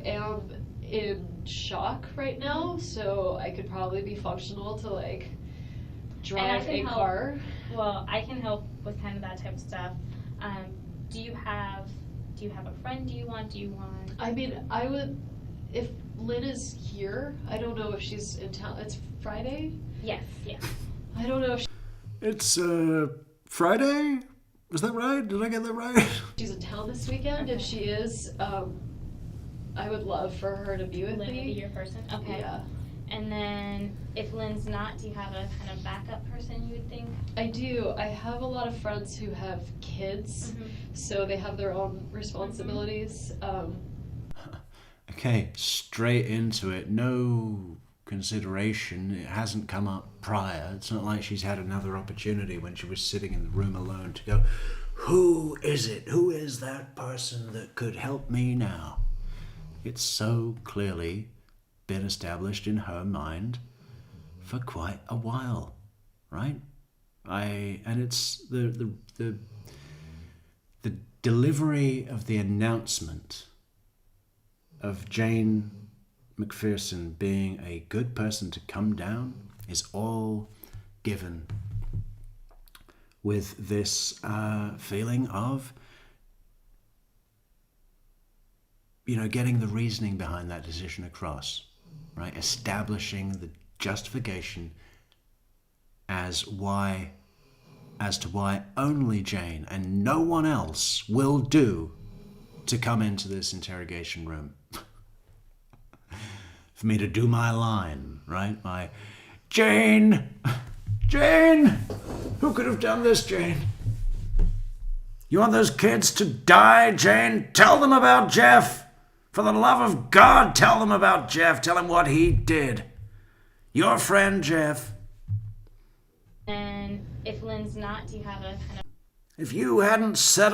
am in shock right now, so I could probably be functional to like drive a car. Well, I can help with kind of that type of stuff. Do you have a friend? Do you want? I mean, I would, if Lynn is here, I don't know if she's in town. It's Friday? Yes. I don't know if It's Friday? Was that right? Did I get that right? she's in town this weekend. If she is, I would love for her to be with Lynn me. would be your person? Okay. Yeah. And then if Lynn's not, do you have a kind of backup person you would think? I do. I have a lot of friends who have kids, so they have their own responsibilities. Okay, straight into it. No consideration. It hasn't come up prior. It's not like she's had another opportunity when she was sitting in the room alone to go, who is it? Who is that person that could help me now? It's so clearly been established in her mind for quite a while, right? And it's the delivery of the announcement of Jane McPherson being a good person to come down is all given with this feeling of, getting the reasoning behind that decision across, right? Establishing the justification as to why only Jane and no one else will do to come into this interrogation room. For me to do my line, right? My Jane, who could have done this, Jane? You want those kids to die, Jane? Tell them about Jeff. For the love of God, tell them about Jeff. Tell him what he did. Your friend, Jeff. And if Lynn's not, do you have a kind of... If you hadn't set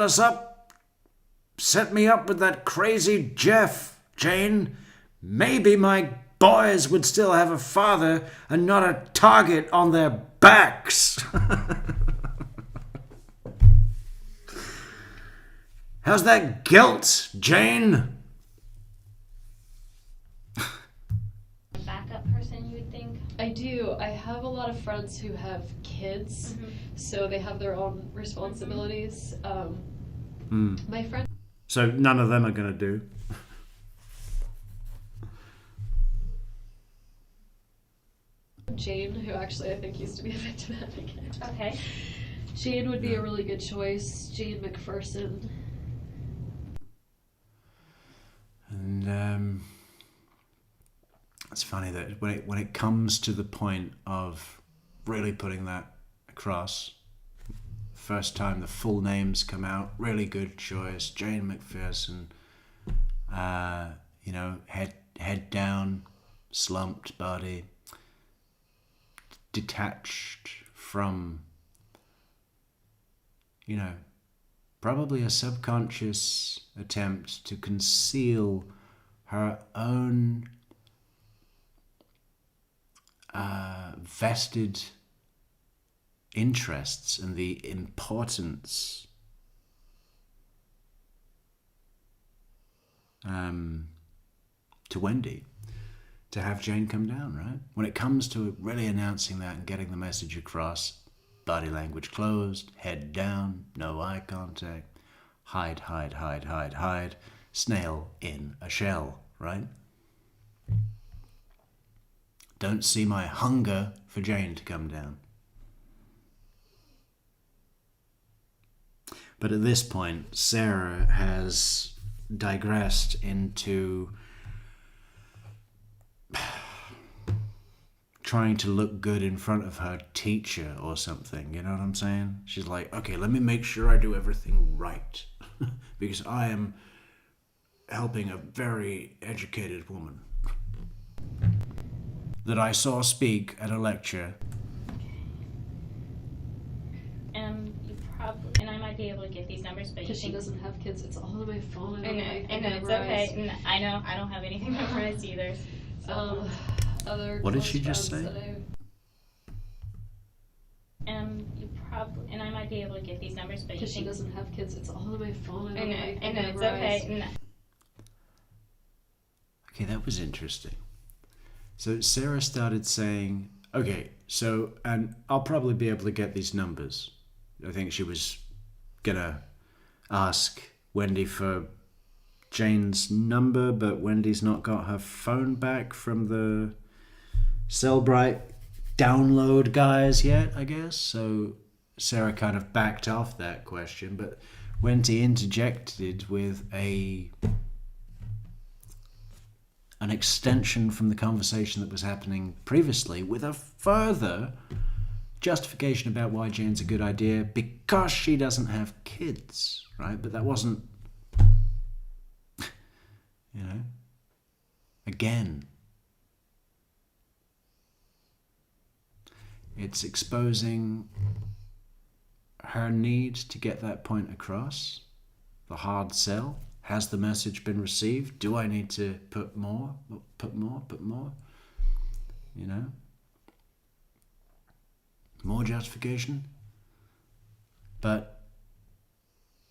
me up with that crazy Jeff, Jane, maybe my boys would still have a father and not a target on their backs. How's that guilt, Jane? backup person you would think? I do. I have a lot of friends who have kids, so they have their own responsibilities. My friend So none of them are going to do. Jane, who actually I think used to be a victim advocate. Okay. Jane would be a really good choice. Jane McPherson. And it's funny that when it comes to the point of really putting that across, first time the full names come out, really good choice, Jane McPherson. Head down, slumped body, detached from, probably a subconscious attempt to conceal her own vested interests and the importance to Wendy to have Jane come down, right? When it comes to really announcing that and getting the message across, body language closed, head down, no eye contact, hide, hide, hide, hide, hide, snail in a shell, right? Don't see my hunger for Jane to come down. But at this point, Sarah has digressed into trying to look good in front of her teacher or something, you know what I'm saying? She's like, okay, let me make sure I do everything right because I am helping a very educated woman. that I saw speak at a lecture. You probably, and I might be able to get these numbers, but Because she doesn't have kids, it's all on my phone. I know, it's okay. And I know, I don't have anything memorized either. Other What did close she just friends say? that You probably, and I might be able to get these numbers, but Because she doesn't have kids, it's all on my phone. I know, it's okay. Okay, that was interesting. So Sarah started saying, okay, so, and I'll probably be able to get these numbers. I think she was gonna ask Wendy for Jane's number, but Wendy's not got her phone back from the Cellbrite download guys yet, I guess. So Sarah kind of backed off that question, but Wendy interjected with an extension from the conversation that was happening previously with a further justification about why Jane's a good idea because she doesn't have kids, right? But that wasn't, you know, again, it's exposing her need to get that point across, the hard sell. Has the message been received? Do I need to put more? Put more? You know? More justification? But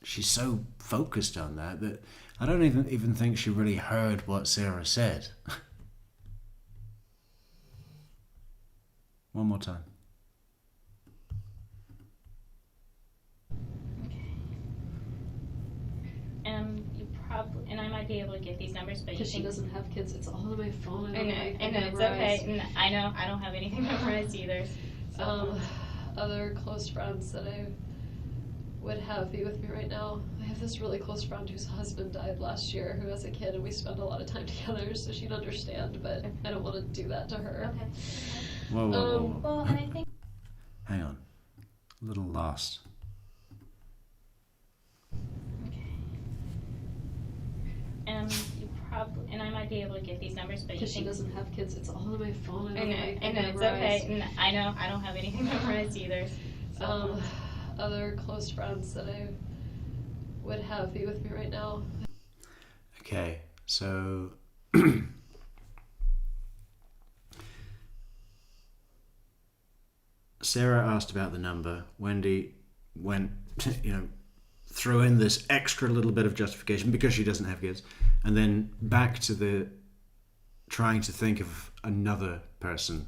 she's so focused on that I don't even think she really heard what Sarah said. One more time. You probably, and I might be able to get these numbers, but Because she doesn't have kids, it's all on my phone. I know, it's okay. And I know, I don't have anything memorized either. Other close friends that I would have be with me right now. I have this really close friend whose husband died last year, who has a kid, and we spend a lot of time together, so she'd understand, but I don't want to do that to her. Okay. Whoa. Well, and I think... Hang on. A little lost. You probably, and I might be able to get these numbers, but Because she doesn't have kids, it's all on my phone. I know, it's okay. And I know, I don't have anything memorized either. Other close friends that I would have be with me right now. Okay, so Sarah asked about the number. Wendy went, threw in this extra little bit of justification because she doesn't have kids, and then back to the trying to think of another person,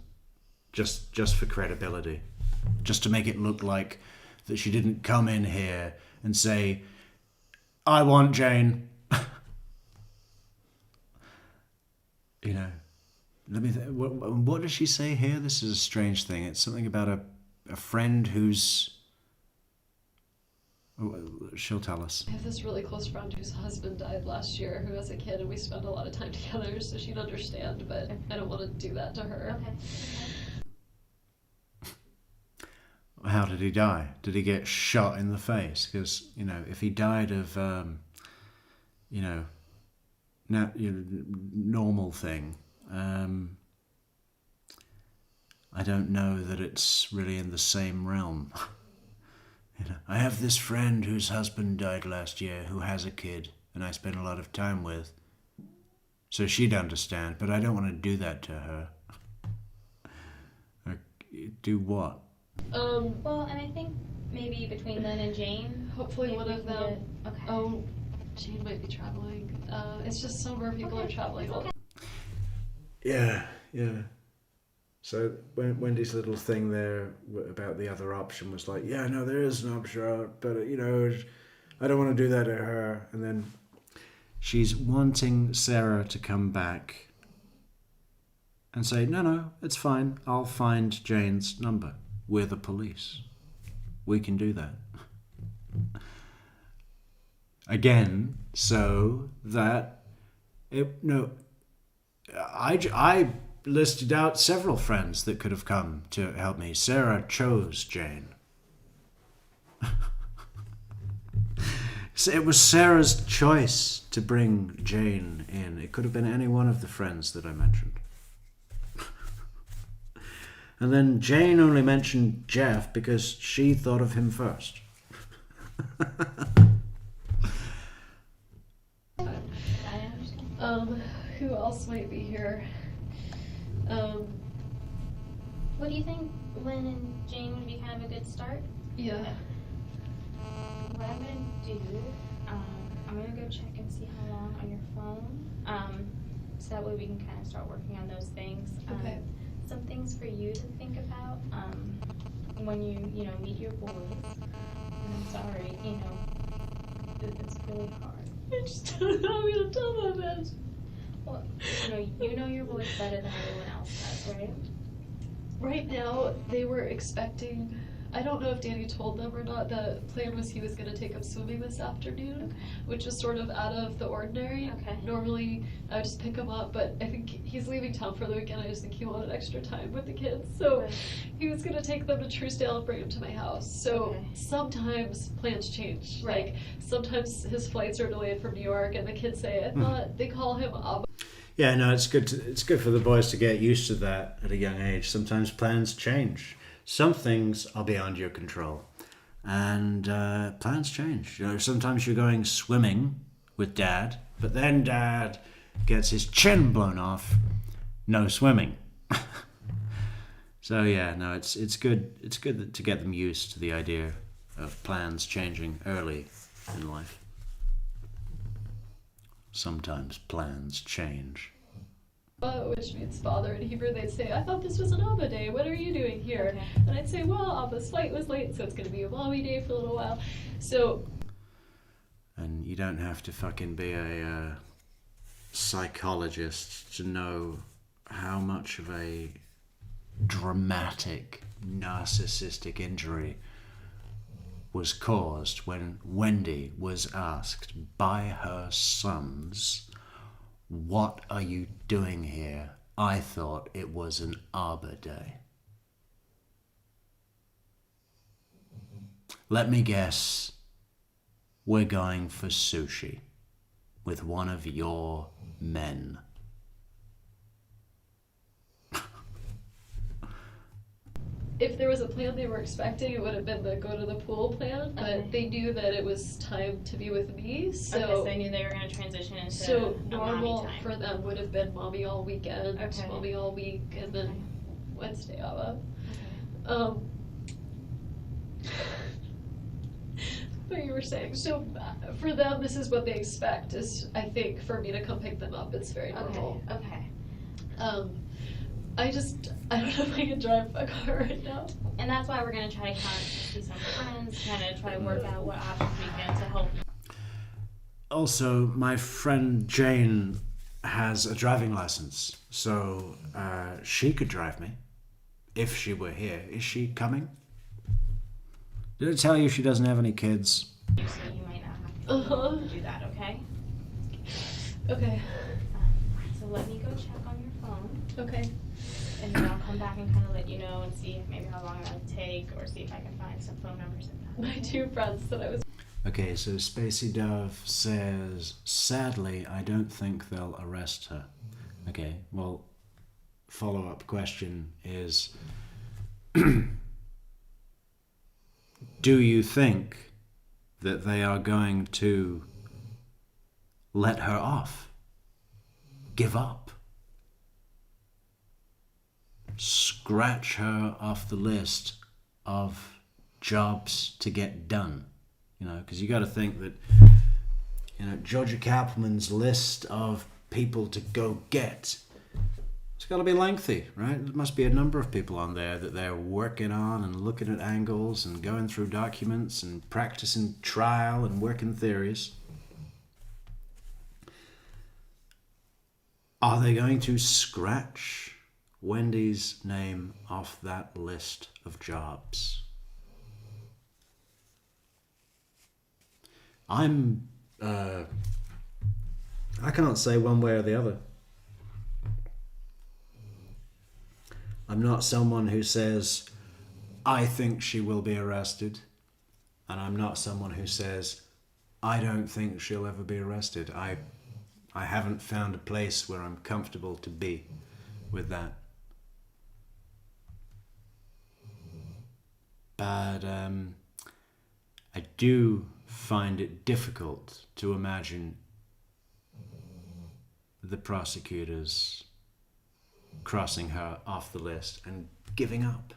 just for credibility, just to make it look like that she didn't come in here and say, "I want Jane." Let me think. What does she say here? This is a strange thing. It's something about a friend who's... She'll tell us. I have this really close friend whose husband died last year, who has a kid, and we spend a lot of time together, so she'd understand, but I don't want to do that to her. Okay. How did he die? Did he get shot in the face? Because, if he died of, normal thing, I don't know that it's really in the same realm. I have this friend whose husband died last year who has a kid and I spend a lot of time with. So she'd understand, but I don't want to do that to her. Do what? Well, and I think maybe between Lynn and Jane, hopefully maybe one we of can them. get- okay. Oh, Jane might be traveling. It's just summer, people are traveling. Yeah. So Wendy's little thing there about the other option was like, yeah, no, there is an option, but I don't want to do that to her. And then she's wanting Sarah to come back and say, no, it's fine. I'll find Jane's number. We're the police. We can do that. Again, so that I listed out several friends that could have come to help me. Sarah chose Jane. So it was Sarah's choice to bring Jane in. It could have been any one of the friends that I mentioned. And then Jane only mentioned Jeff because she thought of him first. Who else might be here? What do you think Lynn and Jane would be kind of a good start? Yeah. What I'm gonna do, I'm gonna go check and see how long on your phone. So that way we can kind of start working on those things. Okay. Some things for you to think about when you meet your boys. And I'm sorry, it's really hard. I just don't know how I'm gonna tell them that. Well, you know your boys better than everyone else does, right? Right now, they were expecting, I don't know if Danny told them or not, the plan was he was going to take them swimming this afternoon, which is sort of out of the ordinary. Okay. Normally, I would just pick him up, but I think he's leaving town for the weekend. I just think he wanted extra time with the kids. So he was going to take them to Truesdale and bring them to my house. So sometimes plans change. Right. Like, sometimes his flights are delayed from New York, and the kids say, I thought they call him Abba. Yeah, no, it's good. It's good for the boys to get used to that at a young age. Sometimes plans change. Some things are beyond your control, and plans change. Sometimes you're going swimming with Dad, but then Dad gets his chin blown off. No swimming. So yeah, no, it's good. It's good to get them used to the idea of plans changing early in life. Sometimes plans change. Which means father in Hebrew. They'd say, I thought this was an Abba day. What are you doing here? Okay. And I'd say, well, Abba's flight was late, so it's going to be a mommy day for a little while. So. And you don't have to fucking be a psychologist to know how much of a dramatic, narcissistic injury was caused when Wendy was asked by her sons, "What are you doing here? I thought it was an Arbor Day." Let me guess, we're going for sushi with one of your men. If there was a plan they were expecting, it would have been the go to the pool plan, but they knew that it was time to be with me, so. Okay, so they knew they were going to transition into So a mommy normal time. for them would have been mommy all weekend, Okay. mommy all week, and then Wednesday Abba. What you were saying. So for them, this is what they expect. Is I think for me to come pick them up, it's very normal. Okay. I don't know if I can drive a car right now. And that's why we're going to try to see some friends, kind of try to work out what options we can to help. Also, my friend Jane has a driving license, so she could drive me if she were here. Is she coming? Did it tell you she doesn't have any kids? So you might not have to do that, okay? Okay. So let me go check on your phone. Okay. And then I'll come back and kind of let you know and see maybe how long that'll take, or see if I can find some phone numbers in that. My two friends that I was. Okay, so Spacey Dove says, sadly, I don't think they'll arrest her. Okay, well, follow-up question is, do you think that they are going to let her off? Give up? Scratch her off the list of jobs to get done? Because you got to think that, Georgia Kaplan's list of people to go get, it's got to be lengthy, right? There must be a number of people on there that they're working on and looking at angles and going through documents and practicing trial and working theories. Are they going to scratch Wendy's name off that list of jobs? I can't say one way or the other. I'm not someone who says, I think she will be arrested. And I'm not someone who says, I don't think she'll ever be arrested. I haven't found a place where I'm comfortable to be with that. But I do find it difficult to imagine the prosecutors crossing her off the list and giving up.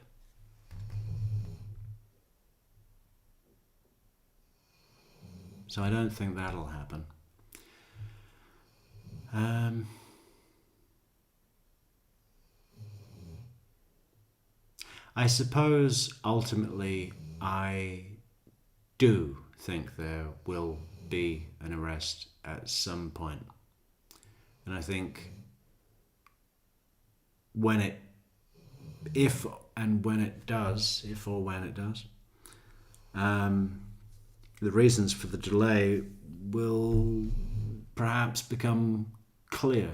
So I don't think that'll happen. I suppose ultimately I do think there will be an arrest at some point. And I think if or when it does, the reasons for the delay will perhaps become clear.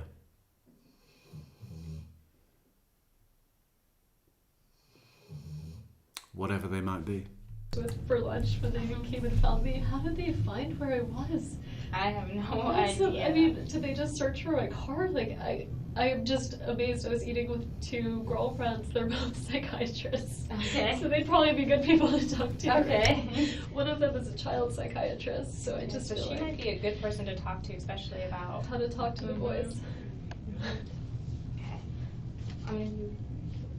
Whatever they might be. For lunch when they came and found me. How did they find where I was? I have no Also, idea. I mean, did they just search for my car? Like, I am just amazed. I was eating with two girlfriends. They're both psychiatrists. Okay. So they'd probably be good people to talk to. Okay. One of them is a child psychiatrist, so I just so feel she like might be a good person to talk to, especially about how to talk to the boys. Okay. I'm gonna be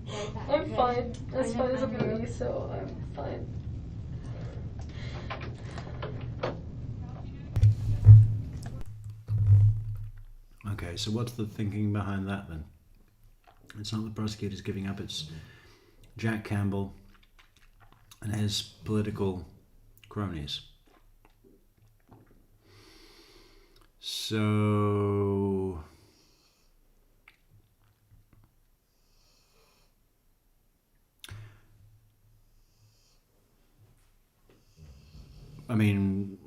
right back. I'm okay? fine. As I fine know, as I'm I gonna know. be, so I'm fine. Okay, so what's the thinking behind that then? It's not the prosecutors giving up, it's Jack Campbell and his political cronies. So I mean,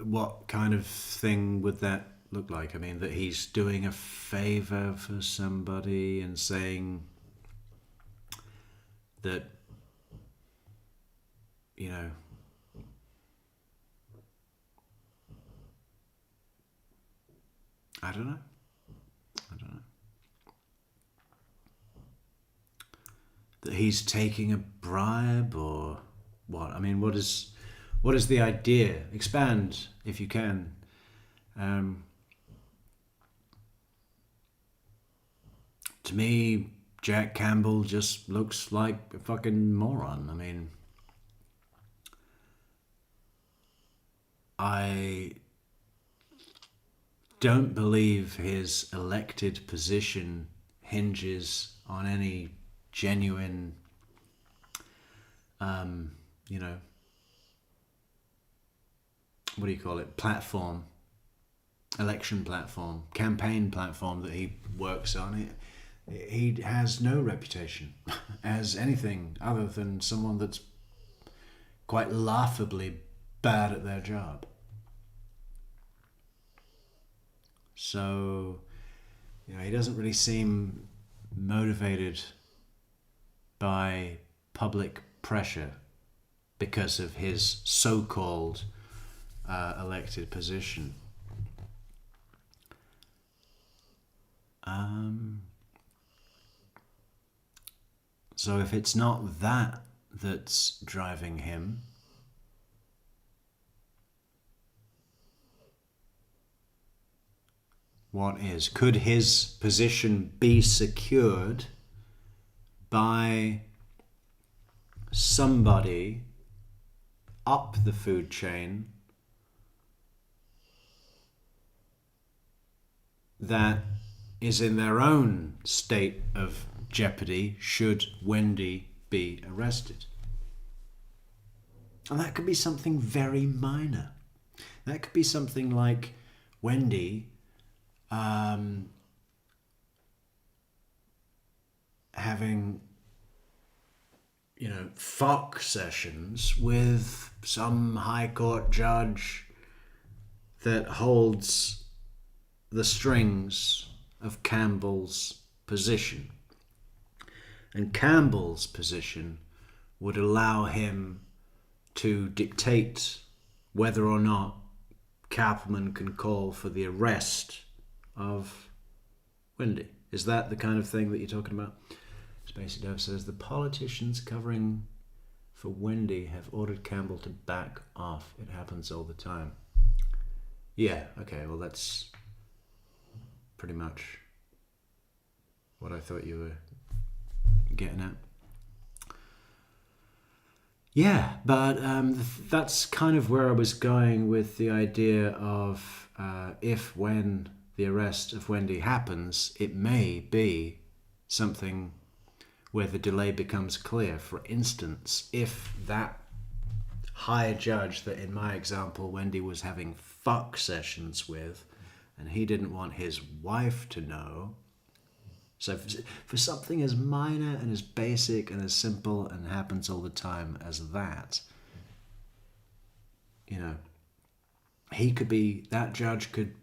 what kind of thing would that look like? I mean, that he's doing a favor for somebody and saying that, you know, I don't know. That he's taking a bribe or what? I mean, what is the idea? Expand if you can. To me, Jack Campbell just looks like a fucking moron. I mean, I don't believe his elected position hinges on any genuine, you know, what do you call it? Platform, election platform, campaign platform that he works on. He has no reputation as anything other than someone that's quite laughably bad at their job. So, you know, he doesn't really seem motivated by public pressure because of his so-called elected position. So if it's not that that's driving him, what is? Could his position be secured by somebody up the food chain that is in their own state of jeopardy should Wendy be arrested? And that could be something very minor. That could be something like Wendy having, you know, fuck sessions with some high court judge that holds the strings of Campbell's position. And Campbell's position would allow him to dictate whether or not Kappelman can call for the arrest of Wendy. Is that the kind of thing that you're talking about? Spacey Dove says the politicians covering for Wendy have ordered Campbell to back off. It happens all the time. Yeah, okay, well that's pretty much what I thought you were getting at. Yeah, but that's kind of where I was going with the idea of if when the arrest of Wendy happens, it may be something where the delay becomes clear. For instance, if that high judge that in my example Wendy was having fuck sessions with, and he didn't want his wife to know, so for something as minor and as basic and as simple and happens all the time as that, you know, that judge could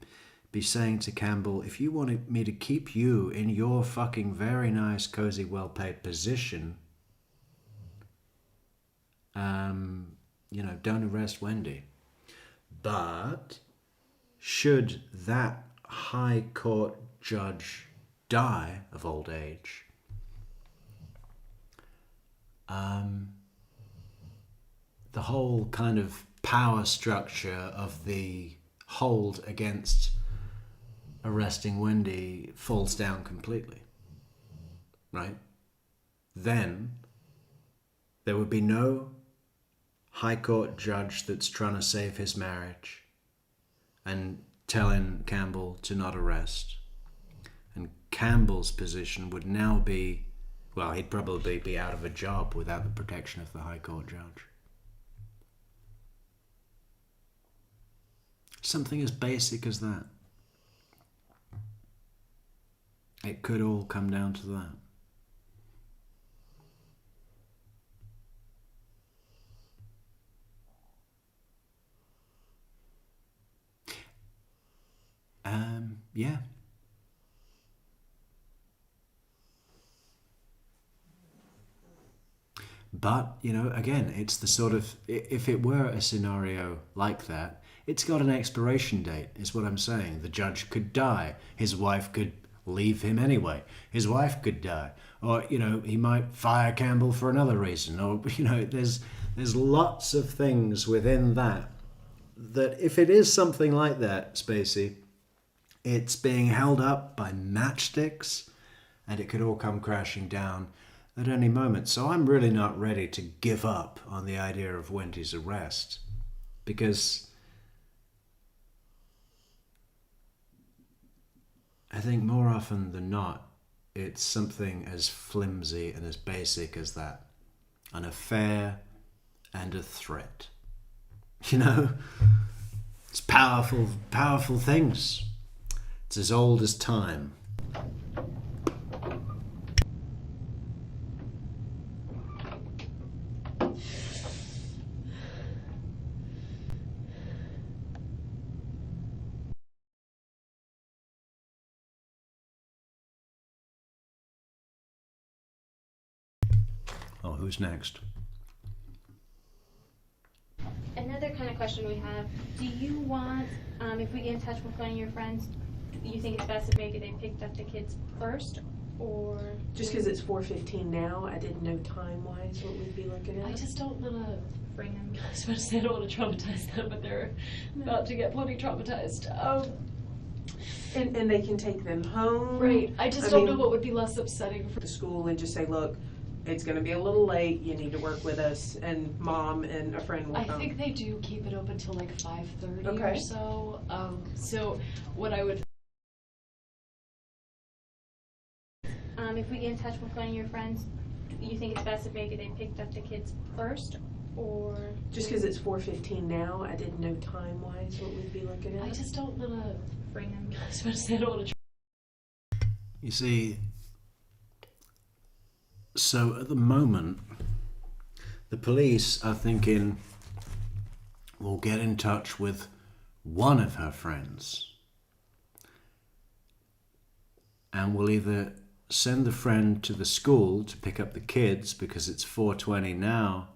be saying to Campbell, if you wanted me to keep you in your fucking very nice, cozy, well-paid position, you know, don't arrest Wendy. But should that high court judge die of old age, the whole kind of power structure of the hold against arresting Wendy falls down completely, right? Then there would be no high court judge that's trying to save his marriage and telling Campbell to not arrest. And Campbell's position would now be, well, he'd probably be out of a job without the protection of the high court judge. Something as basic as that. It could all come down to that. Yeah. But, you know, again, it's the sort of, if it were a scenario like that, it's got an expiration date, is what I'm saying. The judge could die. His wife could leave him anyway. His wife could die. Or, you know, he might fire Campbell for another reason. Or, you know, there's lots of things within that if it is something like that, Spacey, it's being held up by matchsticks and it could all come crashing down at any moment. So I'm really not ready to give up on the idea of Wendy's arrest, because I think more often than not, it's something as flimsy and as basic as that. An affair and a threat. You know? It's powerful, powerful things. It's as old as time. Oh, who's next? Another kind of question we have, do you want, if we get in touch with one of your friends, you think it's best if maybe they picked up the kids first, or? Just because it's 4:15 now, I didn't know time-wise what we'd be looking at. I just don't want to bring them. I was about to say I don't want to traumatize them, but they're about to get plenty traumatized. And they can take them home. Right. I don't know what would be less upsetting for the school, and just say, look, it's going to be a little late. You need to work with us, and mom and a friend will come. I think they do keep it open till like 5:30 or Okay. so. So what I would. If we get in touch with one of your friends, you think it's best if maybe they picked up the kids first, or? Just because it's 4:15 now, I didn't know time-wise what we'd be looking at. I just don't want to bring them. I was about to say I don't want to. You see, so at the moment, the police are thinking, we'll get in touch with one of her friends. And we'll either send the friend to the school to pick up the kids because it's 4:20 now,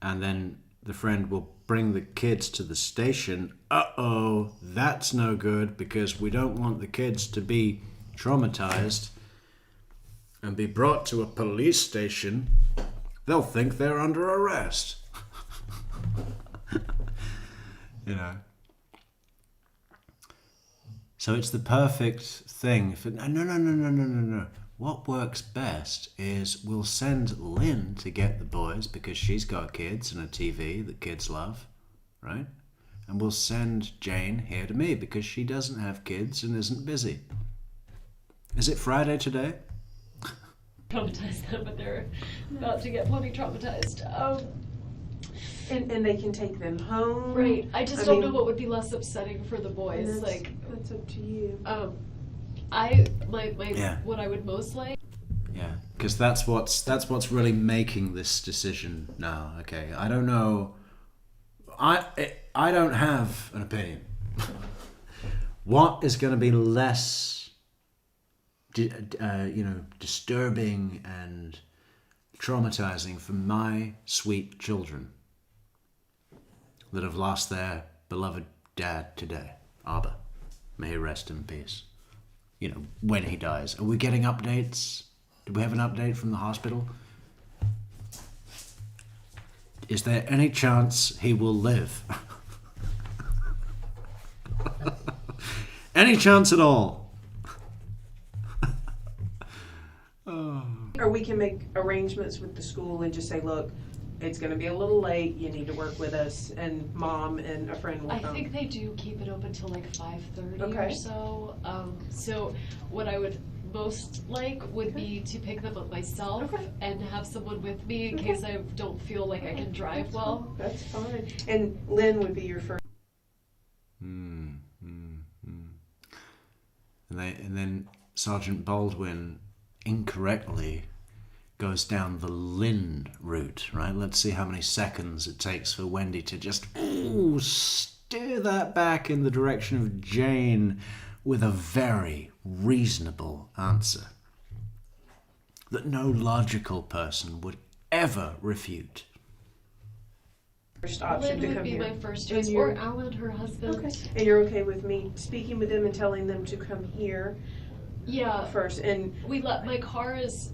and then the friend will bring the kids to the station. Uh-oh, that's no good because we don't want the kids to be traumatized. and be brought to a police station, they'll think they're under arrest. You know. So it's the perfect thing for no. What works best is we'll send Lynn to get the boys because she's got kids and a TV that kids love, right? And we'll send Jane here to me because she doesn't have kids and isn't busy. Is it Friday today? Traumatize them, but they're about to get plenty traumatized. And they can take them home. Right. I just don't know what would be less upsetting for the boys. That's up to you. What I would most like. Yeah, because that's what's really making this decision now. Okay, I don't know. I don't have an opinion. What is going to be less, disturbing and traumatizing for my sweet children that have lost their beloved dad today, Abba, may he rest in peace. You know, when he dies. Are we getting updates? Do we have an update from the hospital? Is there any chance he will live? Any chance at all? Or we can make arrangements with the school and just say, look, it's going to be a little late. You need to work with us, and mom and a friend will come. I think they do keep it open till like 5:30 or Okay. so. So what I would most like would be to pick them up myself and have someone with me in case I don't feel like I can drive well. That's fine. And Lynn would be your first. And then Sergeant Baldwin incorrectly goes down the Lynn route, right? Let's see how many seconds it takes for Wendy to just steer that back in the direction of Jane with a very reasonable answer that no logical person would ever refute. First option Lynn to would come be here. my first And choice, you're- or Alan, her husband. Okay. And you're okay with me speaking with them and telling them to come here? Yeah. First, and My car is.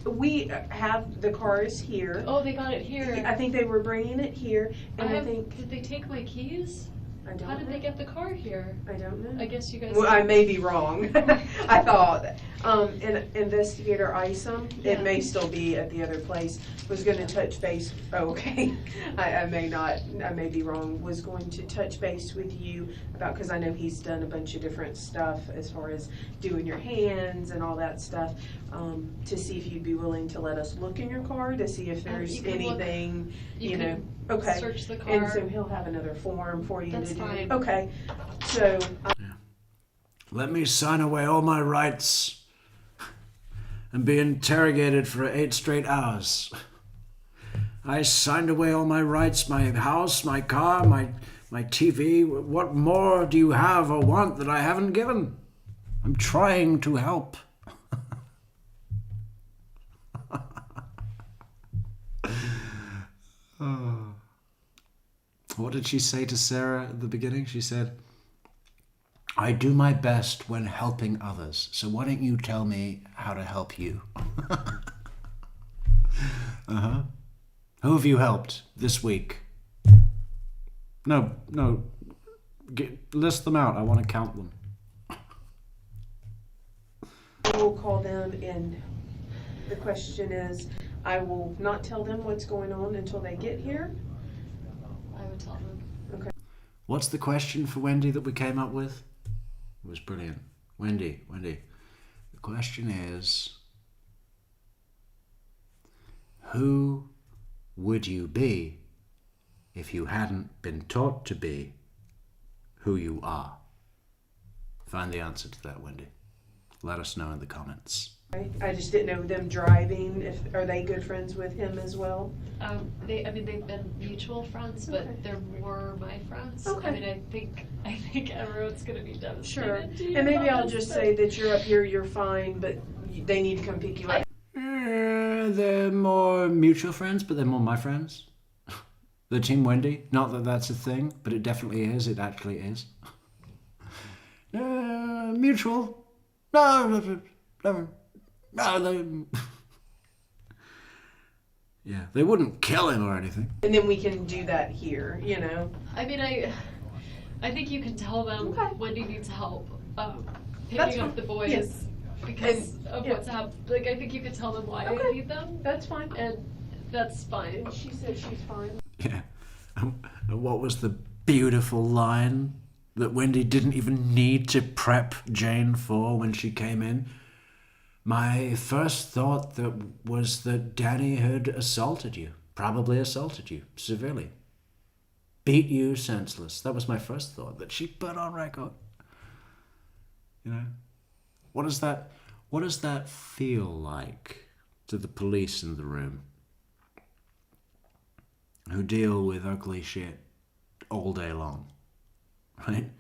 We have the cars here. Oh, they got it here. I think they were bringing it here, and I think. Did they take my keys? I don't How did know. they get the car here? I don't know. I guess you guys. Well, I may be wrong. I thought. Investigator Isom, it may still be at the other place, was going to touch base. Oh, okay. I may be wrong. Was going to touch base with you about, because I know he's done a bunch of different stuff as far as doing your hands and all that stuff, to see if you'd be willing to let us look in your car to see if there's You can anything, look, you know. can Okay. Search the car. And so he'll have another form for you That's to do. fine. Okay. So. Let me sign away all my rights and be interrogated for 8 straight hours. I signed away all my rights, my house, my car, my TV. What more do you have or want that I haven't given? I'm trying to help. What did she say to Sarah at the beginning? She said, I do my best when helping others, so why don't you tell me how to help you? Who have you helped this week? No, list them out. I want to count them. I will call them, and the question is, I will not tell them what's going on until they get here. I would tell them. Okay. What's the question for Wendy that we came up with? It was brilliant. Wendy, the question is, who would you be if you hadn't been taught to be who you are? Find the answer to that, Wendy. Let us know in the comments. I just didn't know them driving. Are they good friends with him as well? They've been mutual friends, but they're more my friends. Okay. I mean, I think everyone's gonna be devastated. Sure. to hear And maybe about I'll this, just but- say that you're up here, you're fine, but they need to come pick you up. They're more mutual friends, but they're more my friends. The Team Wendy. Not that that's a thing, but it definitely is. It actually is. Mutual. No. No, yeah, they wouldn't kill him or anything. And then we can do that here, you know? I mean, I think you can tell them Wendy needs help picking up the boys because of what's happened. Like, I think you can tell them why they need them. That's fine. And that's fine. She said she's fine. Yeah. And what was the beautiful line that Wendy didn't even need to prep Jane for when she came in? My first thought was that Danny had assaulted you, probably assaulted you severely. Beat you senseless. That was my first thought that she put on record. You know? What does that feel like to the police in the room who deal with ugly shit all day long, right?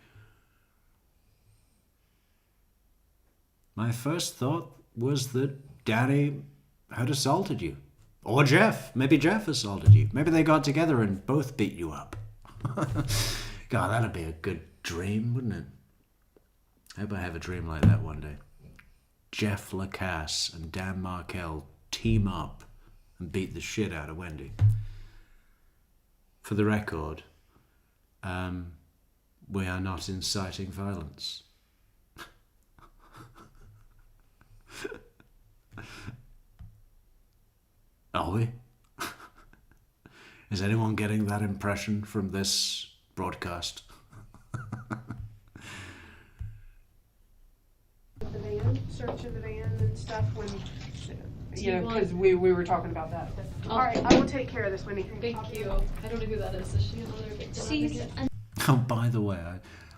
My first thought was that Danny had assaulted you. Or Jeff. Maybe Jeff assaulted you. Maybe they got together and both beat you up. God, that'd be a good dream, wouldn't it? I hope I have a dream like that one day. Jeff Lacasse and Dan Markel team up and beat the shit out of Wendy. For the record, we are not inciting violence. Are we? Is anyone getting that impression from this broadcast? The van, search of the van and stuff when, you know, because we were talking about that. All right, I will take care of this, Wendy. Thank you. I don't know who that is. Is she another victim? She's Oh, by the way,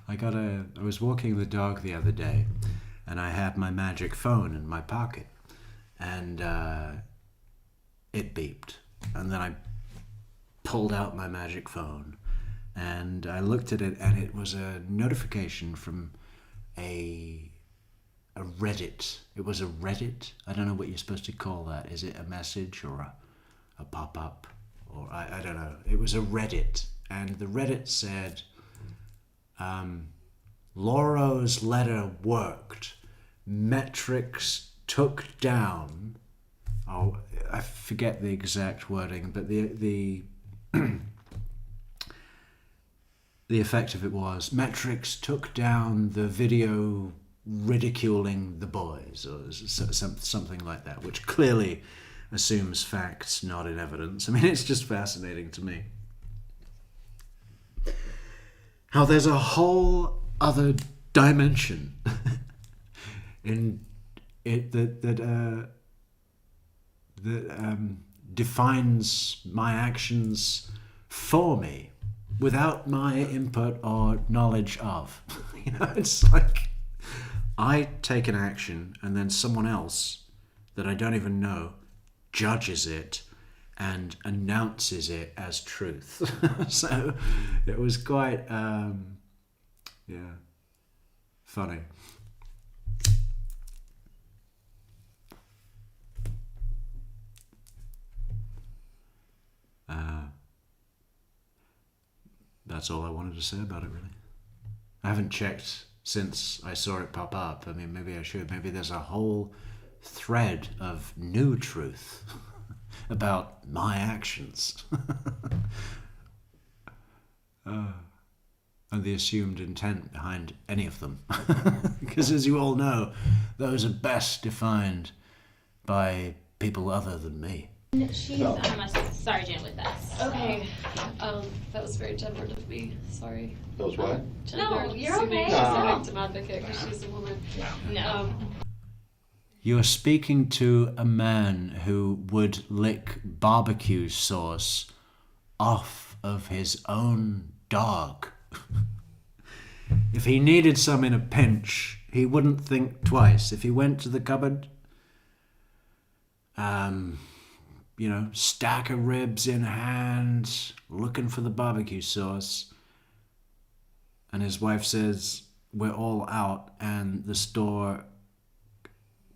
I was walking the dog the other day, and I had my magic phone in my pocket, and it beeped, and then I pulled out my magic phone, and I looked at it, and it was a notification from a Reddit. It was a Reddit. I don't know what you're supposed to call that. Is it a message or a pop-up? Or I don't know. It was a Reddit, and the Reddit said, Laura's letter worked. Metrics took down. Oh, I forget the exact wording, but the the effect of it was metrics took down the video ridiculing the boys, or something like that, which clearly assumes facts, not in evidence. I mean, it's just fascinating to me how there's a whole other dimension in it that defines my actions for me without my input or knowledge of. You know, it's like I take an action and then someone else that I don't even know judges it and announces it as truth. So it was quite, funny. That's all I wanted to say about it, really. I haven't checked since I saw it pop up. I mean, maybe I should. Maybe there's a whole thread of new truth about my actions. And the assumed intent behind any of them. Because as you all know, those are best defined by people other than me. She's a sergeant with us. Okay. That was very gendered of me. Sorry. That was what? No, you're okay. She's a victim advocate because she's a woman. No. You're speaking to a man who would lick barbecue sauce off of his own dog. If he needed some in a pinch, he wouldn't think twice. If he went to the cupboard, stack of ribs in hand, looking for the barbecue sauce, and his wife says, we're all out, and the store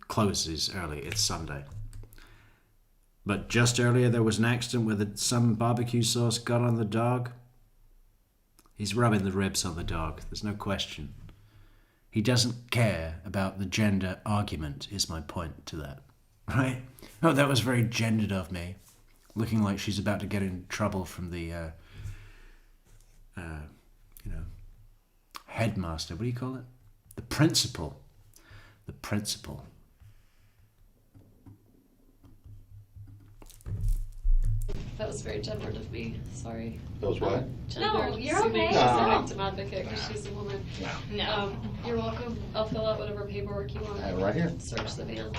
closes early. It's Sunday. But just earlier there was an accident where some barbecue sauce got on the dog. He's rubbing the ribs on the dog. There's no question. He doesn't care about the gender argument, is my point to that. right? Oh, that was very gendered of me. Looking like she's about to get in trouble from the, headmaster. What do you call it? The principal. The principal. That was very gendered of me. Sorry. That was what? No, you're Assuming okay. she's a No. victim advocate because she's a woman. No. You're welcome. I'll fill out whatever paperwork you want. Right here. Search the van.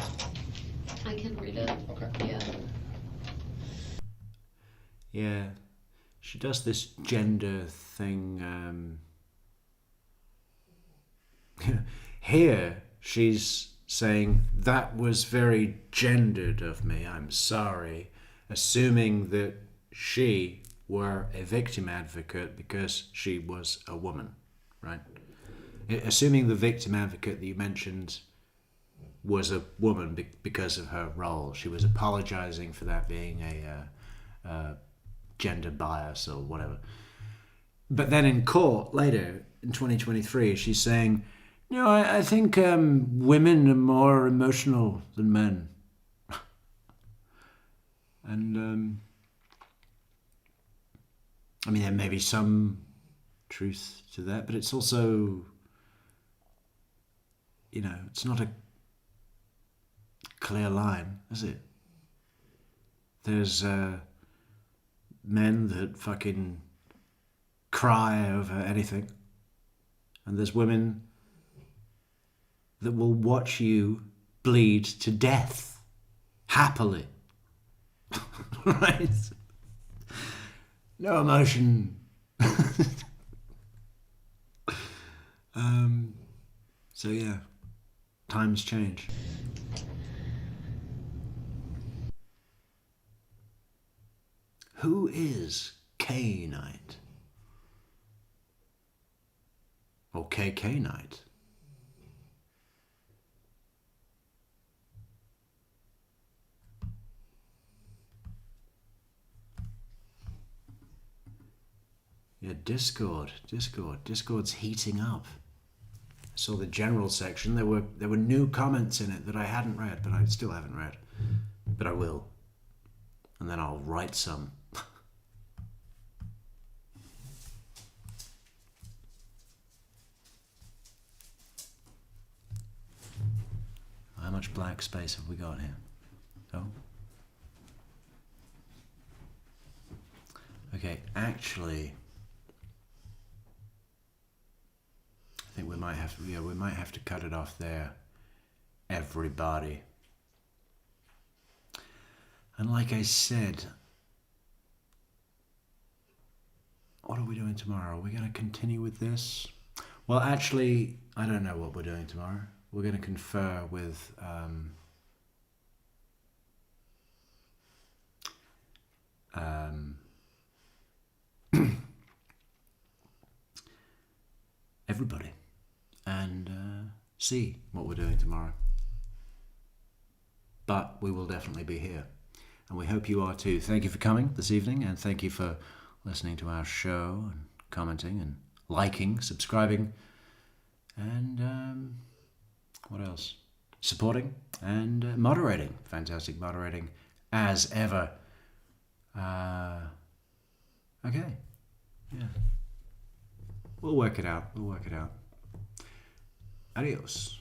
I can read it. Okay. Yeah. Yeah. She does this gender thing. Here, she's saying, that was very gendered of me, I'm sorry, assuming that she were a victim advocate because she was a woman, right? Assuming the victim advocate that you mentioned was a woman because of her role. She was apologizing for that being a gender bias or whatever. But then in court later, in 2023, she's saying, no, I think women are more emotional than men. And, I mean, there may be some truth to that, but it's also, it's not a clear line, is it? There's men that fucking cry over anything, and there's women that will watch you bleed to death happily. Right? No emotion. So yeah, times change. Who is K Knight? Or KK Knight? Yeah, Discord's heating up. I saw the general section. There were new comments in it that I hadn't read, but I still haven't read. But I will. And then I'll write some. How much black space have we got here? Oh. Okay, actually, I think we might have to cut it off there, everybody. And like I said, what are we doing tomorrow? Are we going to continue with this? Well, actually, I don't know what we're doing tomorrow. We're going to confer with everybody and see what we're doing tomorrow. But we will definitely be here, and we hope you are too. Thank you for coming this evening, and thank you for listening to our show and commenting and liking, subscribing, and what else? Supporting and moderating. Fantastic moderating as ever. Okay. Yeah. We'll work it out. Adios.